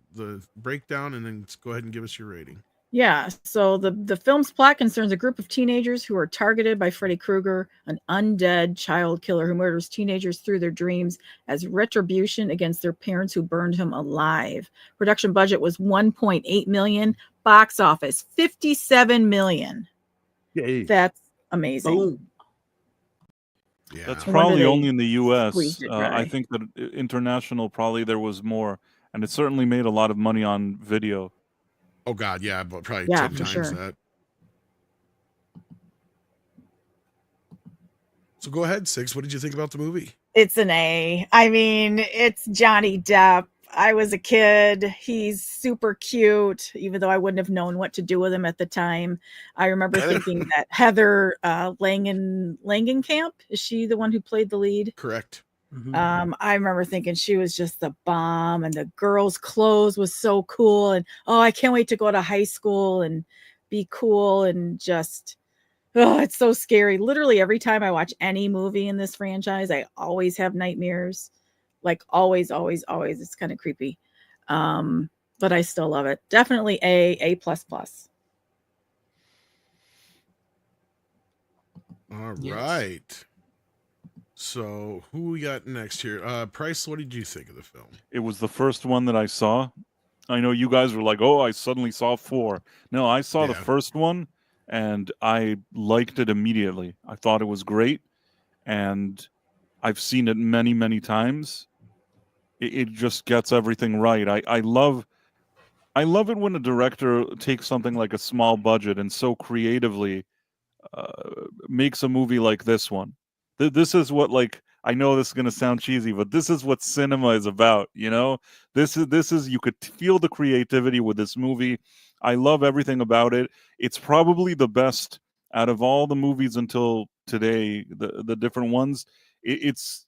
breakdown, and then go ahead and give us your rating. Yeah, so the film's plot concerns a group of teenagers who are targeted by Freddy Krueger, an undead child killer who murders teenagers through their dreams as retribution against their parents who burned him alive. Production budget was $1.8 million. Box office $57 million. Yay. That's amazing. Boom. Yeah. That's No wonder probably they only in the U.S. squeezed it I dry. think that international, probably there was more, and it certainly made a lot of money on video. Oh God, yeah, but probably Yeah, 10 for times sure. that. So go ahead, Six. What did you think about the movie? It's an A. I mean, it's Johnny Depp. I was a kid. He's super cute, even though I wouldn't have known what to do with him at the time. I remember thinking that Heather Langenkamp, is she the one who played the lead? Correct. I remember thinking she was just the bomb, and the girl's clothes was so cool. And I can't wait to go to high school and be cool, and just it's so scary. Literally every time I watch any movie in this franchise, I always have nightmares. Like always. It's kind of creepy. But I still love it. Definitely A++. All Yes. right. So who we got next here? Price, what did you think of the film? It was the first one that I saw. I know you guys were like, "Oh, I suddenly saw 4." No, I saw the Yeah. first one, and I liked it immediately. I thought it was great, and I've seen it many, many times. It just gets everything right. I love it when a director takes something like a small budget and so creatively makes a movie like this one. This is what, like, I know this is going to sound cheesy, but this is what cinema is about, you know? This is you could feel the creativity with this movie. I love everything about it. It's probably the best out of all the movies until today, the different ones. It's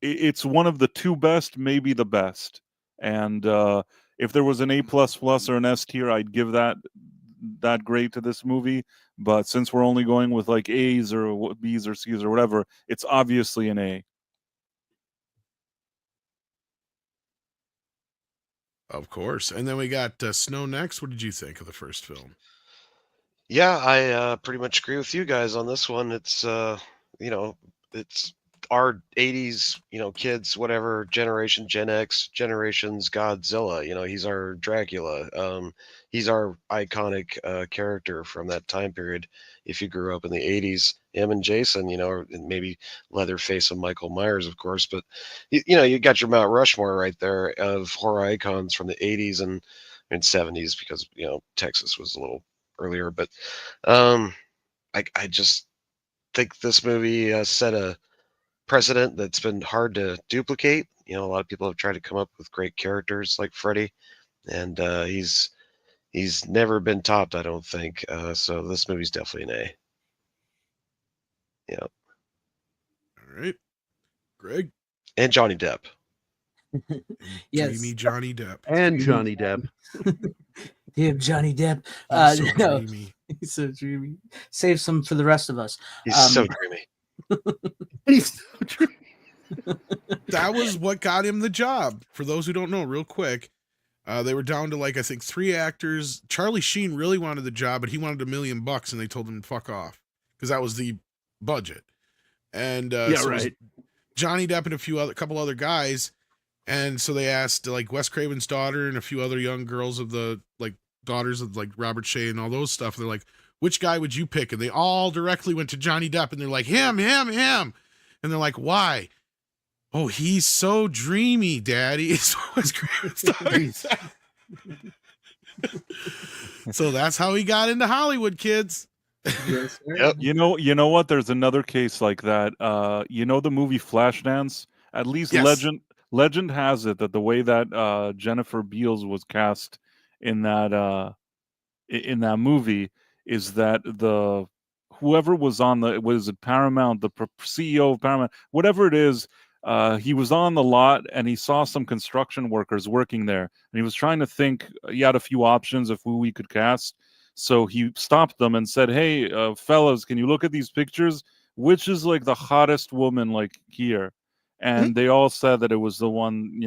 it's one of the 2 best, maybe the best. And if there was an A++ or an S tier, I'd give that grade to this movie. But since we're only going with like A's or B's or C's or whatever, it's obviously an A. Of course. And then we got Snow next. What did you think of the first film? Yeah, I pretty much agree with you guys on this one. It's it's our 80s, kids, whatever generation, Gen X, generations Godzilla. He's our Dracula. He's our iconic character from that time period. If you grew up in the 80s, him and Jason, or maybe Leatherface and Michael Myers, of course. But you got your Mount Rushmore right there of horror icons from the 80s and 70s, because Texas was a little earlier. But I just think this movie set a precedent that's been hard to duplicate. A lot of people have tried to come up with great characters like Freddy, and he's never been topped, I don't think. So this movie's definitely an A. Yeah. All right. Greg? And Johnny Depp. Yes. Dreamy Johnny Depp. And Johnny Depp. Damn, Johnny Depp. He's so No, dreamy. he's so dreamy. Save some for the rest of us. He's so dreamy. He's so dreamy. That was what got him the job. For those who don't know, real quick, they were down to like, I think 3 actors. Charlie Sheen really wanted the job, but he wanted $1 million, and they told him to fuck off because that was the budget. And so it was Johnny Depp and a couple other guys. And so they asked like Wes Craven's daughter and a few other young girls of the like daughters of like Robert Shea and all those stuff. They're like, which guy would you pick? And they all directly went to Johnny Depp, and they're like, him. And they're like, why? Oh, he's so dreamy, Daddy. So Wes Craven's daughter said. So that's how he got into Hollywood, kids. Yes, sir. Yep. You know what? There's another case like that. The movie Flashdance? At least Yes. legend has it that the way that Jennifer Beals was cast in that movie is that whoever was on was it Paramount, the CEO of Paramount, whatever it is, he was on the lot and he saw some construction workers working there, and he was trying to think. He had a few options of who we could cast. So he stopped them and said, "Hey, fellas, can you look at these pictures? Which is like the hottest woman like here?" And they all said that it was the one,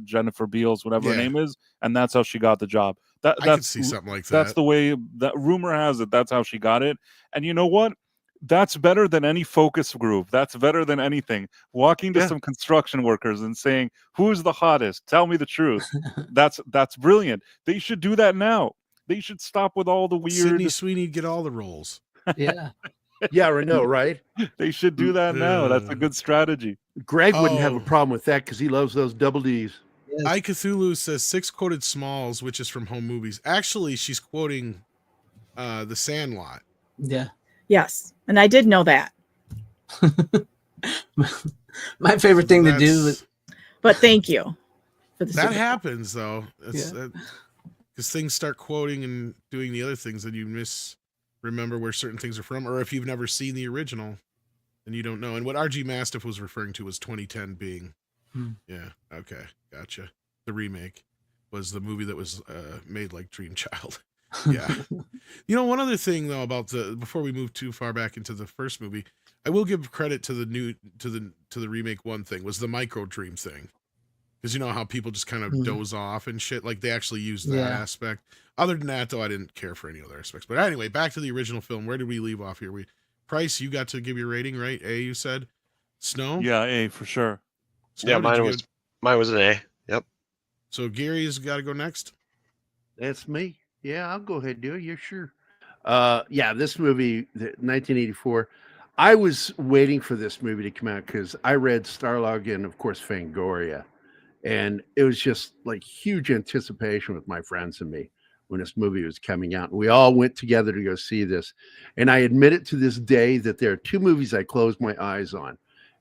Jennifer Beals, whatever her name is, and that's how she got the job. I could see something like that. That's the way that rumor has it. That's how she got it. And you know what? That's better than any focus group. That's better than anything. Walking to some construction workers and saying, "Who's the hottest? Tell me the truth." That's brilliant. They should do that now. They should stop with all the weird. Sydney Sweeney get all the roles. Yeah. Yeah, I know, right? They should do that now. That's a good strategy. Greg wouldn't have a problem with that because he loves those double Ds. Yes. I Cthulhu says 6 quoted Smalls, which is from Home Movies. Actually, she's quoting The Sandlot. Yeah. Yes, and I did know that. My favorite thing to do is But thank you for the that super- happens though. Because things start quoting and doing the other things, and you remember where certain things are from, or if you've never seen the original, then you don't know. And what RG Mastiff was referring to was 2010 being, yeah, okay, gotcha. The remake was the movie that was made like Dream Child. Yeah. One other thing though about before we move too far back into the first movie, I will give credit to the remake. One thing was the micro dream thing. Because you know how people just kind of doze off and shit. Like they actually use that aspect. Other than that, though, I didn't care for any other aspects. But anyway, back to the original film. Where did we leave off here? Price, you got to give your rating, right? A, you said. Snow. Yeah, A for sure. Snow, Yeah, mine was an A. Yep. So Gary's got to go next. That's me. Yeah, I'll go ahead and do it. You're sure. Yeah, this movie, 1984. I was waiting for this movie to come out because I read Starlog and, of course, Fangoria. And it was just like huge anticipation with my friends and me when this movie was coming out. We all went together to go see this. And I admit it to this day that there are 2 movies I closed my eyes on.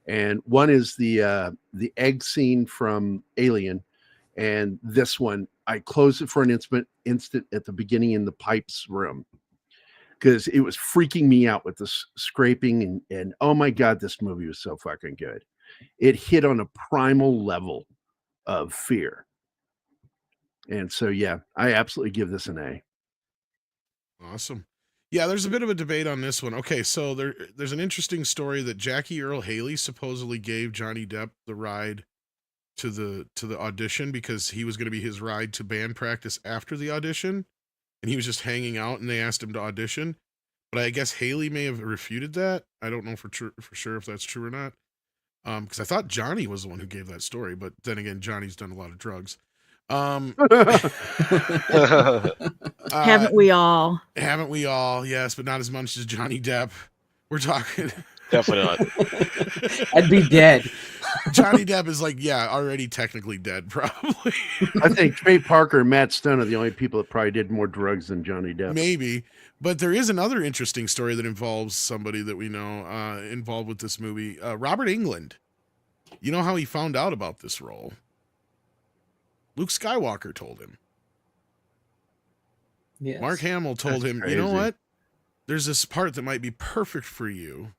And one is the egg scene from Alien. And this one, I closed it for an instant at the beginning in the pipes room because it was freaking me out with the scraping. And oh my God, this movie was so fucking good. it hit on a primal level of fear. And so, yeah, I absolutely give this an A. Awesome. Yeah, there's a bit of a debate on this one. Okay, so there's an interesting story that Jackie Earle Haley supposedly gave Johnny Depp the ride to the audition because he was going to be his ride to band practice after the audition, and he was just hanging out and they asked him to audition. But I guess Haley may have refuted that. I don't know for sure if that's true or not. Because I thought Johnny was the one who gave that story, but then again, Johnny's done a lot of drugs. Haven't we all? Haven't we all? Yes, but not as much as Johnny Depp. We're talking. Definitely not. I'd be dead. Johnny Depp is like, yeah, already technically dead, probably. I think Trey Parker and Matt Stone are the only people that probably did more drugs than Johnny Depp. Maybe. But there is another interesting story that involves somebody that we know involved with this movie. Robert Englund. You know how he found out about this role? Luke Skywalker told him. Yes. Mark Hamill told That's him, crazy. you know what? There's this part that might be perfect for you.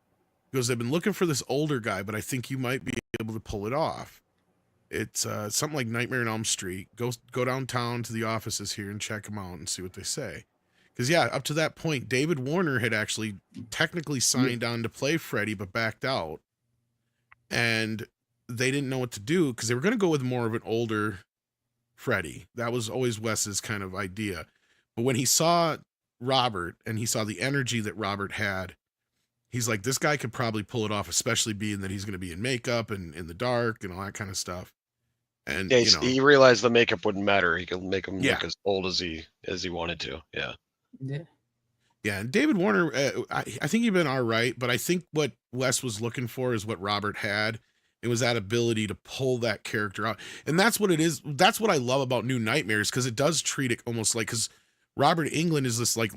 Because they've been looking for this older guy, but I think you might be able to pull it off. It's something like Nightmare on Elm Street. Go downtown to the offices here and check them out and see what they say. Because, yeah, up to that point, David Warner had actually technically signed on to play Freddy, but backed out. And they didn't know what to do because they were going to go with more of an older Freddy. That was always Wes's kind of idea. But when he saw Robert and he saw the energy that Robert had, he's like, this guy could probably pull it off, especially being that he's going to be in makeup and in the dark and all that kind of stuff. And Yeah, you know, he realized the makeup wouldn't matter. He could make him Yeah. look as old as he wanted to. Yeah. Yeah. yeah, and David Warner, I think he'd been all right, but I think what Wes was looking for is what Robert had. It was that ability to pull that character out. And that's what it is. That's what I love about New Nightmares, because it does treat it almost like, because Robert Englund is this like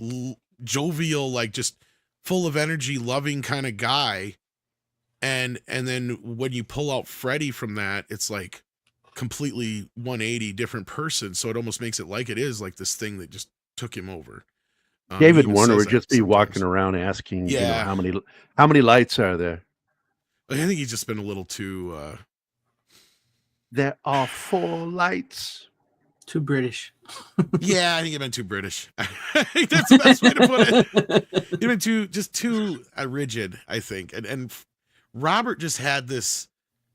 jovial, like just full of energy, loving kind of guy. And then when you pull out Freddy from that, it's like completely 180 different person. So it almost makes it like it is like this thing that just took him over. David he even Warner says would that just be sometimes. walking around asking, Yeah. how many lights are there? I think he's just been a little too There are 4 lights. Too British. yeah, I think he's been too British. I think that's the best way to put it. He's been too rigid, I think. And Robert just had this,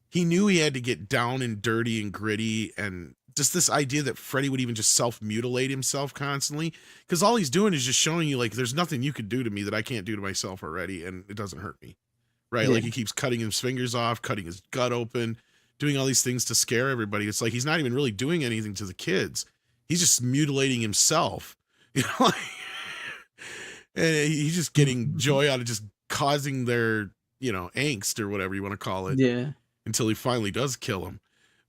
he knew he had to get down and dirty and gritty, and just this idea that Freddy would even just self-mutilate himself constantly, because all he's doing is just showing you, like, there's nothing you could do to me that I can't do to myself already, and it doesn't hurt me, right? Yeah. Like, he keeps cutting his fingers off, cutting his gut open, doing all these things to scare everybody. It's like he's not even really doing anything to the kids. He's just mutilating himself, you know, like, and he's just getting joy out of just causing their, you know, angst or whatever you want to call it, Yeah. until he finally does kill him.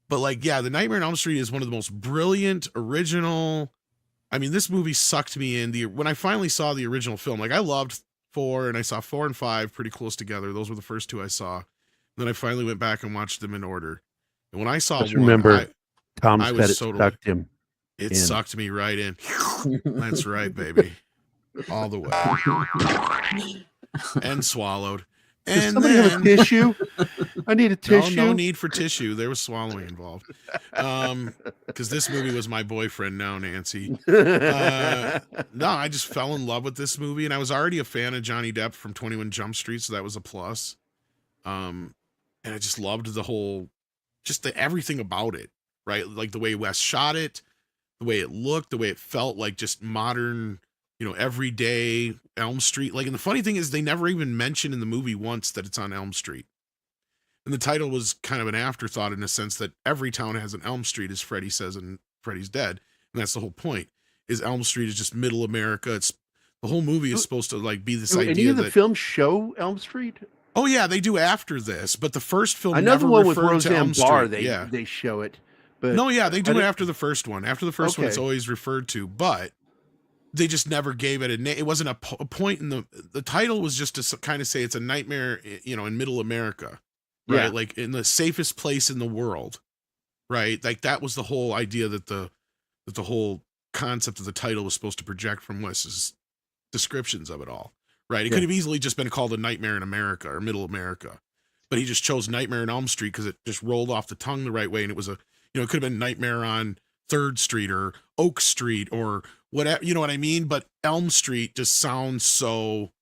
But like, yeah, the Nightmare on Elm Street is one of the most brilliant, original. I mean, this movie sucked me in. When I finally saw the original film, like, I loved 4 and I saw 4 and 5 pretty close together. Those were the first 2 I saw. Then I finally went back and watched them in order. And when I saw Just 1, remember, Tom I said was it so sucked him. it in. sucked me right in. That's right, baby. All the way. And swallowed. Does And somebody have a then, tissue? I need a tissue. no need for tissue. There was swallowing involved. Because this movie was my boyfriend now, Nancy. No, I just fell in love with this movie, and I was already a fan of Johnny Depp from 21 Jump Street, so that was a plus. And I just loved the whole, just everything about it, right? Like the way Wes shot it, the way it looked, the way it felt like just modern, you know, everyday Elm Street. Like, and the funny thing is they never even mention in the movie once that it's on Elm Street. And the title was kind of an afterthought in the sense that every town has an Elm Street, as Freddy says, and Freddy's dead. And that's the whole point, is Elm Street is just middle America. It's the whole movie is supposed to like be this Do any idea of the that, films show Elm Street? oh yeah, they do after this, but the first film I know never the one with referred to Roseanne Elm Barr. Street. They show it, but No, yeah, they do I it didn't- after the first one. After the first one, it's Okay. always referred to, but they just never gave it a name. It wasn't a point in the title was just to kind of say it's a nightmare, you know, in middle America, right? Yeah. Like in the safest place in the world, right? Like that was the whole idea that the whole concept of the title was supposed to project from Wes's descriptions of it all, right? It Yeah. could have easily just been called A Nightmare in America or Middle America. but he just chose Nightmare on Elm Street because it just rolled off the tongue the right way, and it was a, it could have been Nightmare on 3rd Street or Oak Street or whatever, you know what I mean? But Elm Street just sounds so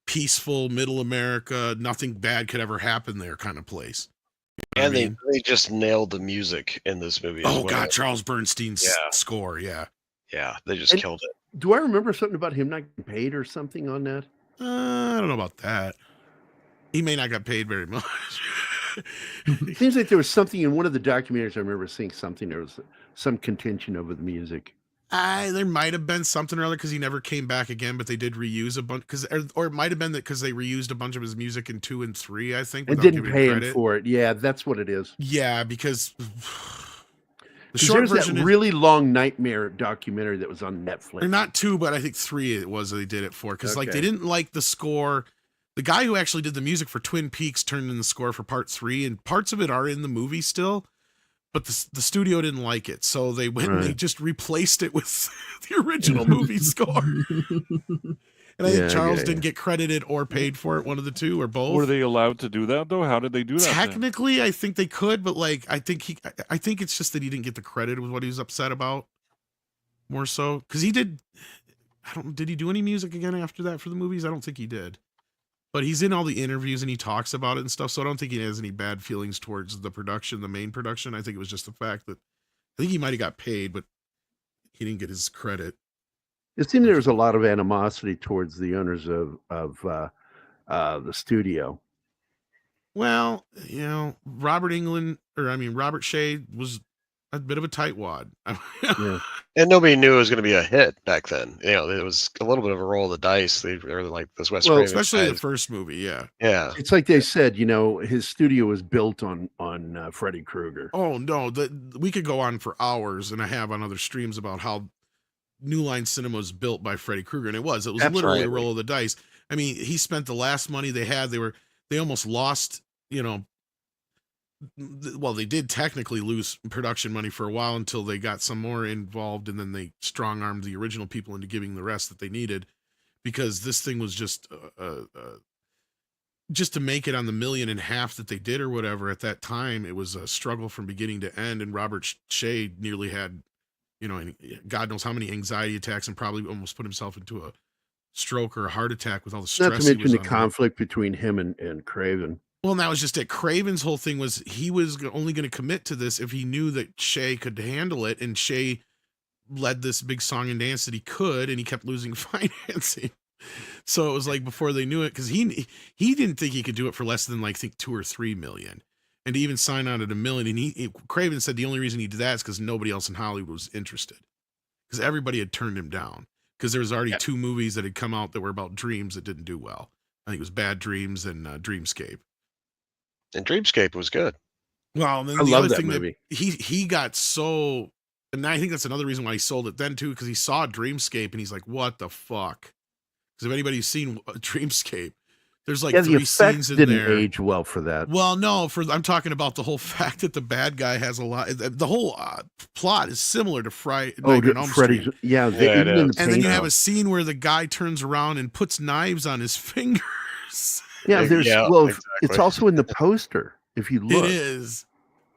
peaceful, middle America, nothing bad could ever happen there kind of place. You know And what I mean? they just nailed the music in this movie as Oh well. God, Charles Bernstein's score, yeah. Yeah, they just killed it. Do I remember something about him not getting paid or something on that? I don't know about that. He may not get paid very much. It seems like there was something in one of the documentaries. I remember seeing something. There was some contention over the music. There might have been something or other because he never came back again, but they did reuse a bunch or it might have been that because they reused a bunch of his music in 2 and 3, I think. And didn't pay him for it. Yeah, that's what it is. Yeah, because the short there's version that is, really long Nightmare documentary that was on Netflix. or not 2, but I think 3 it was they did it for because like Okay. they didn't like the score. The guy who actually did the music for Twin Peaks turned in the score for part 3, and parts of it are in the movie still. But the studio didn't like it, so they went and they just replaced it with the original movie score. And I think Charles didn't get credited or paid for it, one of the two, or both. Were they allowed to do that though? How did they do that? Technically, I think they could, but like I think it's just that he didn't get the credit with what he was upset about. More so, because he did. Did he do any music again after that for the movies? I don't think he did. But he's in all the interviews and he talks about it and stuff, so I don't think he has any bad feelings towards the production, the main production. I think it was just the fact that I think he might have got paid, but he didn't get his credit. It seemed there was a lot of animosity towards the owners of the studio. Well, Robert Shea was a bit of a tightwad. Yeah. And nobody knew it was going to be a hit back then. It was a little bit of a roll of the dice. They were like this Wes Craven especially guy. the first movie, yeah. Yeah. It's like they said, his studio was built on Freddy Krueger. Oh no, we could go on for hours, and I have on other streams about how New Line Cinema was built by Freddy Krueger, and it was literally a roll of the dice. I mean, he spent the last money they had. They almost lost, well, they did technically lose production money for a while until they got some more involved, and then they strong-armed the original people into giving the rest that they needed, because this thing was just to make it on the $1.5 million that they did or whatever at that time. It was a struggle from beginning to end, and Robert Shea nearly had, God knows how many anxiety attacks and probably almost put himself into a stroke or a heart attack with all the stress. Not to mention the conflict between him and Craven. Well, and that was just it. Craven's whole thing was he was only going to commit to this if he knew that Shea could handle it, and Shea led this big song and dance that he could, and he kept losing financing. So it was like before they knew it, because he didn't think he could do it for less than like, I think, $2 or $3 million, and to even sign on at $1 million. And Craven said the only reason he did that is because nobody else in Hollywood was interested, because everybody had turned him down, because there was already 2 movies that had come out that were about dreams that didn't do well. I think it was Bad Dreams and Dreamscape. And Dreamscape was good. Well, and then I the love other that thing movie. that he got so, and I think that's another reason why he sold it then too, because he saw Dreamscape and he's like, what the fuck? Because if anybody's seen Dreamscape, there's like 3 scenes in didn't there. age well for that. Well, no, I'm talking about the whole fact that the bad guy has a lot. The whole plot is similar to Nightmare on Elm Street. Yeah, Yeah, even in the And then you have a paint scene where the guy turns around and puts knives on his fingers. Yeah, there's exactly. it's also in the poster. If you look, It is.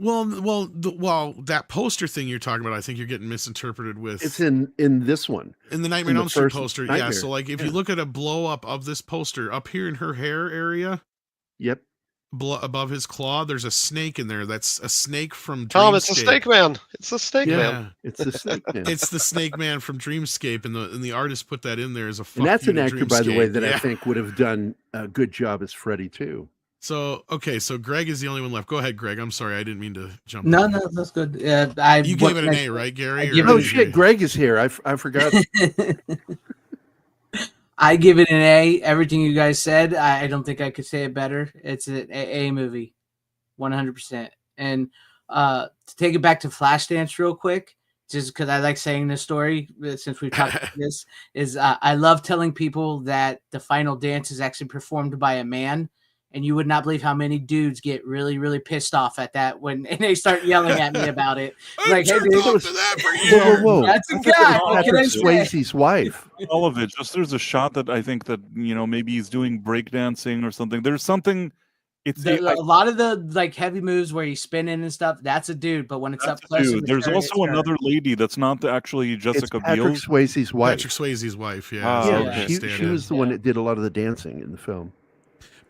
Well, that poster thing you're talking about, I think you're getting misinterpreted with. it's in this one. In the Nightmare in on the Elm Street first poster, Nightmare. yeah. So, like, if you look at a blow up of this poster up here in her hair area, Yep. above his claw, there's a snake in there. That's a snake from Dreamscape. Tom, it's a snake man. It's a snake Yeah, man. It's the snake man. it's the Snake Man from Dreamscape, and the artist put that in there as a. Fuck And that's you an to actor, by the way, Dreamscape. that Yeah. I think would have done a good job as Freddy too. So okay, so Greg is the only one left. Go ahead, Greg. I'm sorry, I didn't mean to jump. No, in. that's good. You gave it an A, right, Gary? I Or- give Oh it- shit, Greg is here. I forgot. I give it an A. Everything you guys said, I don't think I could say it better. It's an A movie, 100%. And to take it back to Flashdance real quick, just because I like saying this story, since we've talked about this, is I love telling people that the final dance is actually performed by a man. And you would not believe how many dudes get really, really pissed off at that when and they start yelling at me about it. I Like, hey, jerked dude, off to that for years. Whoa. that's a I thought that guy. was What can I Patrick say? Swayze's wife. All of it. Just there's a shot that I think that maybe he's doing breakdancing or something. There's something A lot of the like heavy moves where he's spinning and stuff, that's a dude. But when it's up close, dude, there's also another lady that's not actually Jessica It's Patrick Biel. Swayze's wife. Patrick Swayze's wife. Yeah. Ah, so okay. She was the one that did a lot of the dancing in the film.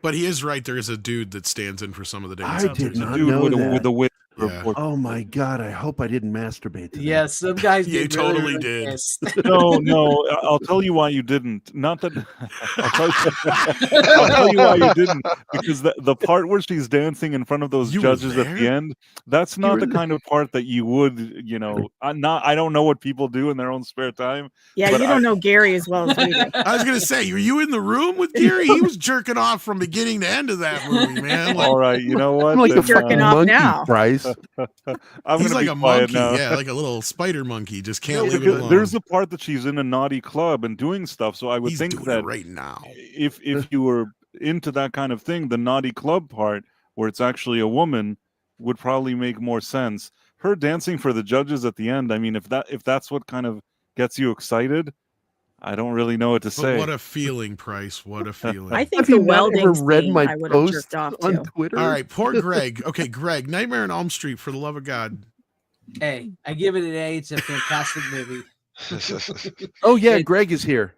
But he is right. There is a dude that stands in for some of the I dancing. did too. not Dude know with that. the wig. Yeah. Oh my god! I hope I didn't masturbate. To Yeah, some guys You get totally really did. pissed. No, I'll tell you why you didn't. Not that I'll tell you why you didn't, because the part where she's dancing in front of those You were judges at the there? end, that's not were the there? kind of part that you would, I don't know what people do in their own spare time. Yeah, But you don't know Gary as well as we do. I was gonna say, were you in the room with Gary? He was jerking off from beginning to end of that movie, man. Like, All right, you know what? I'm like a Then, jerking fucking off monkey, now. Bryce. I'm he's gonna like be a quiet monkey, now. yeah, like a little spider monkey. Just can't No, leave it because alone. there's a part that she's in a naughty club and doing stuff. So I would He's think doing that it right now. if you were into that kind of thing, the naughty club part where it's actually a woman would probably make more sense. Her dancing for the judges at the end, I mean, if that's what kind of gets you excited, I don't really know what to But say. what a feeling, Price. What a feeling. I think Have the you not welding ever read scene my I would have post jerked off on to. Twitter? All right, poor Greg. Okay, Greg, Nightmare on Elm Street, for the love of God. Hey, I give it an A. It's a fantastic movie. Oh yeah, It- Greg is here.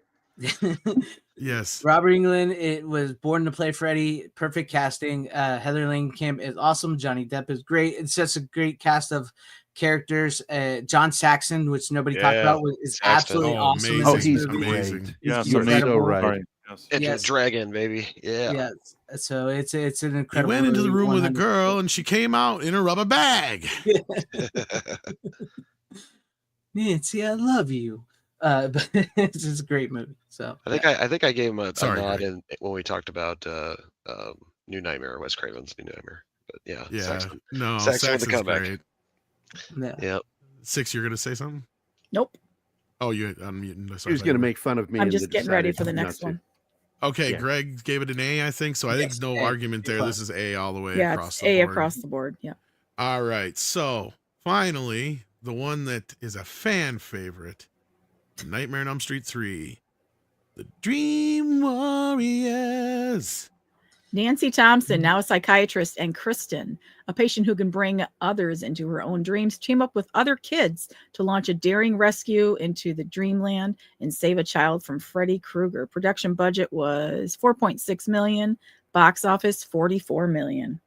Yes. Robert Englund, it was born to play Freddy. Perfect casting. Heather Langenkamp is awesome. Johnny Depp is great. It's just a great cast of characters. John Saxon, which nobody talked Yeah, about, is Saxon. absolutely Oh, awesome. in amazing. Oh, this he's movie. amazing. great. Yes, He's You're so incredible. right. Yes. Enter Yes. the dragon, baby. Yeah. Yeah. So it's an He incredible. went into the movie, room with a 100%. girl and she came out in a rubber bag. Nancy, I love you. But it's just a great movie. So I think I gave him a Sorry, nod Greg. when we talked about New Nightmare, Wes Craven's New Nightmare. But yeah, Yeah. Saxon. No, Saxon with the Saxon's comeback. great. yeah. Yeah. Six, you're going to say something? Nope. Oh, you unmuting. He was going to make fun of me. I'm and just getting ready decided for the not next to. one. Okay, Yeah. Greg gave it an A, I think. So I think Yes, no A. argument there. A+. This is A all the way Yeah, across it's the A board. across the board. Yeah. All right. So finally, the one that is a fan favorite, Nightmare on Elm Street 3, The Dream Warriors. Nancy Thompson, now a psychiatrist, and Kristen, a patient who can bring others into her own dreams, team up with other kids to launch a daring rescue into the dreamland and save a child from Freddy Krueger. Production budget was $4.6 million, box office $44 million.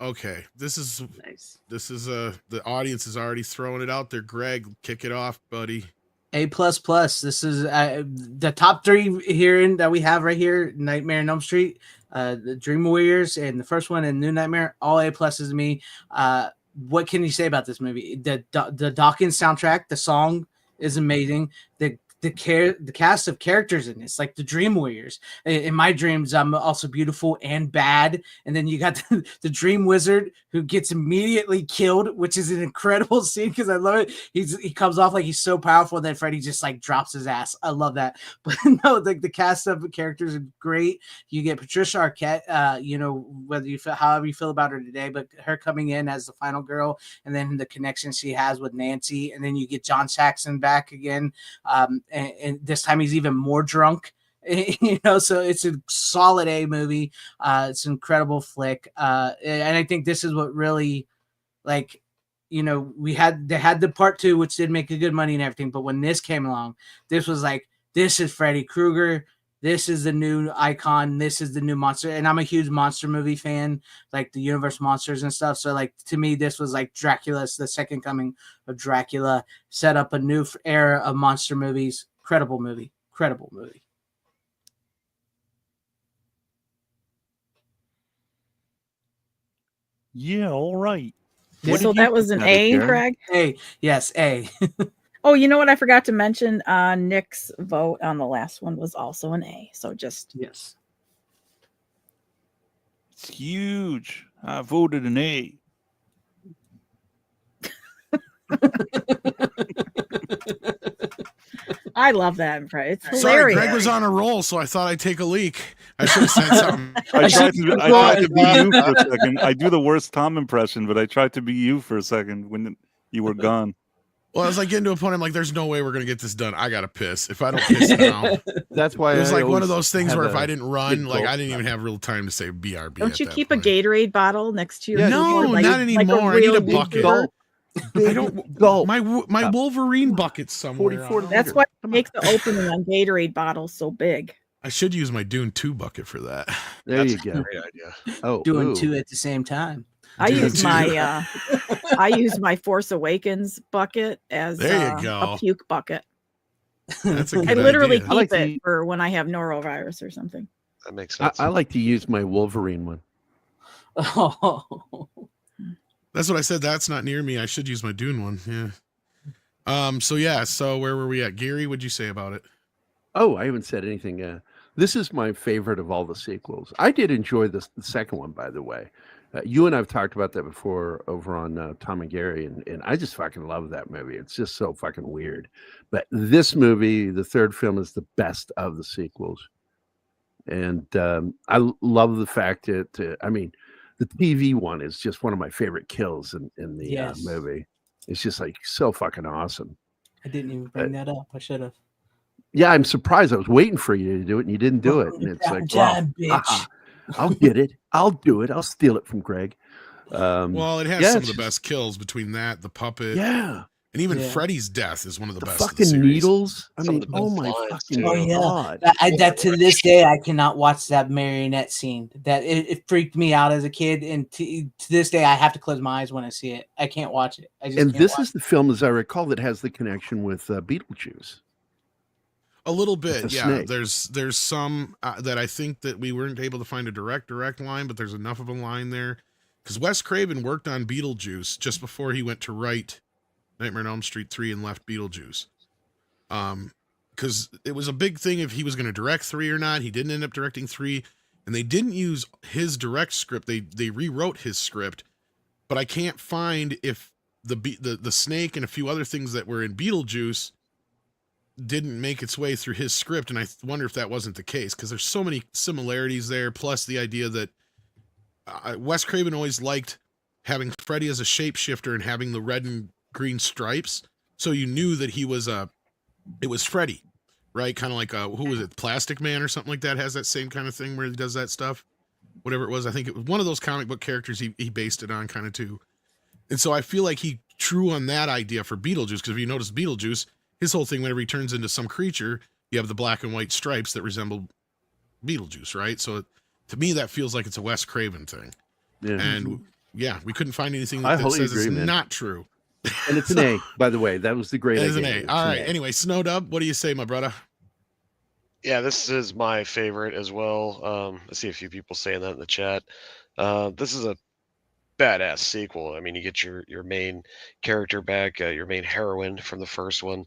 Okay, this is Nice. the audience is already throwing it out there. Greg, kick it off, buddy. A++. This is the top three here that we have right here: Nightmare on Elm Street, the Dream Warriors, and the first one, and New Nightmare. All A+ is me. What can you say about this movie? The Dawkins soundtrack, the song is amazing. The cast of characters in this, like the Dream Warriors. In my dreams, I'm also beautiful and bad. And then you got the Dream Wizard who gets immediately killed, which is an incredible scene because I love it. He comes off like he's so powerful that Freddy just like drops his ass. I love that. But no, the cast of characters are great. You get Patricia Arquette, whether you feel however you feel about her today, but her coming in as the final girl, and then the connection she has with Nancy, and then you get John Saxon back again. And this time he's even more drunk, so it's a solid A movie. It's an incredible flick. And I think this is what really, they had the part 2, which did make a good money and everything. But when this came along, this was like, this is Freddy Krueger. This is the new icon. This is the new monster. And I'm a huge monster movie fan, like the Universe monsters and stuff. So like, to me, this was like Dracula's, the second coming of Dracula, set up a new era of monster movies. Incredible movie. Yeah, all right. Yeah. So that was an A, Greg? A. Yes, A. Oh, you know what I forgot to mention? Nick's vote on the last one was also an A. So just Yes. It's huge. I voted an A. I love that. It's Sorry, hilarious. Greg was on a roll, so I thought I'd take a leak. I should have said something. I tried to be you for a second. I do the worst Tom impression, but I tried to be you for a second when you were gone. Well, I was like getting to a point. I'm like, there's no way we're gonna get this done. I gotta piss. If I don't piss now, That's why it was I like one of always those things have where if a I didn't run, big like gulp I didn't even bottle. have real time to say BRB. Don't at you that keep point. a Gatorade bottle next to you? No, like, not anymore. I need a real bucket. YouTuber? I don't. Gulp. My About Wolverine bucket's somewhere. 44 That's liter. why Come it makes the opening on Gatorade bottles so big. I should use my Dune 2 bucket for that. There That's you a go. great idea. Oh, Doing ooh. 2 at the same time. I Dune use 2. I use my Force Awakens bucket as There you a go. puke bucket. That's a I good literally idea. I like keep to it eat- for when I have norovirus or something. That makes I, sense. I like to use my Wolverine one. Oh, That's what I said. That's not near me. I should use my Dune one. Yeah. So where were we at? Gary, what'd you say about it? Oh, I haven't said anything. This is my favorite of all the sequels. I did enjoy the second one, by the way. You and I've talked about that before over on Tom and Gary, and I just fucking love that movie. It's just so fucking weird. But this movie, the third film, is the best of the sequels. And I love the fact that, I mean, the TV one is just one of my favorite kills in the Yes. movie. It's just like so fucking awesome. I didn't even bring that up. I should have. Yeah, I'm surprised. I was waiting for you to do it, and you didn't do it. And it's like, wow, Time, bitch. haha, I'll get it. I'll do it. I'll steal it from Greg. Well, it has yeah, some of it's the just- best kills between that, the puppet, Yeah, and even Yeah. Freddy's death is one of the, the best. of the fucking series. needles. I Some mean, of the oh best my lines, fucking too. Oh, yeah. god! That to this day I cannot watch that marionette scene. That it freaked me out as a kid, and to this day I have to close my eyes when I see it. I can't watch it. I just And can't this watch is the film, as I recall, that has the connection with Beetlejuice. A little bit, the yeah. snake. There's some that I think that we weren't able to find a direct line, but there's enough of a line there because Wes Craven worked on Beetlejuice just before he went to write Nightmare on Elm Street 3 and left Beetlejuice. Because it was a big thing if he was going to direct 3 or not. He didn't end up directing 3, and they didn't use his direct script. They rewrote his script, but I can't find if the snake and a few other things that were in Beetlejuice didn't make its way through his script, and I wonder if that wasn't the case because there's so many similarities there. Plus the idea that Wes Craven always liked having Freddy as a shapeshifter and having the red and green stripes, so you knew that he was it was Freddy, right? Kind of like who was it, Plastic Man or something like that, has that same kind of thing where he does that stuff. Whatever it was, I think it was one of those comic book characters he based it on kind of too. And so I feel like he drew on that idea for Beetlejuice because if you notice Beetlejuice, his whole thing, whenever he turns into some creature, you have the black and white stripes that resemble Beetlejuice, right? So to me, that feels like it's a Wes Craven thing. Yeah. And yeah, we couldn't find anything I that wholly says agree, it's man. not true. And it's an A, by the way. That was the grade. It I is an gave A. it. It's All an right. A. Anyway, Snowdub, what do you say, my brother? Yeah, this is my favorite as well. I see a few people saying that in the chat. This is a badass sequel. I mean, you get your main character back, your main heroine from the first one,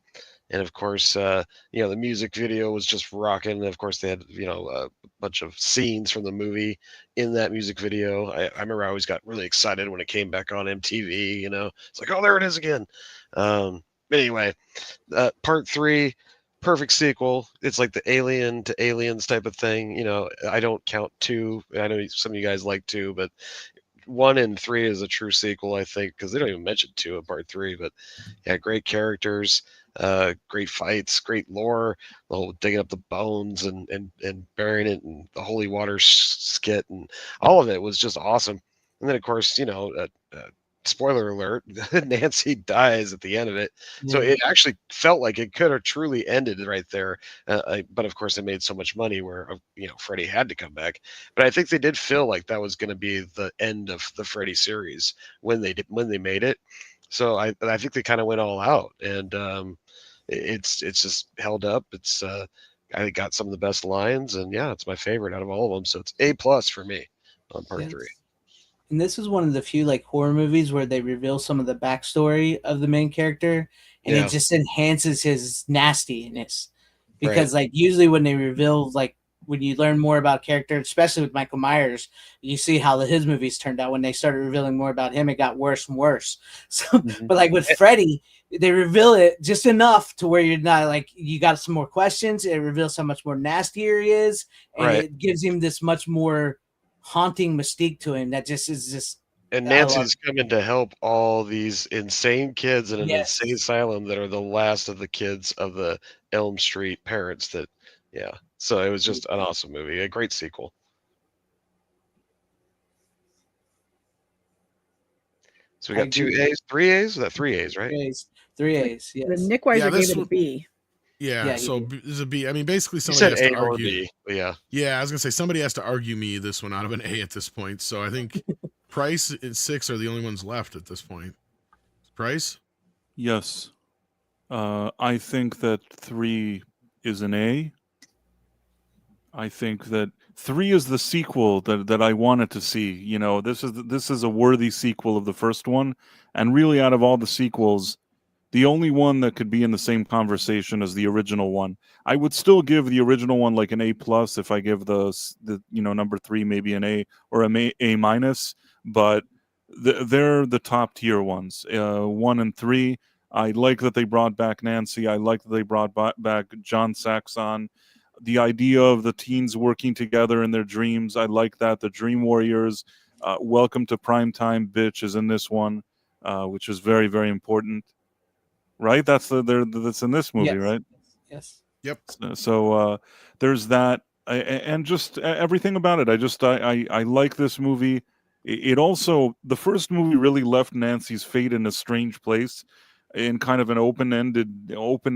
and of course, the music video was just rocking. And of course, they had a bunch of scenes from the movie in that music video. I remember I always got really excited when it came back on MTV. It's like, oh, there it is again. Anyway, part 3. Perfect sequel. It's like the Alien to Aliens type of thing. I don't count 2. I know some of you guys like 2, but 1 and 3 is a true sequel, I think, because they don't even mention 2 in part 3. But yeah, great characters, great fights, great lore, the whole digging up the bones and burying it, and the holy water skit, and all of it was just awesome. And then, of course, spoiler alert, Nancy dies at the end of it. So it actually felt like it could have truly ended right there. But of course, it made so much money where, Freddy had to come back. But I think they did feel like that was going to be the end of the Freddy series when they made it. So I think they kind of went all out, and it's just held up. It's I think got some of the best lines, and yeah, it's my favorite out of all of them. So it's A+ for me on part 3. And this is one of the few horror movies where they reveal some of the backstory of the main character, and it just enhances his nastiness. Because usually when they reveal when you learn more about character, especially with Michael Myers, you see how his movies turned out. When they started revealing more about him, it got worse and worse. So, but with Freddy, they reveal it just enough to where you're not you got some more questions. It reveals how much more nastier he is, and it gives him this much more haunting mystique to him that just is And I love Nancy's coming to help all these insane kids in an Yes. insane asylum that are the last of the kids of the Elm Street parents that, yeah. So it was just an awesome movie, a great sequel. So we I got 2 agree. A's, 3 A's? Was that 3 A's, right? 3 A's, The yes. Nick Weiser Yeah, this gave it a one- B. Yeah, Yeah, he so did. there's a B. I mean, basically You somebody said has to A or argue. B, but yeah. Yeah, I was gonna say somebody has to argue me this one out of an A at this point. So I think Price and 6 are the only ones left at this point. Price? Yes. I think that 3 is an A. I think that 3 is the sequel that I wanted to see. You know, this is a worthy sequel of the first one, and really out of all the sequels, the only one that could be in the same conversation as the original one. I would still give the original one like an A plus if I give the number 3 maybe an A or A minus, but they're the top tier ones. 1 and 3. I like that they brought back Nancy. I like that they brought back John Saxon. The idea of the teens working together in their dreams, I like that. The Dream Warriors, Welcome to Primetime Bitch is in this one, which is very, very important. Right? That's in this movie, Yes. right? Yes. Yep. So there's that, and just everything about it. I like this movie. It also, the first movie really left Nancy's fate in a strange place, in kind of an open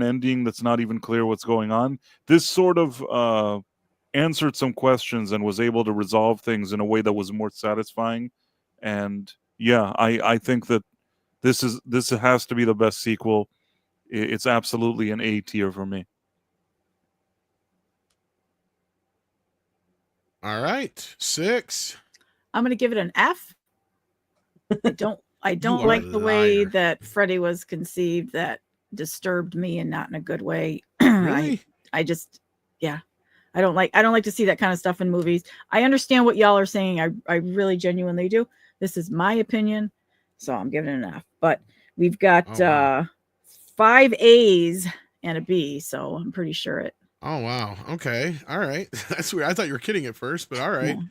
ending that's not even clear what's going on. This sort of answered some questions and was able to resolve things in a way that was more satisfying. And yeah, I think that this has to be the best sequel. It's absolutely an A tier for me. All right. 6. I'm going to give it an F. I don't are like a the way liar. that Freddy was conceived. That disturbed me, and not in a good way. Really? I just, yeah, I don't like to see that kind of stuff in movies. I understand what y'all are saying. I really genuinely do. This is my opinion, so I'm giving it an F. But we've got Oh, wow. 5 A's and a B, so I'm pretty sure it. Oh wow. Okay. All right. That's weird. I thought you were kidding at first, but all right. Yeah.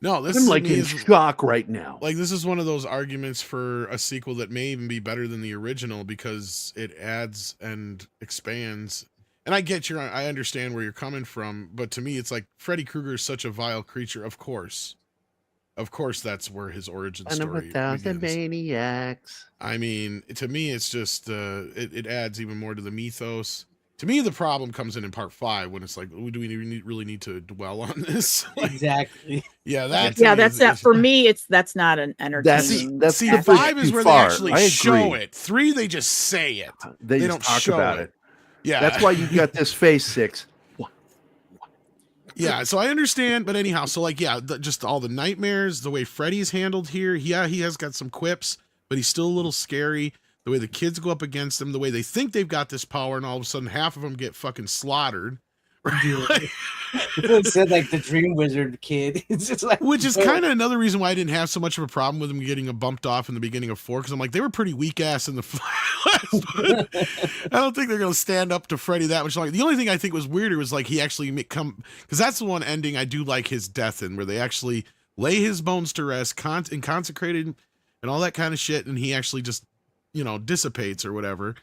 No, this I'm is like in shock right now. like this is one of those arguments for a sequel that may even be better than the original because it adds and expands. And I understand where you're coming from, but to me it's like Freddy Krueger is such a vile creature. Of course, that's where his origin One of story 1,000 begins. maniacs. I mean, to me, it's just it adds even more to the mythos. To me, the problem comes in part 5 when it's like, oh, do we really need to dwell on this? Like, Exactly. yeah, that. Yeah, to me that's is- not for me. That's not an entertaining. That's See, the bridge 5 is too where far. they actually I show agree. it. 3, they just say it. They just don't talk show about it. Yeah, That's why you got this face 6. Yeah, so I understand, but anyhow, so like, yeah, just all the nightmares, the way Freddy's handled here. Yeah, he has got some quips, but he's still a little scary. The way the kids go up against him, the way they think they've got this power, and all of a sudden half of them get fucking slaughtered. Right? It said like the Dream Wizard kid. It's just like, Which is kind of another reason why I didn't have so much of a problem with him getting bumped off in the beginning of 4, because I'm like, they were pretty weak ass in the last one. I don't think they're going to stand up to Freddy that much longer. The only thing I think was weirder was like he actually because that's the one ending I do like his death in, where they actually lay his bones to rest, and consecrated and all that kind of shit, and he actually just, dissipates or whatever.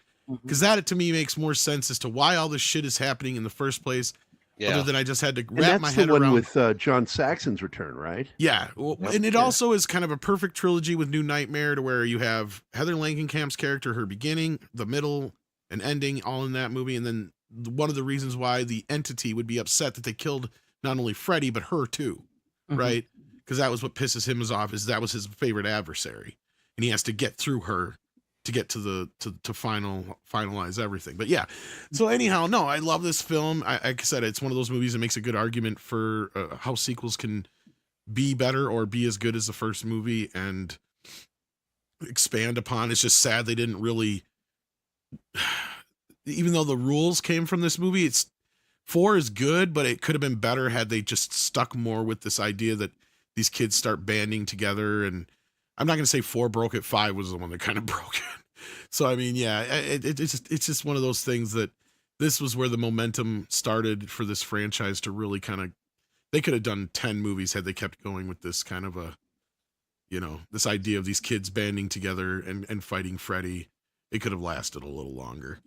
Because that to me makes more sense as to why all this shit is happening in the first place. Yeah. Other than I just had to And wrap my that's head the one around. with John Saxon's return, right? Yeah, well, Yep. and it Yeah. also is kind of a perfect trilogy with New Nightmare, to where you have Heather Langenkamp's character, her beginning, the middle, and ending, all in that movie. And then one of the reasons why the entity would be upset that they killed not only Freddy but her too, right? Because that was what pisses him off. Is that was his favorite adversary, and he has to get through her to get to finalize everything. But yeah, so anyhow, no, I love this film. Like I said, it's one of those movies that makes a good argument for how sequels can be better or be as good as the first movie and expand upon. It's just sad they didn't really, even though the rules came from this movie, 4 is good, but it could have been better had they just stuck more with this idea that these kids start banding together. And I'm not going to say 4 broke it. 5 was the one that kind of broke it. So, I mean, yeah, it's just one of those things that this was where the momentum started for this franchise to really kind of, they could have done 10 movies had they kept going with this kind of a this idea of these kids banding together and fighting Freddy, it could have lasted a little longer.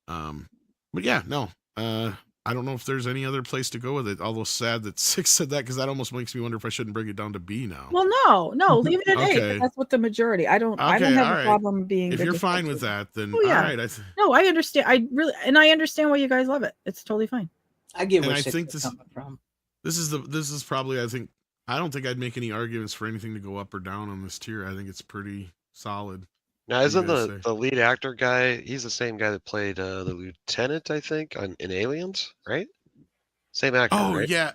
But yeah, no, I don't know if there's any other place to go with it. Although sad that 6 said that, because that almost makes me wonder if I shouldn't bring it down to B now. Well, no, leave it at 8. Okay. That's what the majority. I don't Okay, have all a right. problem being. If the you're default fine with choice. that, then Oh, yeah. all right. No, I understand. I understand why you guys love it. It's totally fine. I get And where I Six think is this- coming from. This is probably, I don't think I'd make any arguments for anything to go up or down on this tier. I think it's pretty solid. Now, What do you isn't guys say? the lead actor guy? He's the same guy that played the lieutenant, I think, in Aliens, right? Same actor. Oh right? yeah,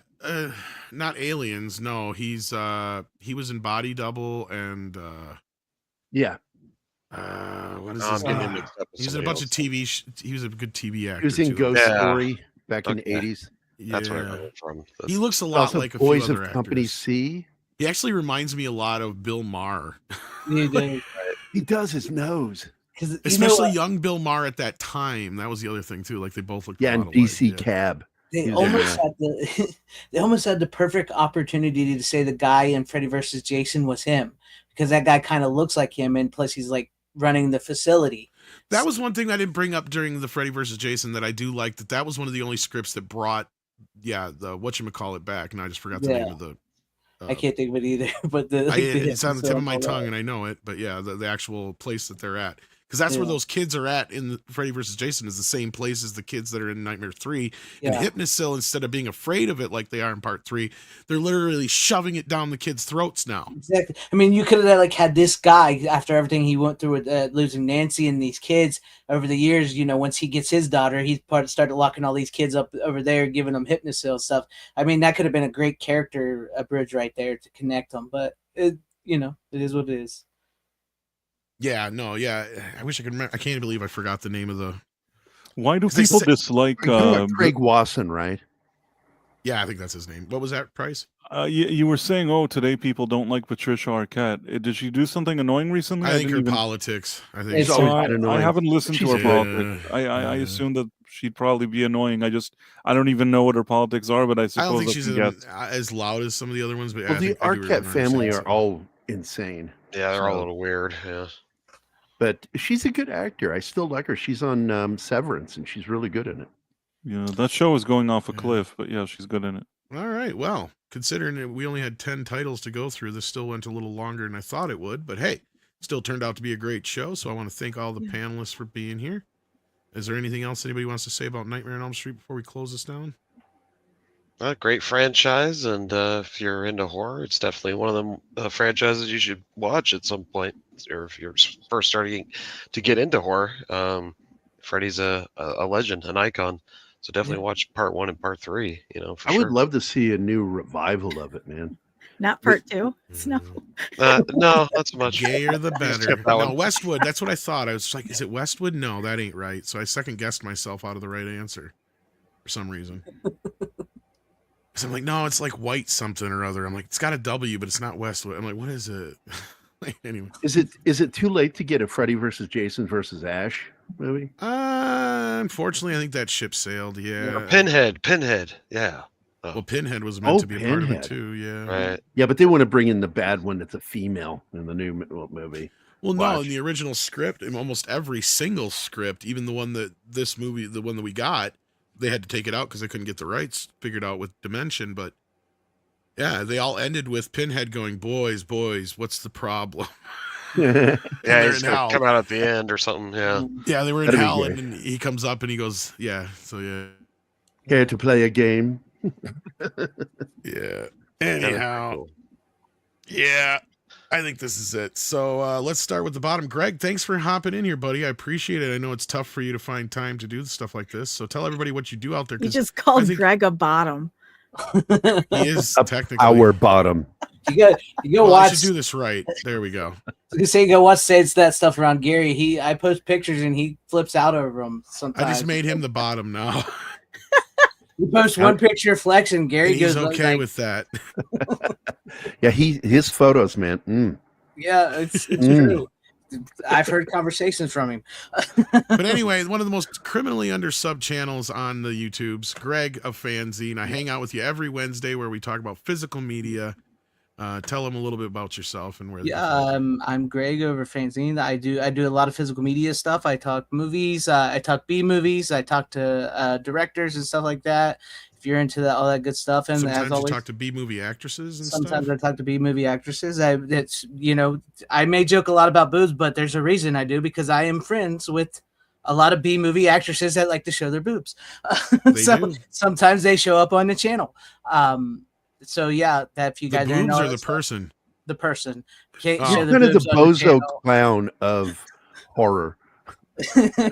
not Aliens. No, he was in Body Double and Yeah, what is I'm his getting name? him mixed up with He's in a somebody bunch else. of TV. He was a good TV actor. he was in too. Ghost Yeah. Story back in the Okay. 80s. That's where I Yeah. got it from. He looks a lot Also, like a few Boys other of Company actors. C. He actually reminds me a lot of Bill Maher, You do. He does his nose. 'Cause you know especially what? young Bill Maher at that time. That was the other thing too. Like they both looked Yeah, a and lot alike. DC Yeah. Cab. They Yeah. almost had the they almost had the perfect opportunity to say the guy in Freddy versus Jason was him, because that guy kind of looks like him, and plus he's like running the facility. That was one thing I didn't bring up during the Freddy versus Jason that I do like. That was one of the only scripts that brought, the whatchamacallit back. And I just forgot the name Yeah. of the. I can't think of it either, but the It's on the tip of my film, tongue, and I know it. But yeah, the actual place that they're at, because that's where Yeah. those kids are at in the Freddy versus Jason, is the same place as the kids that are in Nightmare 3. And Yeah. Hypnosil, instead of being afraid of it like they are in Part 3, they're literally shoving it down the kids' throats now. Exactly. I mean, you could have had this guy after everything he went through with losing Nancy and these kids over the years. Once he gets his daughter, he started locking all these kids up over there, giving them Hypnosil stuff. I mean, that could have been a great character bridge right there to connect them. But it is what it is. Yeah, no, yeah. I wish I could remember. I can't believe I forgot the name of the. Why do 'Cause they people say- dislike? You're talking about Craig Wasson, right? Yeah, I think that's his name. What was that, Price? You were saying, oh, today people don't like Patricia Arquette. Did she do something annoying recently? I think her didn't even- politics. I think It's so. always I, been annoying. I haven't listened to her She's- politics. I Yeah. assume that she'd probably be annoying. I don't even know what her politics are, but I I suppose don't think I she's can guess. as loud as some of the other ones. But Well, I the think I do Arquette remember her family saying are something. all insane. Yeah, they're all a So- little weird. Yeah. But she's a good actor. I still like her. She's on Severance, and she's really good in it. Yeah, that show is going off a Yeah. cliff, but yeah, she's good in it. All right. Well, considering that we only had 10 titles to go through, this still went a little longer than I thought it would. But hey, still turned out to be a great show. So I want to thank all the Yeah. panelists for being here. Is there anything else anybody wants to say about Nightmare on Elm Street before we close this down? Great franchise, and if you're into horror, it's definitely one of them franchises you should watch at some point, or if you're first starting to get into horror. Freddy's a legend, an icon, so definitely watch Part 1 and Part 3. For I sure. would love to see a new revival of it, man. Not part 2. It's no. No, not so much. Gayer the better. skip that No, one. Westwood. That's what I thought. I was like, is it Westwood? No, that ain't right. So I second guessed myself out of the right answer for some reason. Because I'm like, no, it's like White something or other. I'm like, it's got a W, but it's not Westwood. I'm like, what is it? Anyway. Is it too late to get a Freddy versus Jason versus Ash movie? Unfortunately, I think that ship sailed. Yeah. Or Pinhead. Yeah. Well, Pinhead was meant to be a part of Pinhead. it too. Yeah. Right. Yeah, but they want to bring in the bad one that's a female in the new movie. Well, no, Watch. in the original script, in almost every single script, even the one that the one that we got, they had to take it out because they couldn't get the rights figured out with Dimension. But yeah, they all ended with Pinhead going, "Boys, what's the problem?" Yeah, they're he's in gonna hell. come out at the end or something. Yeah. Yeah, they were in That'd be hell, great. and then he comes up and he goes, "Yeah, so yeah, Care to play a game? yeah." Kinda Anyhow, cool. yeah, I think this is it. So let's start with the bottom. Greg, thanks for hopping in here, buddy. I appreciate it. I know it's tough for you to find time to do stuff like this. So tell everybody what you do out there. You 'Cause just called think- Greg a bottom. he is A technically Our bottom. You go Well, I watch. should do this right. There we go. You say go watch says that stuff around Gary. I post pictures and he flips out over them sometimes. I just made him the bottom now. You post one picture flex and Gary And he's goes okay like, with that. Yeah, his photos, man. yeah, it's Mm. true. I've heard conversations from him. But anyway, one of the most criminally under sub channels on the YouTubes, Greg of Fanzine. I hang out with you every Wednesday where we talk about physical media, Tell them a little bit about yourself and where they can Yeah, find you. I'm Greg over Fanzine. I do a lot of physical media stuff. I talk movies. I talk B movies. I talk to directors and stuff like that. If you're into all that good stuff, and Sometimes as you always, talk to B movie actresses and sometimes stuff. I talk to B movie actresses. I may joke a lot about boobs, but there's a reason I do, because I am friends with a lot of B movie actresses that like to show their boobs. They So do. sometimes they show up on the channel. So yeah, that if you The guys are into boobs all or that the stuff, person? the person can't Oh. show You're the kind of the boobs on the bozo channel. clown of horror.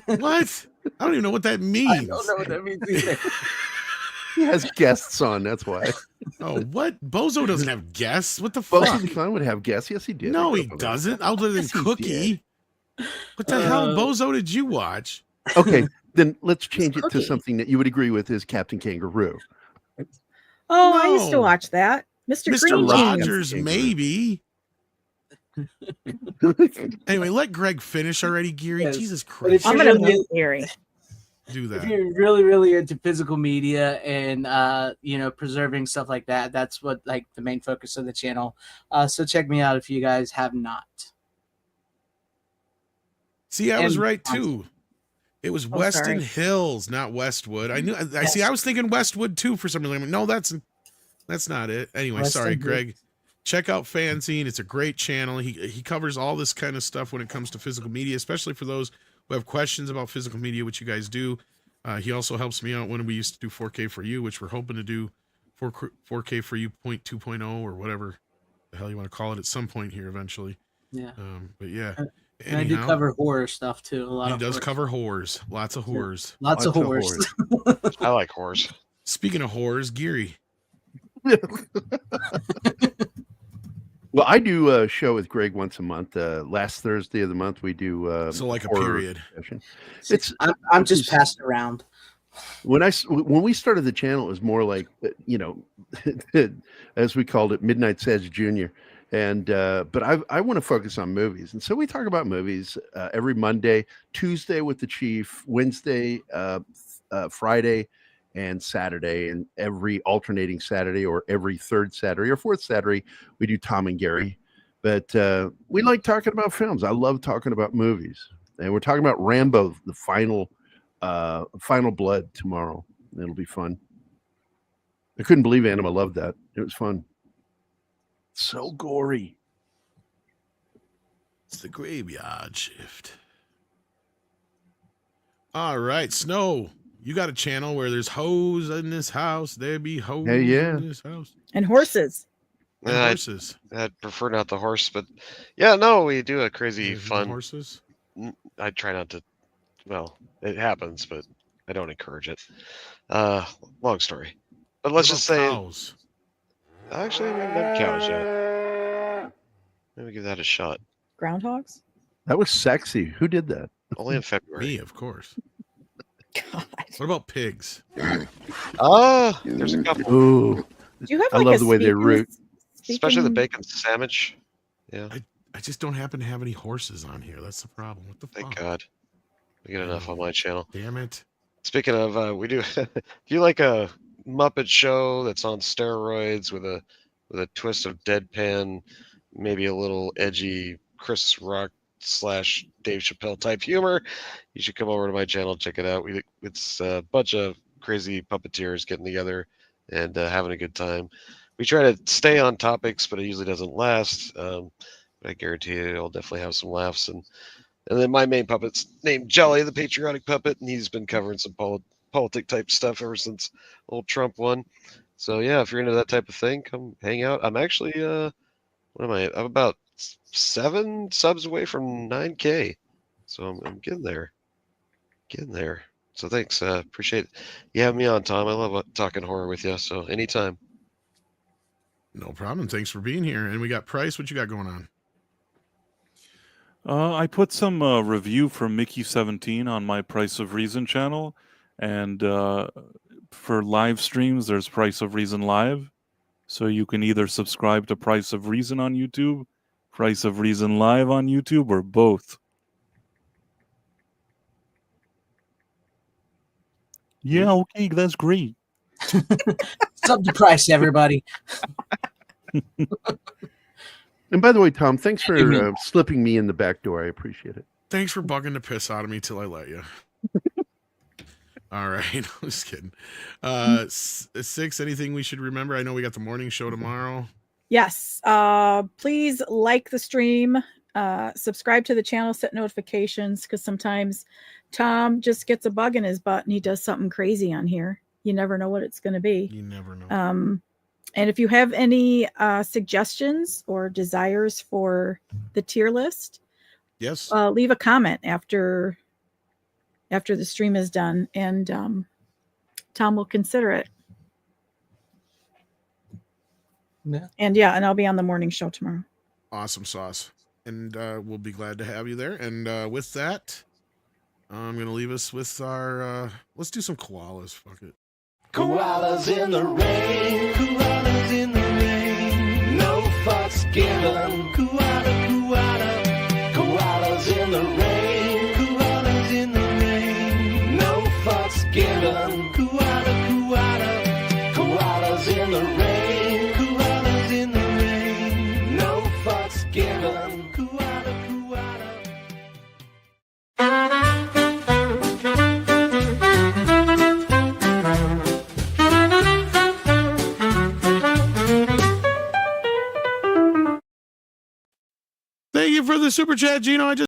What? I don't even know what that I means. don't know what that means either. He has guests on. That's why. Oh, what? Bozo doesn't have guests. What the Bozo fuck? the clown would have guests. Yes, he did. No, I he grew up on that. doesn't. Other than Yes, he Cookie. What the hell, Bozo, did you watch? Okay, then let's change it to Cookie. something that you would agree with is Captain Kangaroo. Oh, I used to No. watch that. Mr. Mr. Green Genius. Rogers, Kangaroo. maybe. Anyway, let Greg finish already, Geary. Yes, Jesus but if Christ. I'm you're gonna really- mute Gary. Do If that. you're really, really into physical media and preserving stuff like that, that's what like the main focus of the channel. So check me out if you guys have not. See, I was And- right too. It was Oh, Weston sorry. Hills, not Westwood. I knew. I see. I was thinking Westwood too for some reason. No, that's not it. Anyway, Weston sorry, Hills. Greg. Check out Fanzine. It's a great channel. He covers all this kind of stuff when it comes to physical media, especially for those who have questions about physical media, which you guys do. He also helps me out when we used to do 4K for you, which we're hoping to do 4K for you 0.2.0 or whatever the hell you want to call it at some point here eventually. Yeah. But yeah. And I do Anyhow, cover horror stuff too. A lot he of does horror. cover whores. Lots of whores. Lots of horrors. I like horse. Speaking of whores, Geary. Well, I do a show with Greg once a month. Last Thursday of the month, we do So like a horror period. session. It's I'm just passed around. when we started the channel, it was more like as we called it, Midnight Seds Junior. And but I want to focus on movies, and so we talk about movies every Monday, Tuesday with the Chief, Wednesday, Friday, and Saturday, and every alternating Saturday or every third Saturday or fourth Saturday we do Tom and Gary. But we like talking about films. I love talking about movies, and we're talking about Rambo, the final Blood tomorrow. It'll be fun. I couldn't believe Anima loved that. It was fun. So gory. It's the graveyard shift. All right, Snow. You got a channel where there's hoes in this house. There be hoes Hey, yeah. in this house. And horses. And I- horses. I'd prefer not the horse, but yeah, no, we do a crazy There's no fun. horses. I try not to. Well, it happens, but I don't encourage it. Long story, but let's What just about say, cows? actually, we haven't done cows yet. Maybe give that a shot. Groundhogs. That was sexy. Who did that? Only in February. Me, of course. God. What about pigs? There's a couple, Ooh, Do you have I like love a the way they root. especially the speaking- bacon sandwich. Yeah, I just don't happen to have any horses on here. That's the problem. What the thank fuck? God. We get enough on my channel. Damn it. Speaking of, we do. Do you like a Muppet show that's on steroids with a twist of deadpan, maybe a little edgy Chris Rock / Dave Chappelle type humor? You should come over to my channel, check it out. It's a bunch of crazy puppeteers getting together and having a good time. We try to stay on topics, but it usually doesn't last. But I guarantee you, I'll definitely have some laughs. And then my main puppet's named Jelly, the patriotic puppet, and he's been covering some politic type stuff ever since old Trump won. So yeah, if you're into that type of thing, come hang out. I'm actually what am I? I'm about 7 subs away from 9K, so I'm getting there. So thanks, appreciate you having me on, Tom. I love talking horror with you. So anytime. No problem. Thanks for being here. And we got Price. What you got going on? I put some review from Mickey17 on my Price of Reason channel, and for live streams, there's Price of Reason Live. So you can either subscribe to Price of Reason on YouTube, Price of Reason Live on YouTube, or both. Yeah, okay, that's great. Sub the price, everybody. And by the way, Tom, thanks for slipping me in the back door. I appreciate it. Thanks for bugging the piss out of me till I let you. All right. I'm just kidding. 6, anything we should remember? I know we got the morning show tomorrow. Yes. Please like the stream, subscribe to the channel, set notifications, because sometimes Tom just gets a bug in his butt and he does something crazy on here. You never know what it's going to be. You never know. And if you have any suggestions or desires for the tier list, Yes. Leave a comment after the stream is done, and Tom will consider it. Yeah. And I'll be on the morning show tomorrow. Awesome sauce. And we'll be glad to have you there. And with that, I'm going to leave us with our, let's do some koalas. Fuck it. Koalas in the rain, koalas in the rain, no fucks given. Koala, koala, koalas in the rain, koalas in the rain, no fucks given. Koala, koala, koalas in the rain, koalas in the rain, no fucks given. Koala, koala. Thank you for the super chat, Gino. I just